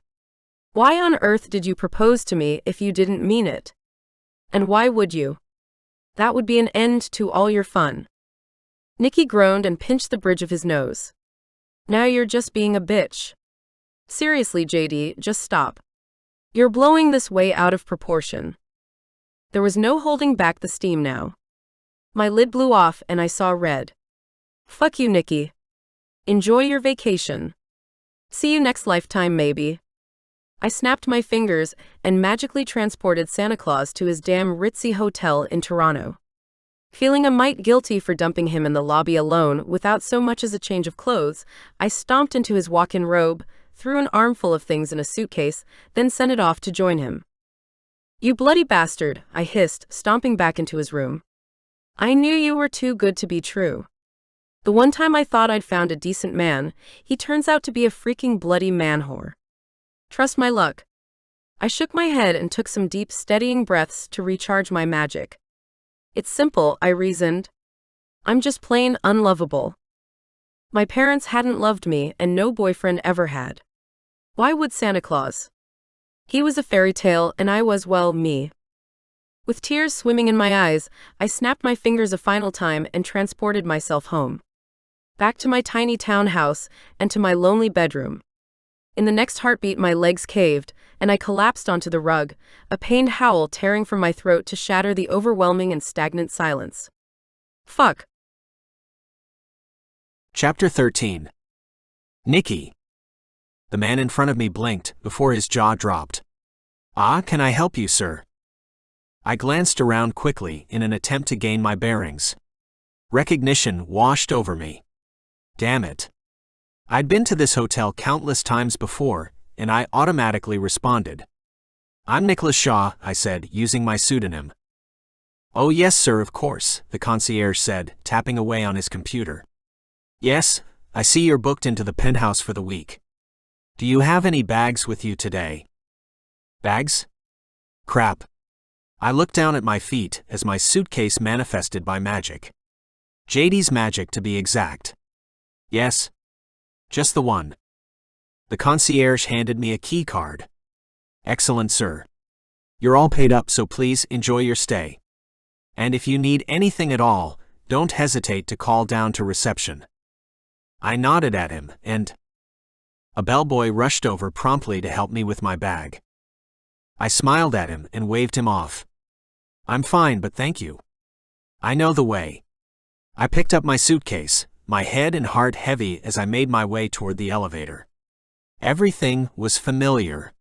Why on earth did you propose to me if you didn't mean it? And why would you? That would be an end to all your fun." Nikki groaned and pinched the bridge of his nose. "Now you're just being a bitch. Seriously, JD, just stop. You're blowing this way out of proportion." There was no holding back the steam now. My lid blew off and I saw red. "Fuck you, Nikki. Enjoy your vacation. See you next lifetime, maybe." I snapped my fingers and magically transported Santa Claus to his damn ritzy hotel in Toronto. Feeling a mite guilty for dumping him in the lobby alone without so much as a change of clothes, I stomped into his walk-in robe, threw an armful of things in a suitcase, then sent it off to join him. "You bloody bastard," I hissed, stomping back into his room. "I knew you were too good to be true. The one time I thought I'd found a decent man, he turns out to be a freaking bloody man-whore. Trust my luck." I shook my head and took some deep, steadying breaths to recharge my magic. "It's simple," I reasoned. "I'm just plain unlovable. My parents hadn't loved me, and no boyfriend ever had. Why would Santa Claus? He was a fairy tale, and I was, well, me." With tears swimming in my eyes, I snapped my fingers a final time and transported myself home. Back to my tiny townhouse and to my lonely bedroom. In the next heartbeat, my legs caved, and I collapsed onto the rug, a pained howl tearing from my throat to shatter the overwhelming and stagnant silence. Fuck. Chapter 13. Nikki. The man in front of me blinked before his jaw dropped. "Ah, can I help you, sir?" I glanced around quickly in an attempt to gain my bearings. Recognition washed over me. Damn it. I'd been to this hotel countless times before, and I automatically responded. "I'm Nicholas Shaw," I said, using my pseudonym. "Oh yes, sir, of course," the concierge said, tapping away on his computer. "Yes, I see you're booked into the penthouse for the week. Do you have any bags with you today?" Bags? Crap. I looked down at my feet as my suitcase manifested by magic. JD's magic, to be exact. Yes. Just the one. The concierge handed me a key card. "Excellent, sir. You're all paid up, so please enjoy your stay. And if you need anything at all, don't hesitate to call down to reception." I nodded at him, and a bellboy rushed over promptly to help me with my bag. I smiled at him and waved him off. "I'm fine, but thank you. I know the way." I picked up my suitcase, my head and heart heavy as I made my way toward the elevator. Everything was familiar.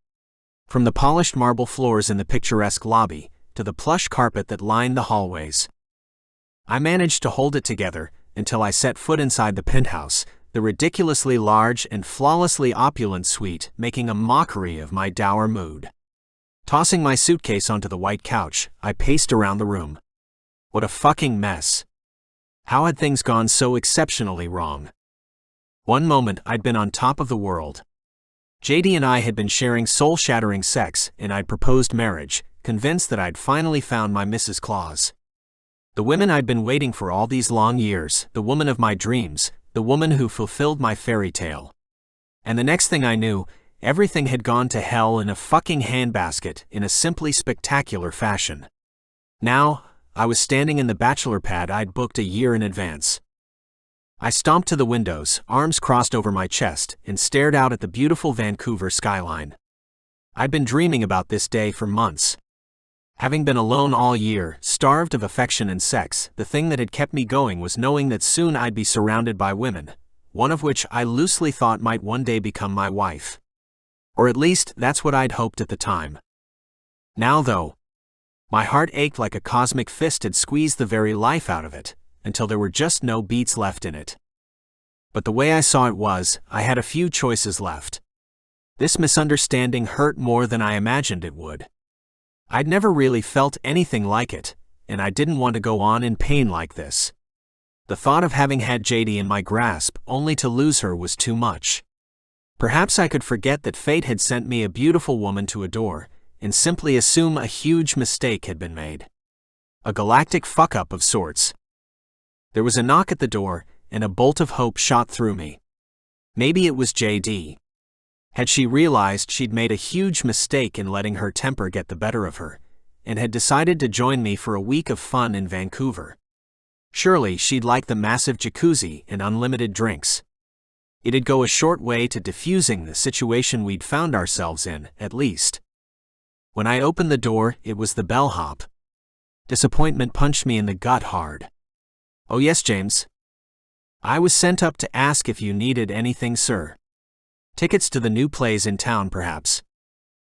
From the polished marble floors in the picturesque lobby, to the plush carpet that lined the hallways. I managed to hold it together until I set foot inside the penthouse, the ridiculously large and flawlessly opulent suite making a mockery of my dour mood. Tossing my suitcase onto the white couch, I paced around the room. What a fucking mess. How had things gone so exceptionally wrong? One moment I'd been on top of the world. JD and I had been sharing soul-shattering sex, and I'd proposed marriage, convinced that I'd finally found my Mrs. Claus. The woman I'd been waiting for all these long years, the woman of my dreams, the woman who fulfilled my fairy tale. And the next thing I knew, everything had gone to hell in a fucking handbasket in a simply spectacular fashion. Now, I was standing in the bachelor pad I'd booked a year in advance. I stomped to the windows, arms crossed over my chest, and stared out at the beautiful Vancouver skyline. I'd been dreaming about this day for months. Having been alone all year, starved of affection and sex, the thing that had kept me going was knowing that soon I'd be surrounded by women, one of which I loosely thought might one day become my wife. Or at least, that's what I'd hoped at the time. Now though, my heart ached like a cosmic fist had squeezed the very life out of it, until there were just no beats left in it. But the way I saw it was, I had a few choices left. This misunderstanding hurt more than I imagined it would. I'd never really felt anything like it, and I didn't want to go on in pain like this. The thought of having had JD in my grasp only to lose her was too much. Perhaps I could forget that fate had sent me a beautiful woman to adore, and simply assume a huge mistake had been made. A galactic fuck-up of sorts. There was a knock at the door, and a bolt of hope shot through me. Maybe it was JD. Had she realized she'd made a huge mistake in letting her temper get the better of her, and had decided to join me for a week of fun in Vancouver? Surely she'd like the massive jacuzzi and unlimited drinks. It'd go a short way to diffusing the situation we'd found ourselves in, at least. When I opened the door, it was the bellhop. Disappointment punched me in the gut hard. "Oh yes, James. I was sent up to ask if you needed anything, sir. Tickets to the new plays in town, perhaps.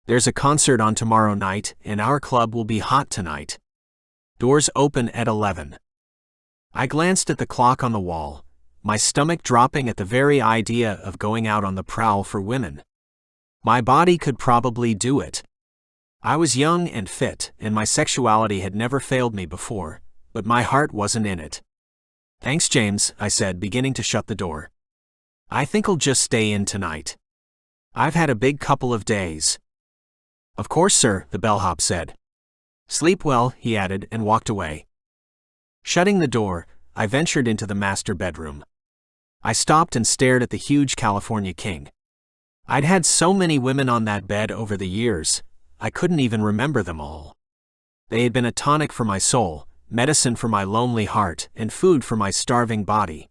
There's a concert on tomorrow night, and our club will be hot tonight. Doors open at 11. I glanced at the clock on the wall, my stomach dropping at the very idea of going out on the prowl for women. My body could probably do it. I was young and fit, and my sexuality had never failed me before, but my heart wasn't in it. "Thanks, James," I said, beginning to shut the door. "I think I'll just stay in tonight. I've had a big couple of days." "Of course, sir," the bellhop said. "Sleep well," he added, and walked away. Shutting the door, I ventured into the master bedroom. I stopped and stared at the huge California king. I'd had so many women on that bed over the years, I couldn't even remember them all. They had been a tonic for my soul, medicine for my lonely heart, and food for my starving body.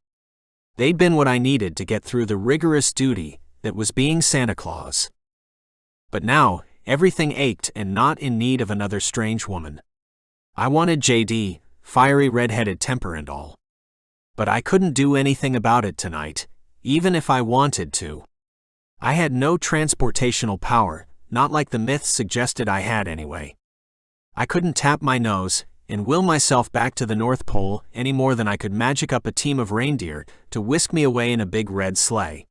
They'd been what I needed to get through the rigorous duty that was being Santa Claus. But now, everything ached and not in need of another strange woman. I wanted JD, fiery red-headed temper and all. But I couldn't do anything about it tonight, even if I wanted to. I had no transportational power, not like the myths suggested I had anyway. I couldn't tap my nose and will myself back to the North Pole any more than I could magic up a team of reindeer to whisk me away in a big red sleigh.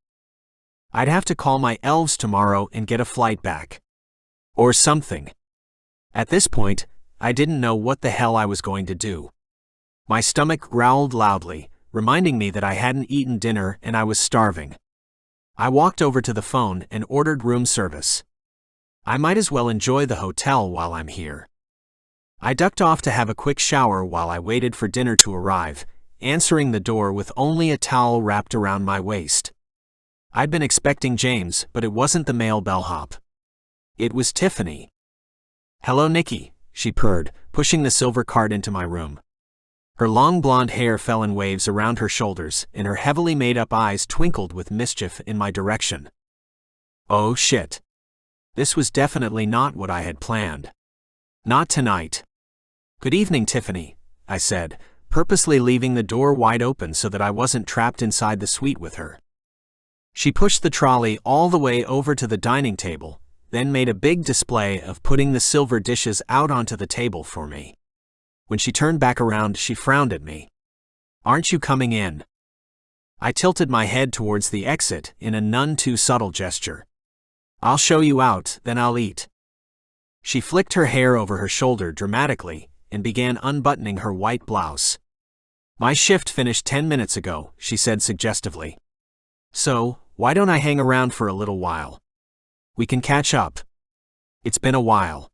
I'd have to call my elves tomorrow and get a flight back. Or something. At this point, I didn't know what the hell I was going to do. My stomach growled loudly, reminding me that I hadn't eaten dinner and I was starving. I walked over to the phone and ordered room service. I might as well enjoy the hotel while I'm here. I ducked off to have a quick shower while I waited for dinner to arrive, answering the door with only a towel wrapped around my waist. I'd been expecting James, but it wasn't the male bellhop. It was Tiffany. "Hello, Nikki," she purred, pushing the silver cart into my room. Her long blonde hair fell in waves around her shoulders, and her heavily made-up eyes twinkled with mischief in my direction. Oh shit. This was definitely not what I had planned. Not tonight. "Good evening, Tiffany," I said, purposely leaving the door wide open so that I wasn't trapped inside the suite with her. She pushed the trolley all the way over to the dining table, then made a big display of putting the silver dishes out onto the table for me. When she turned back around, she frowned at me. "Aren't you coming in?" I tilted my head towards the exit in a none too subtle gesture. "I'll show you out, then I'll eat." She flicked her hair over her shoulder dramatically and began unbuttoning her white blouse. "My shift finished 10 minutes ago," she said suggestively. "So, why don't I hang around for a little while? We can catch up. It's been a while."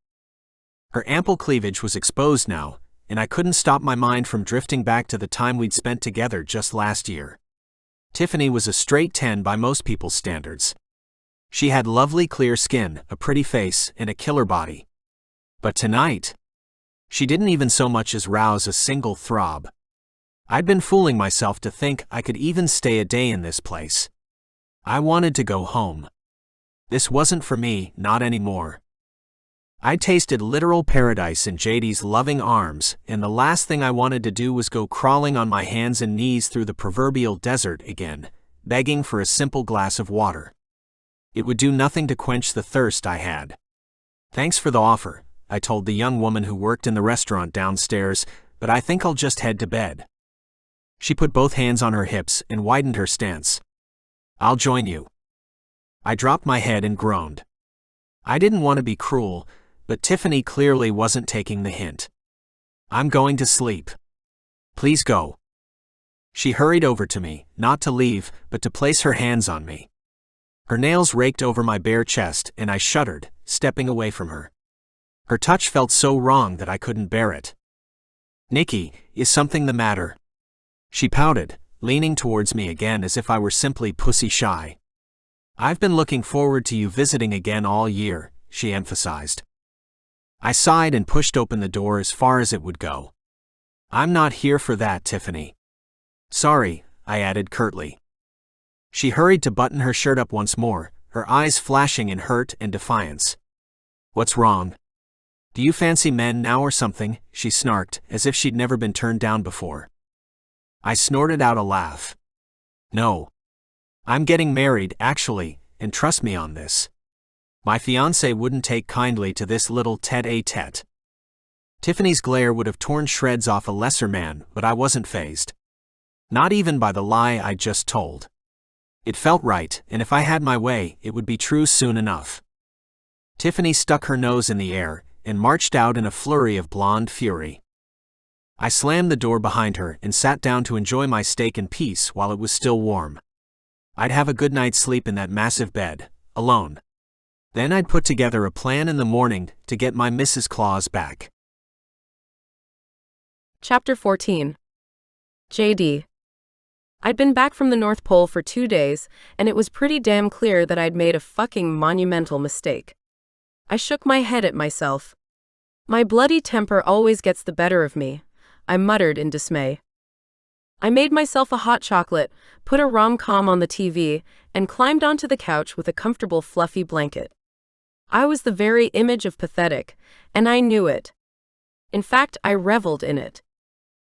Her ample cleavage was exposed now, and I couldn't stop my mind from drifting back to the time we'd spent together just last year. Tiffany was a straight 10 by most people's standards. She had lovely clear skin, a pretty face, and a killer body. But tonight, she didn't even so much as rouse a single throb. I'd been fooling myself to think I could even stay a day in this place. I wanted to go home. This wasn't for me, not anymore. I tasted literal paradise in JD's loving arms, and the last thing I wanted to do was go crawling on my hands and knees through the proverbial desert again, begging for a simple glass of water. It would do nothing to quench the thirst I had. "Thanks for the offer," I told the young woman who worked in the restaurant downstairs, "but I think I'll just head to bed." She put both hands on her hips and widened her stance. "I'll join you." I dropped my head and groaned. I didn't want to be cruel, but Tiffany clearly wasn't taking the hint. "I'm going to sleep. Please go." She hurried over to me, not to leave, but to place her hands on me. Her nails raked over my bare chest, and I shuddered, stepping away from her. Her touch felt so wrong that I couldn't bear it. "Nikki, is something the matter?" She pouted, leaning towards me again as if I were simply pussy shy. "I've been looking forward to you visiting again all year," she emphasized. I sighed and pushed open the door as far as it would go. "I'm not here for that, Tiffany." "Sorry," I added curtly. She hurried to button her shirt up once more, her eyes flashing in hurt and defiance. "What's wrong? Do you fancy men now or something?" she snarked, as if she'd never been turned down before. I snorted out a laugh. "No. I'm getting married, actually, and trust me on this. My fiancé wouldn't take kindly to this little tête-à-tête." Tiffany's glare would have torn shreds off a lesser man, but I wasn't fazed. Not even by the lie I'd just told. It felt right, and if I had my way, it would be true soon enough. Tiffany stuck her nose in the air and marched out in a flurry of blonde fury. I slammed the door behind her and sat down to enjoy my steak in peace while it was still warm. I'd have a good night's sleep in that massive bed, alone. Then I'd put together a plan in the morning to get my Mrs. Claus back. Chapter 14. JD. I'd been back from the North Pole for 2 days, and it was pretty damn clear that I'd made a fucking monumental mistake. I shook my head at myself. My bloody temper always gets the better of me, I muttered in dismay. I made myself a hot chocolate, put a rom-com on the TV, and climbed onto the couch with a comfortable fluffy blanket. I was the very image of pathetic, and I knew it. In fact, I reveled in it.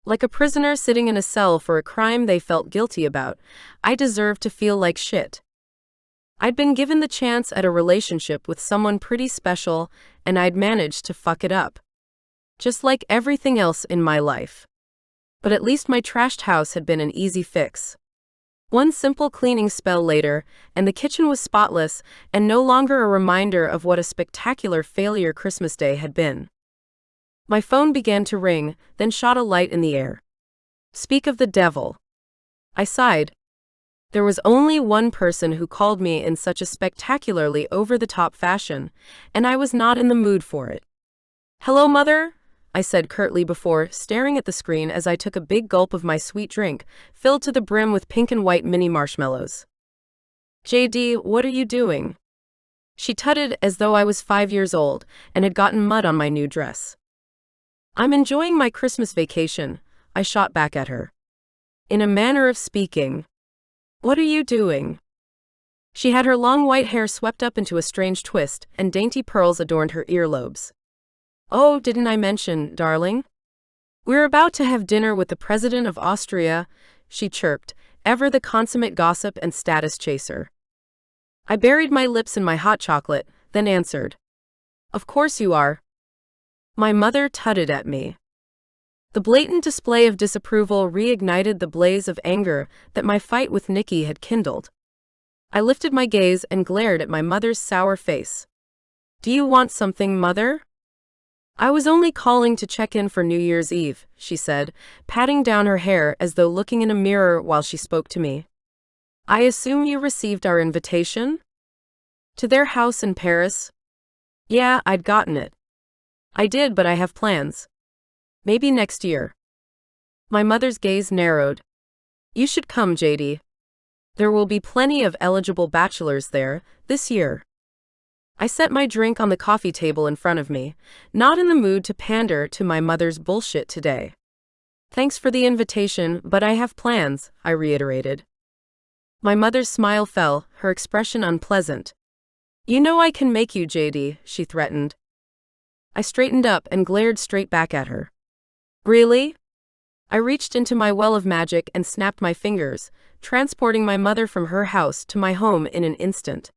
Like a prisoner sitting in a cell for a crime they felt guilty about, I deserved to feel like shit. I'd been given the chance at a relationship with someone pretty special, and I'd managed to fuck it up. Just like everything else in my life. But at least my trashed house had been an easy fix. One simple cleaning spell later, and the kitchen was spotless, and no longer a reminder of what a spectacular failure Christmas Day had been. My phone began to ring, then shot a light in the air. Speak of the devil. I sighed. There was only one person who called me in such a spectacularly over-the-top fashion, and I was not in the mood for it. "Hello, Mother?" I said curtly before staring at the screen as I took a big gulp of my sweet drink, filled to the brim with pink and white mini marshmallows. "JD, what are you doing?" She tutted as though I was 5 years old and had gotten mud on my new dress. "I'm enjoying my Christmas vacation," I shot back at her. "In a manner of speaking. What are you doing?" She had her long white hair swept up into a strange twist, and dainty pearls adorned her earlobes. "Oh, didn't I mention, darling? We're about to have dinner with the President of Austria," she chirped, ever the consummate gossip and status chaser. I buried my lips in my hot chocolate, then answered. "Of course you are." My mother tutted at me. The blatant display of disapproval reignited the blaze of anger that my fight with Nikki had kindled. I lifted my gaze and glared at my mother's sour face. "Do you want something, Mother?" "I was only calling to check in for New Year's Eve," she said, patting down her hair as though looking in a mirror while she spoke to me. "I assume you received our invitation?" "To their house in Paris?" "Yeah, I'd gotten it." "I did, but I have plans. Maybe next year." My mother's gaze narrowed. "You should come, JD. There will be plenty of eligible bachelors there, this year." I set my drink on the coffee table in front of me, not in the mood to pander to my mother's bullshit today. "Thanks for the invitation, but I have plans," I reiterated. My mother's smile fell, her expression unpleasant. "You know I can make you, JD," she threatened. I straightened up and glared straight back at her. Really? I reached into my well of magic and snapped my fingers, transporting my mother from her house to my home in an instant.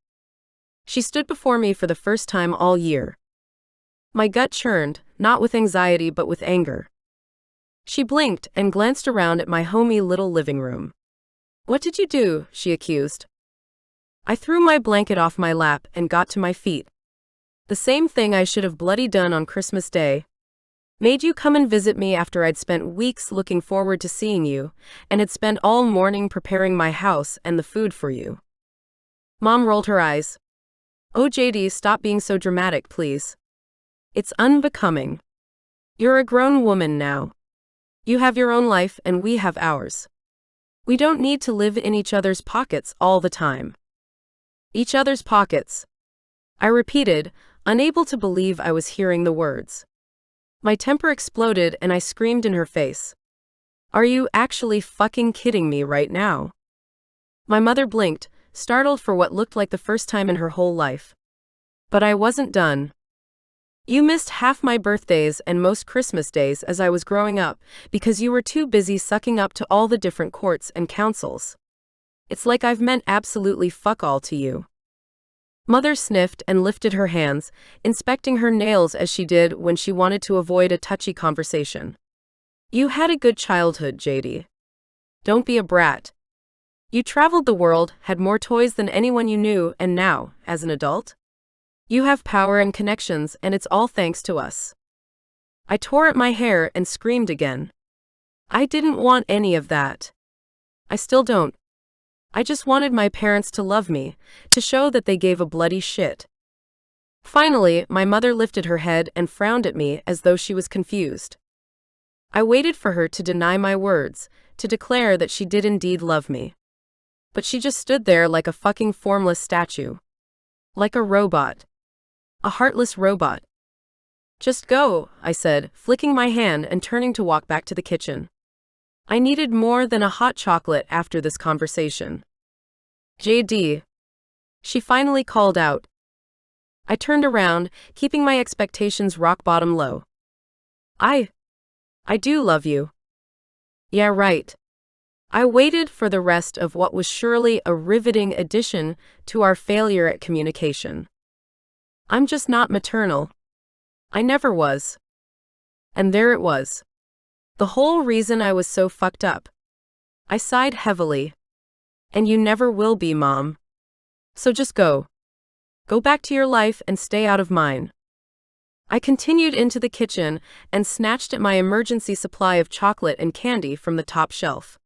She stood before me for the first time all year. My gut churned, not with anxiety but with anger. She blinked and glanced around at my homey little living room. What did you do? She accused. I threw my blanket off my lap and got to my feet. The same thing I should have bloody done on Christmas Day. Made you come and visit me after I'd spent weeks looking forward to seeing you, and had spent all morning preparing my house and the food for you. Mom rolled her eyes. Oh, JD, stop being so dramatic, please. It's unbecoming. You're a grown woman now. You have your own life and we have ours. We don't need to live in each other's pockets all the time. Each other's pockets. I repeated, unable to believe I was hearing the words. My temper exploded and I screamed in her face. Are you actually fucking kidding me right now? My mother blinked, startled for what looked like the first time in her whole life. But I wasn't done. You missed half my birthdays and most Christmas days as I was growing up because you were too busy sucking up to all the different courts and councils. It's like I've meant absolutely fuck all to you. Mother sniffed and lifted her hands, inspecting her nails as she did when she wanted to avoid a touchy conversation. You had a good childhood, JD. Don't be a brat. You traveled the world, had more toys than anyone you knew, and now, as an adult, you have power and connections, and it's all thanks to us. I tore at my hair and screamed again. I didn't want any of that. I still don't. I just wanted my parents to love me, to show that they gave a bloody shit. Finally, my mother lifted her head and frowned at me as though she was confused. I waited for her to deny my words, to declare that she did indeed love me. But she just stood there like a fucking formless statue. Like a robot. A heartless robot. Just go, I said, flicking my hand and turning to walk back to the kitchen. I needed more than a hot chocolate after this conversation. JD. She finally called out. I turned around, keeping my expectations rock bottom low. I do love you. Yeah, right. I waited for the rest of what was surely a riveting addition to our failure at communication. I'm just not maternal. I never was. And there it was. The whole reason I was so fucked up. I sighed heavily. And you never will be, Mom. So just go. Go back to your life and stay out of mine. I continued into the kitchen and snatched at my emergency supply of chocolate and candy from the top shelf.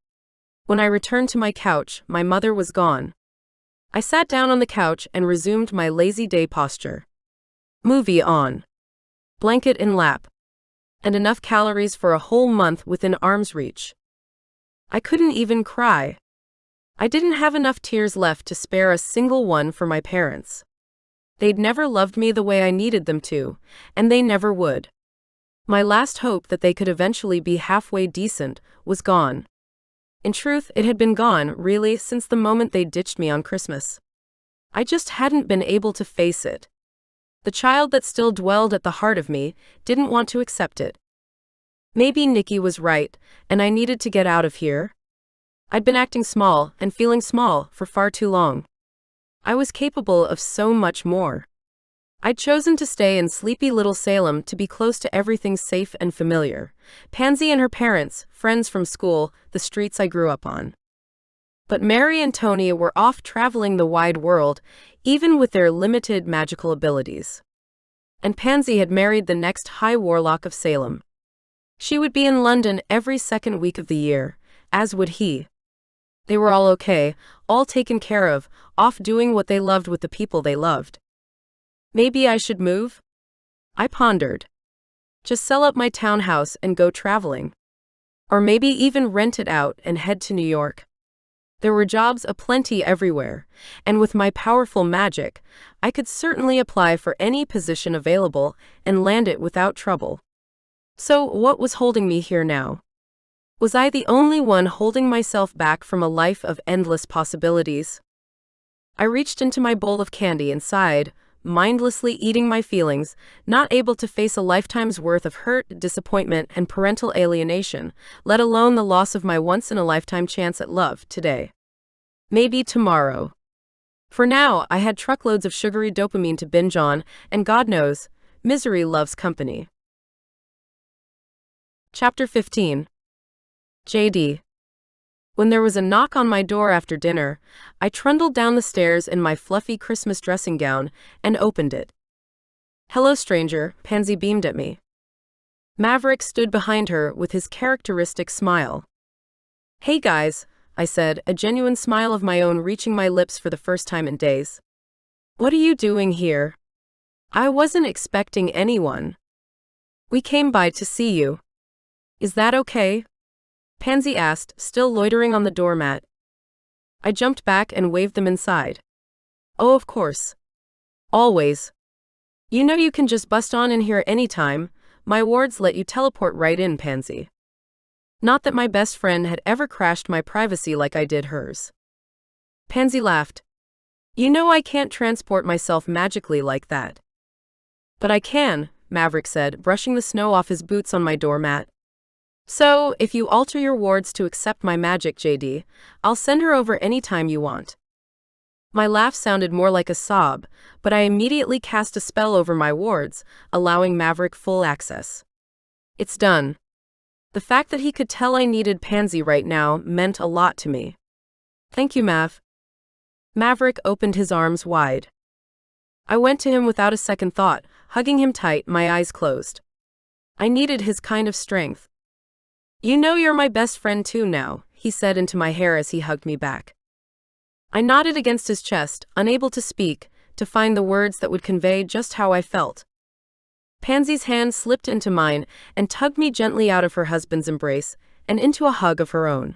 When I returned to my couch, my mother was gone. I sat down on the couch and resumed my lazy day posture. Movie on. Blanket in lap. And enough calories for a whole month within arm's reach. I couldn't even cry. I didn't have enough tears left to spare a single one for my parents. They'd never loved me the way I needed them to, and they never would. My last hope that they could eventually be halfway decent was gone. In truth, it had been gone, really, since the moment they ditched me on Christmas. I just hadn't been able to face it. The child that still dwelled at the heart of me didn't want to accept it. Maybe Nikki was right, and I needed to get out of here. I'd been acting small and feeling small for far too long. I was capable of so much more. I'd chosen to stay in sleepy little Salem to be close to everything safe and familiar. Pansy and her parents, friends from school, the streets I grew up on. But Mary and Tony were off traveling the wide world, even with their limited magical abilities. And Pansy had married the next High Warlock of Salem. She would be in London every second week of the year, as would he. They were all okay, all taken care of, off doing what they loved with the people they loved. Maybe I should move? I pondered. Just sell up my townhouse and go traveling. Or maybe even rent it out and head to New York. There were jobs aplenty everywhere, and with my powerful magic, I could certainly apply for any position available and land it without trouble. So, what was holding me here now? Was I the only one holding myself back from a life of endless possibilities? I reached into my bowl of candy and sighed, mindlessly eating my feelings, not able to face a lifetime's worth of hurt, disappointment, and parental alienation, let alone the loss of my once-in-a-lifetime chance at love today. Maybe tomorrow. For now, I had truckloads of sugary dopamine to binge on, and God knows, misery loves company. Chapter 15. JD. When there was a knock on my door after dinner, I trundled down the stairs in my fluffy Christmas dressing gown and opened it. "Hello, stranger," Pansy beamed at me. Maverick stood behind her with his characteristic smile. "Hey guys," I said, a genuine smile of my own reaching my lips for the first time in days. "What are you doing here? I wasn't expecting anyone. We came by to see you. Is that okay?" Pansy asked, still loitering on the doormat. I jumped back and waved them inside. "Oh, of course. Always. You know you can just bust on in here anytime. My wards let you teleport right in, Pansy." Not that my best friend had ever crashed my privacy like I did hers. Pansy laughed. "You know I can't transport myself magically like that." "But I can," Maverick said, brushing the snow off his boots on my doormat. "So, if you alter your wards to accept my magic, JD, I'll send her over anytime you want." My laugh sounded more like a sob, but I immediately cast a spell over my wards, allowing Maverick full access. It's done. The fact that he could tell I needed Pansy right now meant a lot to me. "Thank you, Mav." Maverick opened his arms wide. I went to him without a second thought, hugging him tight, my eyes closed. I needed his kind of strength. "You know you're my best friend too now," he said into my hair as he hugged me back. I nodded against his chest, unable to speak, to find the words that would convey just how I felt. Pansy's hand slipped into mine and tugged me gently out of her husband's embrace and into a hug of her own.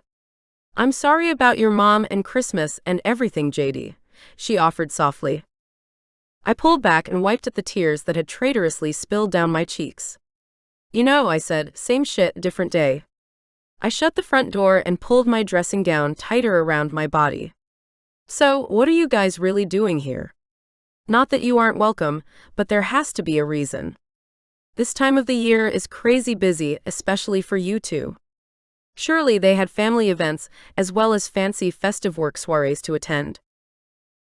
"I'm sorry about your mom and Christmas and everything, JD," she offered softly. I pulled back and wiped at the tears that had traitorously spilled down my cheeks. "You know," I said, "same shit, different day." I shut the front door and pulled my dressing gown tighter around my body. "So, what are you guys really doing here? Not that you aren't welcome, but there has to be a reason. This time of the year is crazy busy, especially for you two." Surely they had family events, as well as fancy festive work soirees to attend.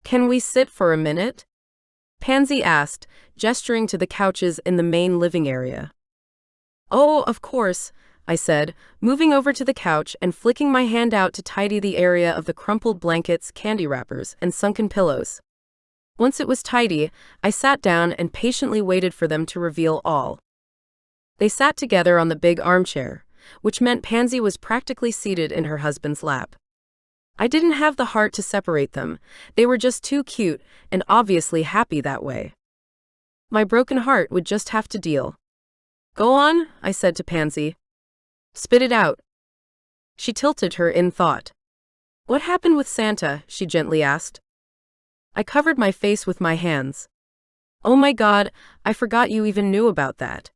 "Can we sit for a minute?" Pansy asked, gesturing to the couches in the main living area. "Oh, of course," I said, moving over to the couch and flicking my hand out to tidy the area of the crumpled blankets, candy wrappers, and sunken pillows. Once it was tidy, I sat down and patiently waited for them to reveal all. They sat together on the big armchair, which meant Pansy was practically seated in her husband's lap. I didn't have the heart to separate them. They were just too cute and obviously happy that way. My broken heart would just have to deal. "Go on," I said to Pansy. "Spit it out." She tilted her in thought. "What happened with Santa?" she gently asked. I covered my face with my hands. "Oh my God, I forgot you even knew about that."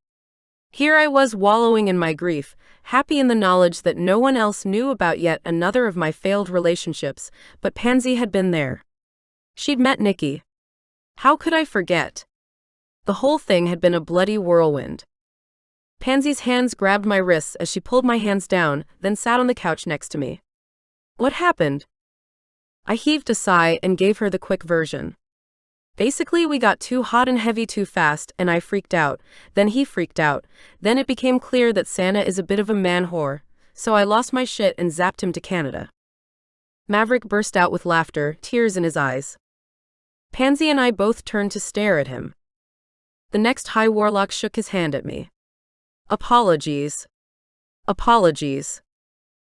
Here I was wallowing in my grief, happy in the knowledge that no one else knew about yet another of my failed relationships, but Pansy had been there. She'd met Nikki. How could I forget? The whole thing had been a bloody whirlwind. Pansy's hands grabbed my wrists as she pulled my hands down, then sat on the couch next to me. "What happened?" I heaved a sigh and gave her the quick version. "Basically, we got too hot and heavy too fast, and I freaked out. Then he freaked out. Then it became clear that Santa is a bit of a man whore, so I lost my shit and zapped him to Canada." Maverick burst out with laughter, tears in his eyes. Pansy and I both turned to stare at him. The next High Warlock shook his hand at me. "Apologies. Apologies.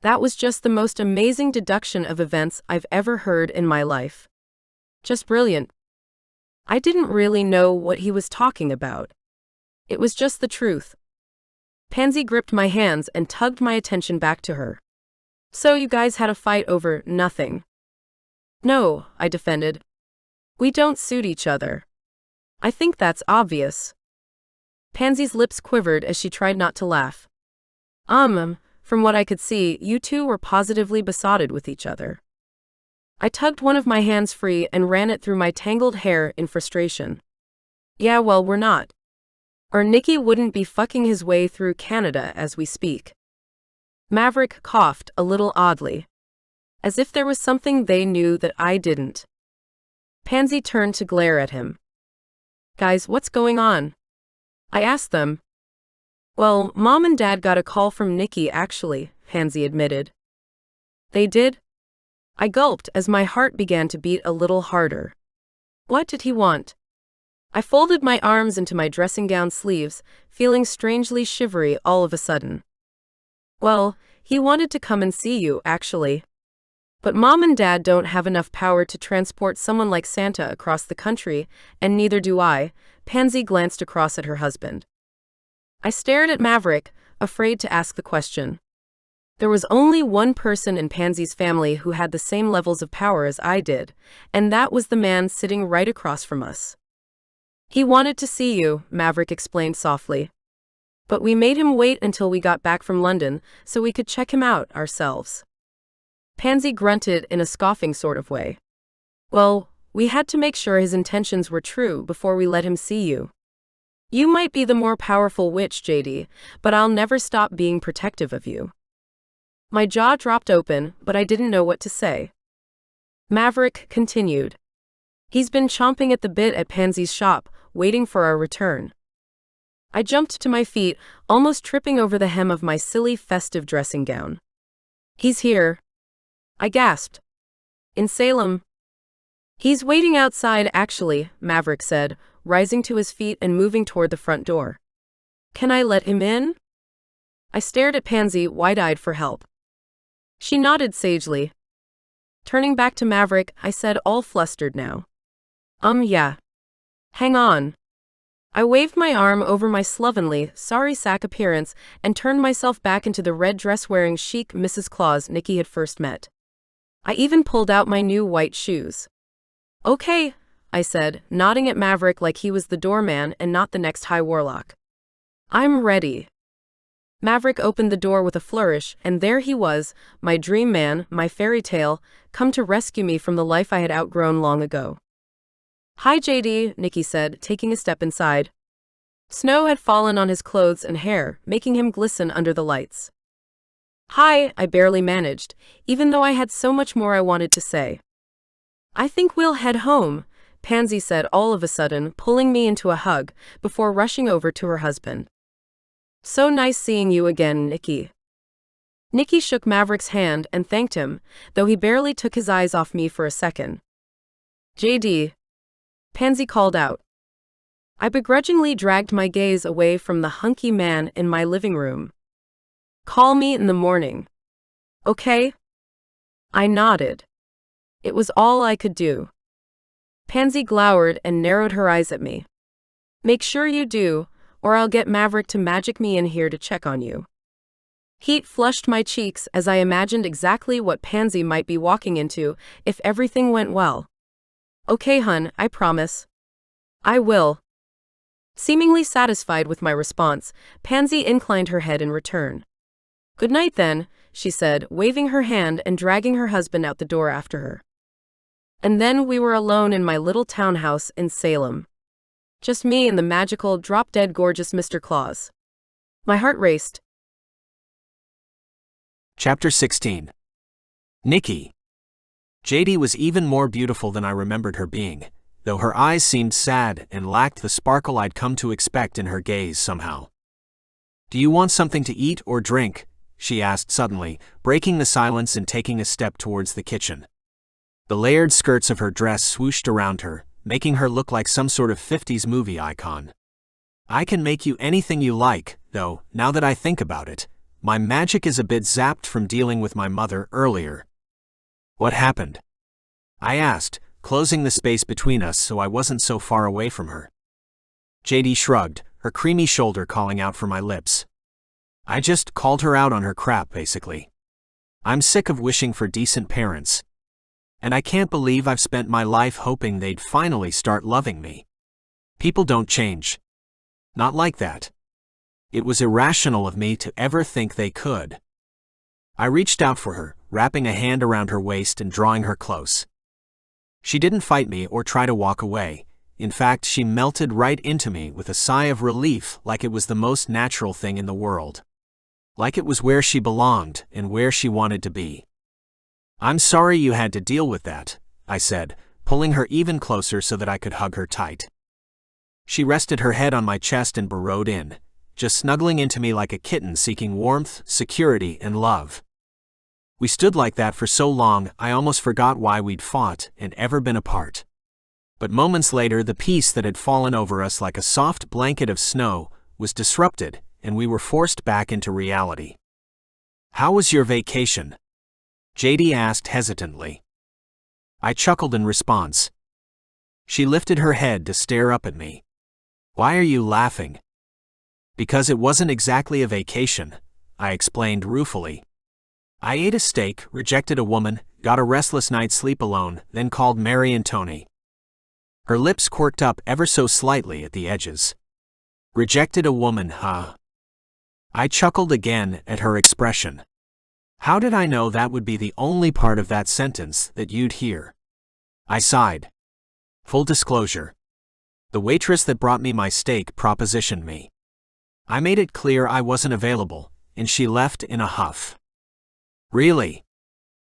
That was just the most amazing deduction of events I've ever heard in my life. Just brilliant." I didn't really know what he was talking about. It was just the truth. Pansy gripped my hands and tugged my attention back to her. "So you guys had a fight over nothing?" "No," I defended. "We don't suit each other. I think that's obvious." Pansy's lips quivered as she tried not to laugh. From what I could see, you two were positively besotted with each other." I tugged one of my hands free and ran it through my tangled hair in frustration. Yeah, well, we're not. Or Nicky wouldn't be fucking his way through Canada as we speak. Maverick coughed a little oddly, as if there was something they knew that I didn't. Pansy turned to glare at him. Guys, what's going on? I asked them. Well, Mom and Dad got a call from Nicky actually, Pansy admitted. They did? I gulped as my heart began to beat a little harder. What did he want? I folded my arms into my dressing gown sleeves, feeling strangely shivery all of a sudden. Well, he wanted to come and see you, actually. But Mom and Dad don't have enough power to transport someone like Santa across the country, and neither do I. Pansy glanced across at her husband. I stared at Maverick, afraid to ask the question. There was only one person in Pansy's family who had the same levels of power as I did, and that was the man sitting right across from us. He wanted to see you, Maverick explained softly. But we made him wait until we got back from London so we could check him out ourselves. Pansy grunted in a scoffing sort of way. Well, we had to make sure his intentions were true before we let him see you. You might be the more powerful witch, JD, but I'll never stop being protective of you. My jaw dropped open, but I didn't know what to say. Maverick continued. He's been chomping at the bit at Pansy's shop, waiting for our return. I jumped to my feet, almost tripping over the hem of my silly festive dressing gown. He's here. I gasped. In Salem. He's waiting outside actually, Maverick said, rising to his feet and moving toward the front door. Can I let him in? I stared at Pansy, wide-eyed for help. She nodded sagely. Turning back to Maverick, I said, all flustered now. Yeah. Hang on. I waved my arm over my slovenly, sorry sack appearance and turned myself back into the red dress-wearing chic Mrs. Claus Nicky had first met. I even pulled out my new white shoes. Okay, I said, nodding at Maverick like he was the doorman and not the next high warlock. I'm ready. Maverick opened the door with a flourish, and there he was, my dream man, my fairy tale, come to rescue me from the life I had outgrown long ago. Hi JD, Nicky said, taking a step inside. Snow had fallen on his clothes and hair, making him glisten under the lights. Hi, I barely managed, even though I had so much more I wanted to say. I think we'll head home, Pansy said all of a sudden, pulling me into a hug, before rushing over to her husband. So nice seeing you again, Nicky. Nicky shook Maverick's hand and thanked him, though he barely took his eyes off me for a second. JD. Pansy called out. I begrudgingly dragged my gaze away from the hunky man in my living room. Call me in the morning. Okay? I nodded. It was all I could do. Pansy glowered and narrowed her eyes at me. Make sure you do, or I'll get Maverick to magic me in here to check on you. Heat flushed my cheeks as I imagined exactly what Pansy might be walking into if everything went well. Okay, hun, I promise. I will. Seemingly satisfied with my response, Pansy inclined her head in return. Good night then, she said, waving her hand and dragging her husband out the door after her. And then we were alone in my little townhouse in Salem. Just me and the magical, drop-dead gorgeous Mr. Claus. My heart raced. Chapter 16. Nicky. JD was even more beautiful than I remembered her being, though her eyes seemed sad and lacked the sparkle I'd come to expect in her gaze somehow. Do you want something to eat or drink? She asked suddenly, breaking the silence and taking a step towards the kitchen. The layered skirts of her dress swooshed around her, making her look like some sort of 50s movie icon. I can make you anything you like, though, now that I think about it, my magic is a bit zapped from dealing with my mother earlier. What happened? I asked, closing the space between us so I wasn't so far away from her. JD shrugged, her creamy shoulder calling out for my lips. I just called her out on her crap, basically. I'm sick of wishing for decent parents. And I can't believe I've spent my life hoping they'd finally start loving me. People don't change. Not like that. It was irrational of me to ever think they could. I reached out for her, wrapping a hand around her waist and drawing her close. She didn't fight me or try to walk away. In fact, she melted right into me with a sigh of relief, like it was the most natural thing in the world. Like it was where she belonged and where she wanted to be. "I'm sorry you had to deal with that," I said, pulling her even closer so that I could hug her tight. She rested her head on my chest and burrowed in, just snuggling into me like a kitten seeking warmth, security, and love. We stood like that for so long, I almost forgot why we'd fought and ever been apart. But moments later, the peace that had fallen over us like a soft blanket of snow was disrupted, and we were forced back into reality. "How was your vacation?" JD asked hesitantly. I chuckled in response. She lifted her head to stare up at me. "Why are you laughing?" "Because it wasn't exactly a vacation," I explained ruefully. "I ate a steak, rejected a woman, got a restless night's sleep alone, then called Mary and Tony." Her lips quirked up ever so slightly at the edges. "Rejected a woman, huh?" I chuckled again at her expression. How did I know that would be the only part of that sentence that you'd hear? I sighed. Full disclosure. The waitress that brought me my steak propositioned me. I made it clear I wasn't available, and she left in a huff. "Really?"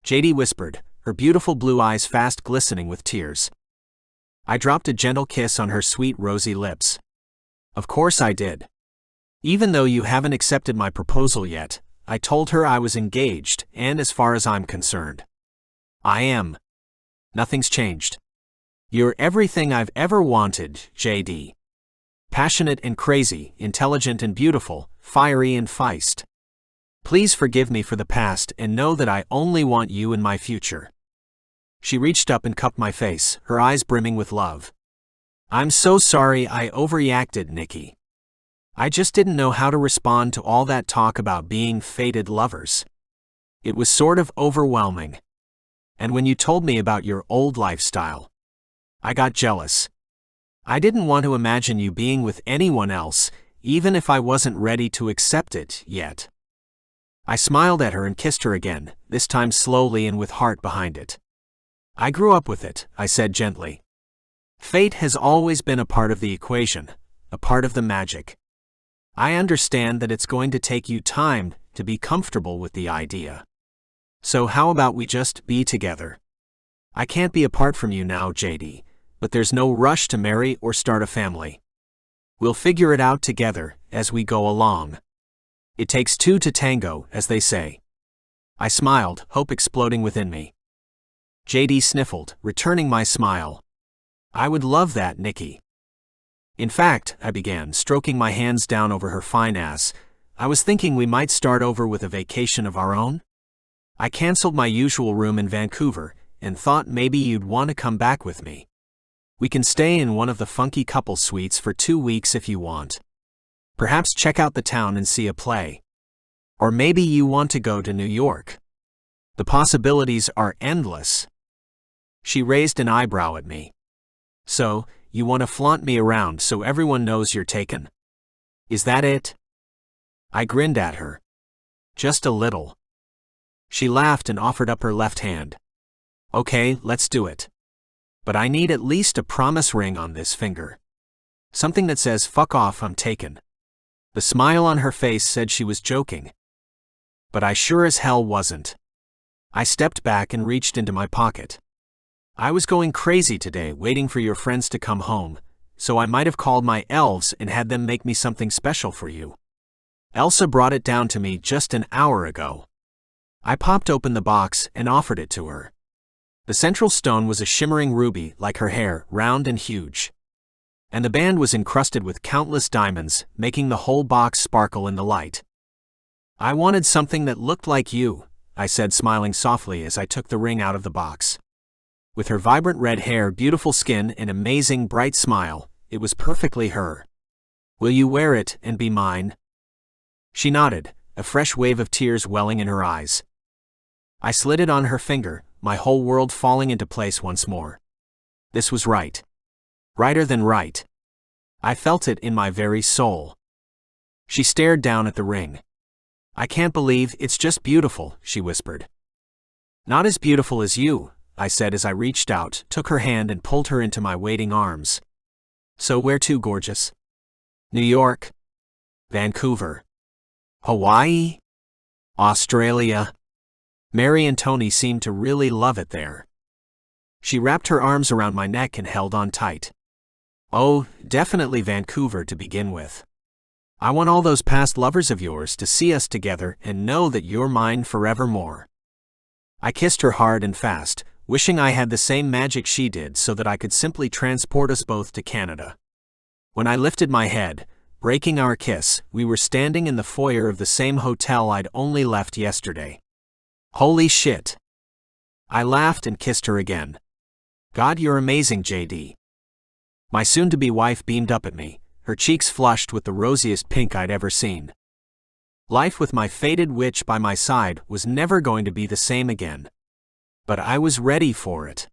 JD whispered, her beautiful blue eyes fast glistening with tears. I dropped a gentle kiss on her sweet rosy lips. "Of course I did. Even though you haven't accepted my proposal yet," I told her I was engaged, and as far as I'm concerned, I am. Nothing's changed. You're everything I've ever wanted, JD. Passionate and crazy, intelligent and beautiful, fiery and feist. Please forgive me for the past and know that I only want you in my future. She reached up and cupped my face, her eyes brimming with love. "I'm so sorry I overreacted, Nikki. I just didn't know how to respond to all that talk about being fated lovers. It was sort of overwhelming. And when you told me about your old lifestyle, I got jealous. I didn't want to imagine you being with anyone else, even if I wasn't ready to accept it yet." I smiled at her and kissed her again, this time slowly and with heart behind it. "I grew up with it," I said gently. "Fate has always been a part of the equation, a part of the magic. I understand that it's going to take you time to be comfortable with the idea. So how about we just be together? I can't be apart from you now, JD, but there's no rush to marry or start a family. We'll figure it out together as we go along. It takes two to tango, as they say." I smiled, hope exploding within me. JD sniffled, returning my smile. "I would love that, Nikki." "In fact," I began, stroking my hands down over her fine ass, "I was thinking we might start over with a vacation of our own. I canceled my usual room in Vancouver and thought maybe you'd want to come back with me. We can stay in one of the funky couple suites for 2 weeks if you want. Perhaps check out the town and see a play. Or maybe you want to go to New York. The possibilities are endless." She raised an eyebrow at me. "So, you want to flaunt me around so everyone knows you're taken? Is that it?" I grinned at her. "Just a little." She laughed and offered up her left hand. "Okay, let's do it. But I need at least a promise ring on this finger. Something that says, 'Fuck off, I'm taken.'" The smile on her face said she was joking. But I sure as hell wasn't. I stepped back and reached into my pocket. "I was going crazy today waiting for your friends to come home, so I might have called my elves and had them make me something special for you. Elsa brought it down to me just an hour ago." I popped open the box and offered it to her. The central stone was a shimmering ruby like her hair, round and huge. And the band was encrusted with countless diamonds, making the whole box sparkle in the light. "I wanted something that looked like you," I said, smiling softly as I took the ring out of the box. With her vibrant red hair, beautiful skin, and amazing bright smile, it was perfectly her. "Will you wear it and be mine?" She nodded, a fresh wave of tears welling in her eyes. I slid it on her finger, my whole world falling into place once more. This was right. Righter than right. I felt it in my very soul. She stared down at the ring. "I can't believe it's just beautiful," she whispered. "Not as beautiful as you," I said as I reached out, took her hand and pulled her into my waiting arms. So where to, gorgeous? New York? Vancouver? Hawaii? Australia? Mary and Tony seemed to really love it there. She wrapped her arms around my neck and held on tight. Oh, definitely Vancouver to begin with. I want all those past lovers of yours to see us together and know that you're mine forevermore. I kissed her hard and fast, wishing I had the same magic she did so that I could simply transport us both to Canada. When I lifted my head, breaking our kiss, we were standing in the foyer of the same hotel I'd only left yesterday. Holy shit! I laughed and kissed her again. God, you're amazing, JD. My soon-to-be wife beamed up at me, her cheeks flushed with the rosiest pink I'd ever seen. Life with my fated witch by my side was never going to be the same again. But I was ready for it.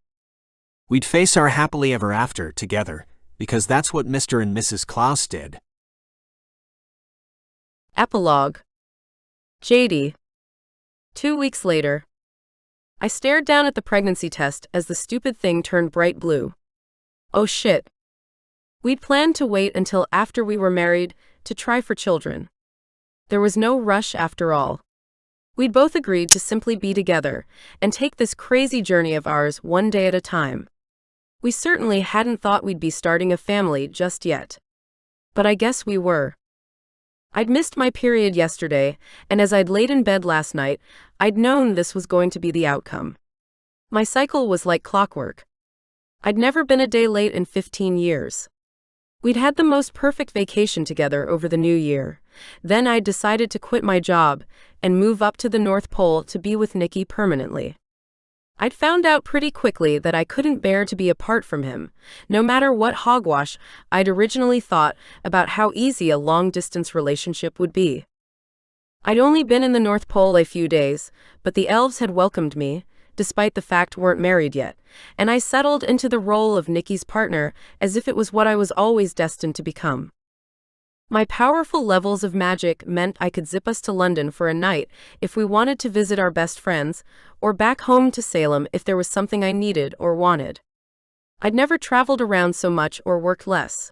We'd face our happily ever after together, because that's what Mr. and Mrs. Klaus did. Epilogue. JD. 2 weeks later. I stared down at the pregnancy test as the stupid thing turned bright blue. Oh shit. We'd planned to wait until after we were married to try for children. There was no rush after all. We'd both agreed to simply be together and take this crazy journey of ours one day at a time. We certainly hadn't thought we'd be starting a family just yet. But I guess we were. I'd missed my period yesterday, and as I'd laid in bed last night, I'd known this was going to be the outcome. My cycle was like clockwork. I'd never been a day late in 15 years. We'd had the most perfect vacation together over the new year. Then I'd decided to quit my job and move up to the North Pole to be with Nicky permanently. I'd found out pretty quickly that I couldn't bear to be apart from him, no matter what hogwash I'd originally thought about how easy a long-distance relationship would be. I'd only been in the North Pole a few days, but the elves had welcomed me, despite the fact weren't married yet, and I settled into the role of Nicky's partner as if it was what I was always destined to become. My powerful levels of magic meant I could zip us to London for a night if we wanted to visit our best friends, or back home to Salem if there was something I needed or wanted. I'd never traveled around so much or worked less.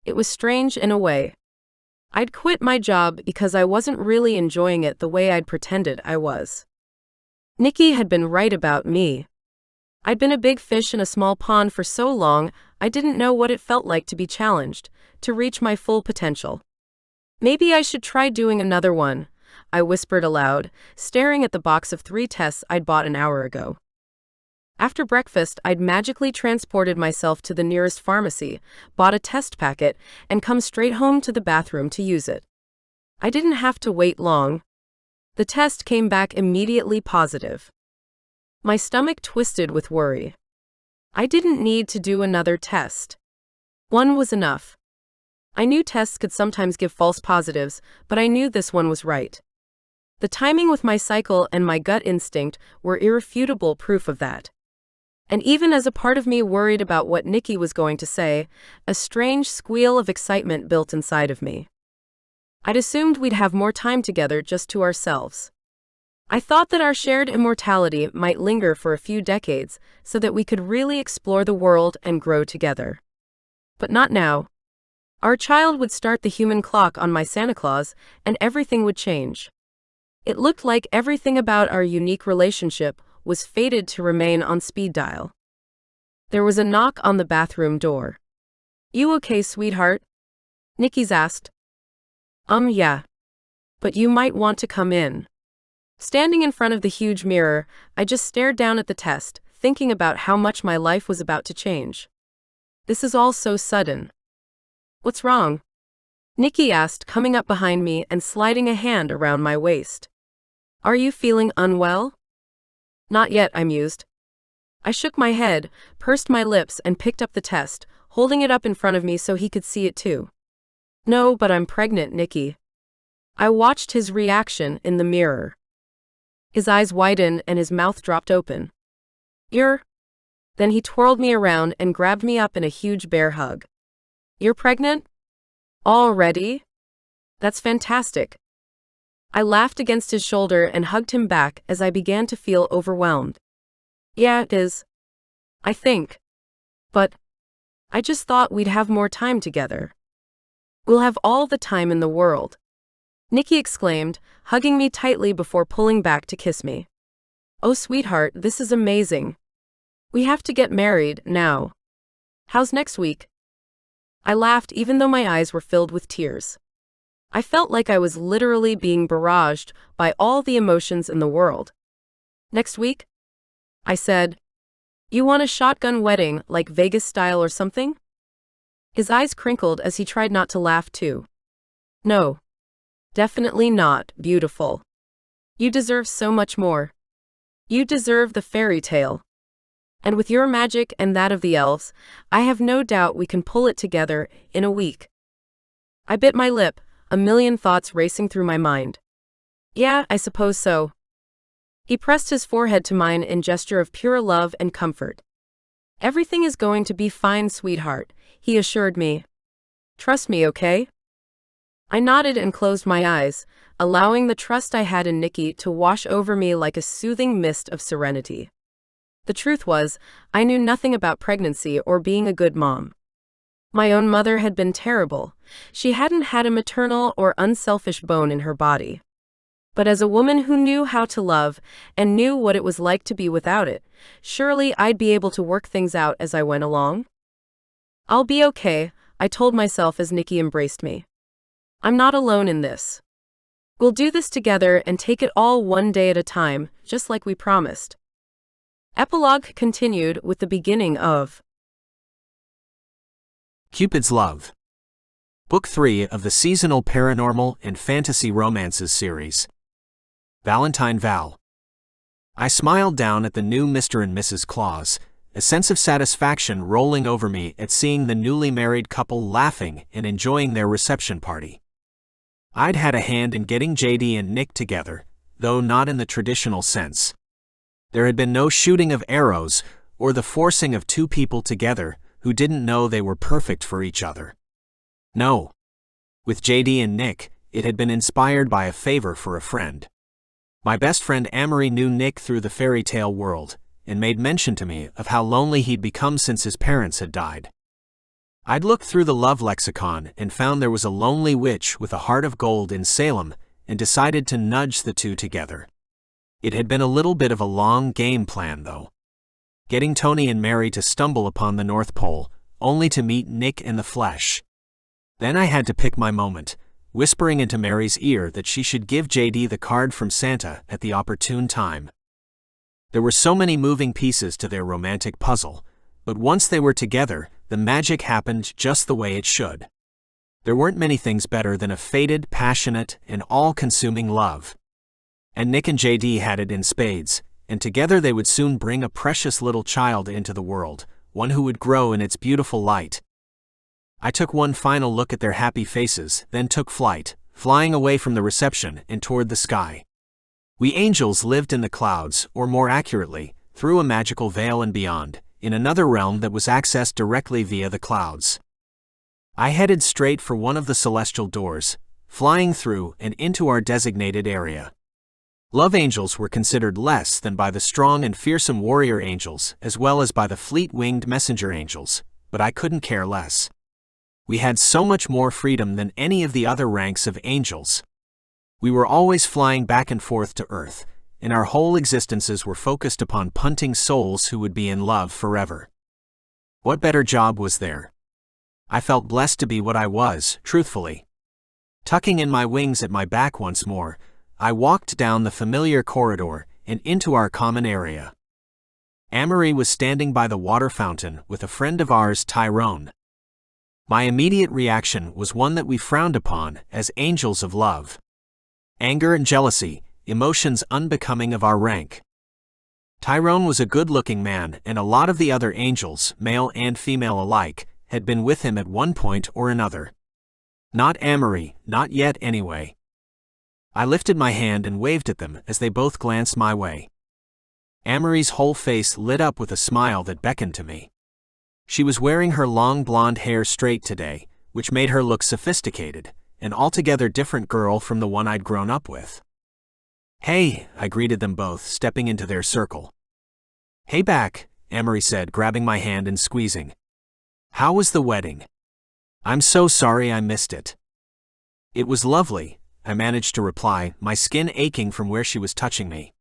It was strange in a way. I'd quit my job because I wasn't really enjoying it the way I'd pretended I was. Nicky had been right about me. I'd been a big fish in a small pond for so long, I didn't know what it felt like to be challenged, to reach my full potential. Maybe I should try doing another one, I whispered aloud, staring at the box of 3 tests I'd bought an hour ago. After breakfast, I'd magically transported myself to the nearest pharmacy, bought a test packet, and come straight home to the bathroom to use it. I didn't have to wait long. The test came back immediately positive. My stomach twisted with worry. I didn't need to do another test. One was enough. I knew tests could sometimes give false positives, but I knew this one was right. The timing with my cycle and my gut instinct were irrefutable proof of that. And even as a part of me worried about what Nicky was going to say, a strange squeal of excitement built inside of me. I'd assumed we'd have more time together just to ourselves. I thought that our shared immortality might linger for a few decades so that we could really explore the world and grow together. But not now. Our child would start the human clock on my Santa Claus, and everything would change. It looked like everything about our unique relationship was fated to remain on speed dial. There was a knock on the bathroom door. "You okay, sweetheart?" Nicky's asked. Yeah. But you might want to come in." Standing in front of the huge mirror, I just stared down at the test, thinking about how much my life was about to change. This is all so sudden. "What's wrong?" Nicky asked, coming up behind me and sliding a hand around my waist. "Are you feeling unwell?" "Not yet," I mused. I shook my head, pursed my lips, and picked up the test, holding it up in front of me so he could see it too. "No, but I'm pregnant, Nicky." I watched his reaction in the mirror. His eyes widened and his mouth dropped open. "You're..." Then he twirled me around and grabbed me up in a huge bear hug. "You're pregnant? Already? That's fantastic." I laughed against his shoulder and hugged him back as I began to feel overwhelmed. "Yeah, it is. I think. But..." I just thought we'd have more time together. We'll have all the time in the world, Nikki exclaimed, hugging me tightly before pulling back to kiss me. Oh, sweetheart, this is amazing. We have to get married now. How's next week? I laughed even though my eyes were filled with tears. I felt like I was literally being barraged by all the emotions in the world. Next week? I said. You want a shotgun wedding, like Vegas style or something? His eyes crinkled as he tried not to laugh too. No. Definitely not, beautiful. You deserve so much more. You deserve the fairy tale. And with your magic and that of the elves, I have no doubt we can pull it together in a week. I bit my lip, a million thoughts racing through my mind. Yeah, I suppose so. He pressed his forehead to mine in gesture of pure love and comfort. Everything is going to be fine, sweetheart, he assured me. Trust me, okay? I nodded and closed my eyes, allowing the trust I had in Nikki to wash over me like a soothing mist of serenity. The truth was, I knew nothing about pregnancy or being a good mom. My own mother had been terrible. She hadn't had a maternal or unselfish bone in her body. But as a woman who knew how to love and knew what it was like to be without it, surely I'd be able to work things out as I went along. I'll be okay, I told myself as Nikki embraced me. I'm not alone in this. We'll do this together and take it all one day at a time, just like we promised. Epilogue continued with the beginning of Cupid's Love. Book 3 of the seasonal paranormal and fantasy romances series. Valentine Val. I smiled down at the new Mr. and Mrs. Claus, a sense of satisfaction rolling over me at seeing the newly married couple laughing and enjoying their reception party. I'd had a hand in getting JD and Nick together, though not in the traditional sense. There had been no shooting of arrows or the forcing of two people together who didn't know they were perfect for each other. No. With JD and Nick, it had been inspired by a favor for a friend. My best friend Amory knew Nick through the fairy tale world, and made mention to me of how lonely he'd become since his parents had died. I'd looked through the love lexicon and found there was a lonely witch with a heart of gold in Salem, and decided to nudge the two together. It had been a little bit of a long game plan, though. Getting Tony and Mary to stumble upon the North Pole, only to meet Nick in the flesh. Then I had to pick my moment, whispering into Mary's ear that she should give JD the card from Santa at the opportune time. There were so many moving pieces to their romantic puzzle, but once they were together, the magic happened just the way it should. There weren't many things better than a fated, passionate, and all-consuming love. And Nick and JD had it in spades, and together they would soon bring a precious little child into the world, one who would grow in its beautiful light. I took one final look at their happy faces, then took flight, flying away from the reception and toward the sky. We angels lived in the clouds, or more accurately, through a magical veil and beyond, in another realm that was accessed directly via the clouds. I headed straight for one of the celestial doors, flying through and into our designated area. Love angels were considered less than by the strong and fearsome warrior angels as well as by the fleet-winged messenger angels, but I couldn't care less. We had so much more freedom than any of the other ranks of angels. We were always flying back and forth to Earth, and our whole existences were focused upon punting souls who would be in love forever. What better job was there? I felt blessed to be what I was, truthfully. Tucking in my wings at my back once more, I walked down the familiar corridor and into our common area. Amory was standing by the water fountain with a friend of ours, Tyrone. My immediate reaction was one that we frowned upon as angels of love. Anger and jealousy, emotions unbecoming of our rank. Tyrone was a good-looking man, and a lot of the other angels, male and female alike, had been with him at one point or another. Not Amory, not yet anyway. I lifted my hand and waved at them as they both glanced my way. Amory's whole face lit up with a smile that beckoned to me. She was wearing her long blonde hair straight today, which made her look sophisticated, an altogether different girl from the one I'd grown up with. "Hey," I greeted them both, stepping into their circle. "Hey back," Amory said, grabbing my hand and squeezing. How was the wedding? I'm so sorry I missed it. It was lovely, I managed to reply, my skin aching from where she was touching me.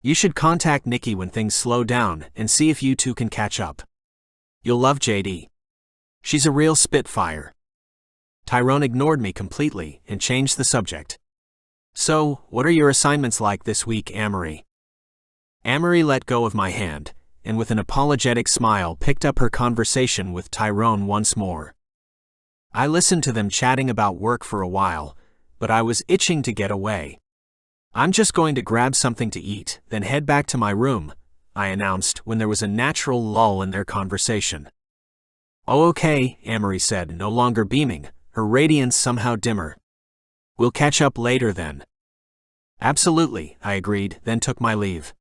You should contact Nikki when things slow down and see if you two can catch up. You'll love JD. She's a real spitfire. Tyrone ignored me completely and changed the subject. So, what are your assignments like this week, Amory? Amory let go of my hand, and with an apologetic smile picked up her conversation with Tyrone once more. I listened to them chatting about work for a while, but I was itching to get away. I'm just going to grab something to eat, then head back to my room, I announced when there was a natural lull in their conversation. Oh, okay, Amory said, no longer beaming, her radiance somehow dimmer. We'll catch up later then. Absolutely, I agreed, then took my leave.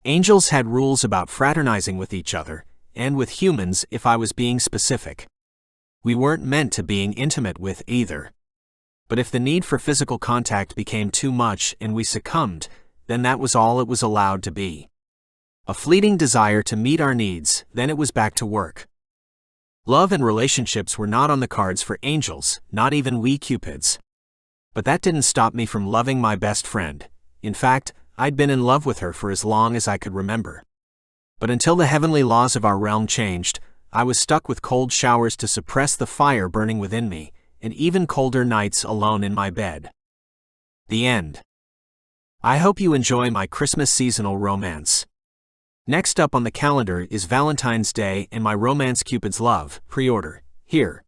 Angels had rules about fraternizing with each other, and with humans if I was being specific. We weren't meant to being intimate with either. But if the need for physical contact became too much and we succumbed, then that was all it was allowed to be. A fleeting desire to meet our needs, then it was back to work. Love and relationships were not on the cards for angels, not even we Cupids. But that didn't stop me from loving my best friend. In fact, I'd been in love with her for as long as I could remember. But until the heavenly laws of our realm changed, I was stuck with cold showers to suppress the fire burning within me, and even colder nights alone in my bed. The end. I hope you enjoy my Christmas seasonal romance. Next up on the calendar is Valentine's Day and my Romance Cupid's Love pre-order, here.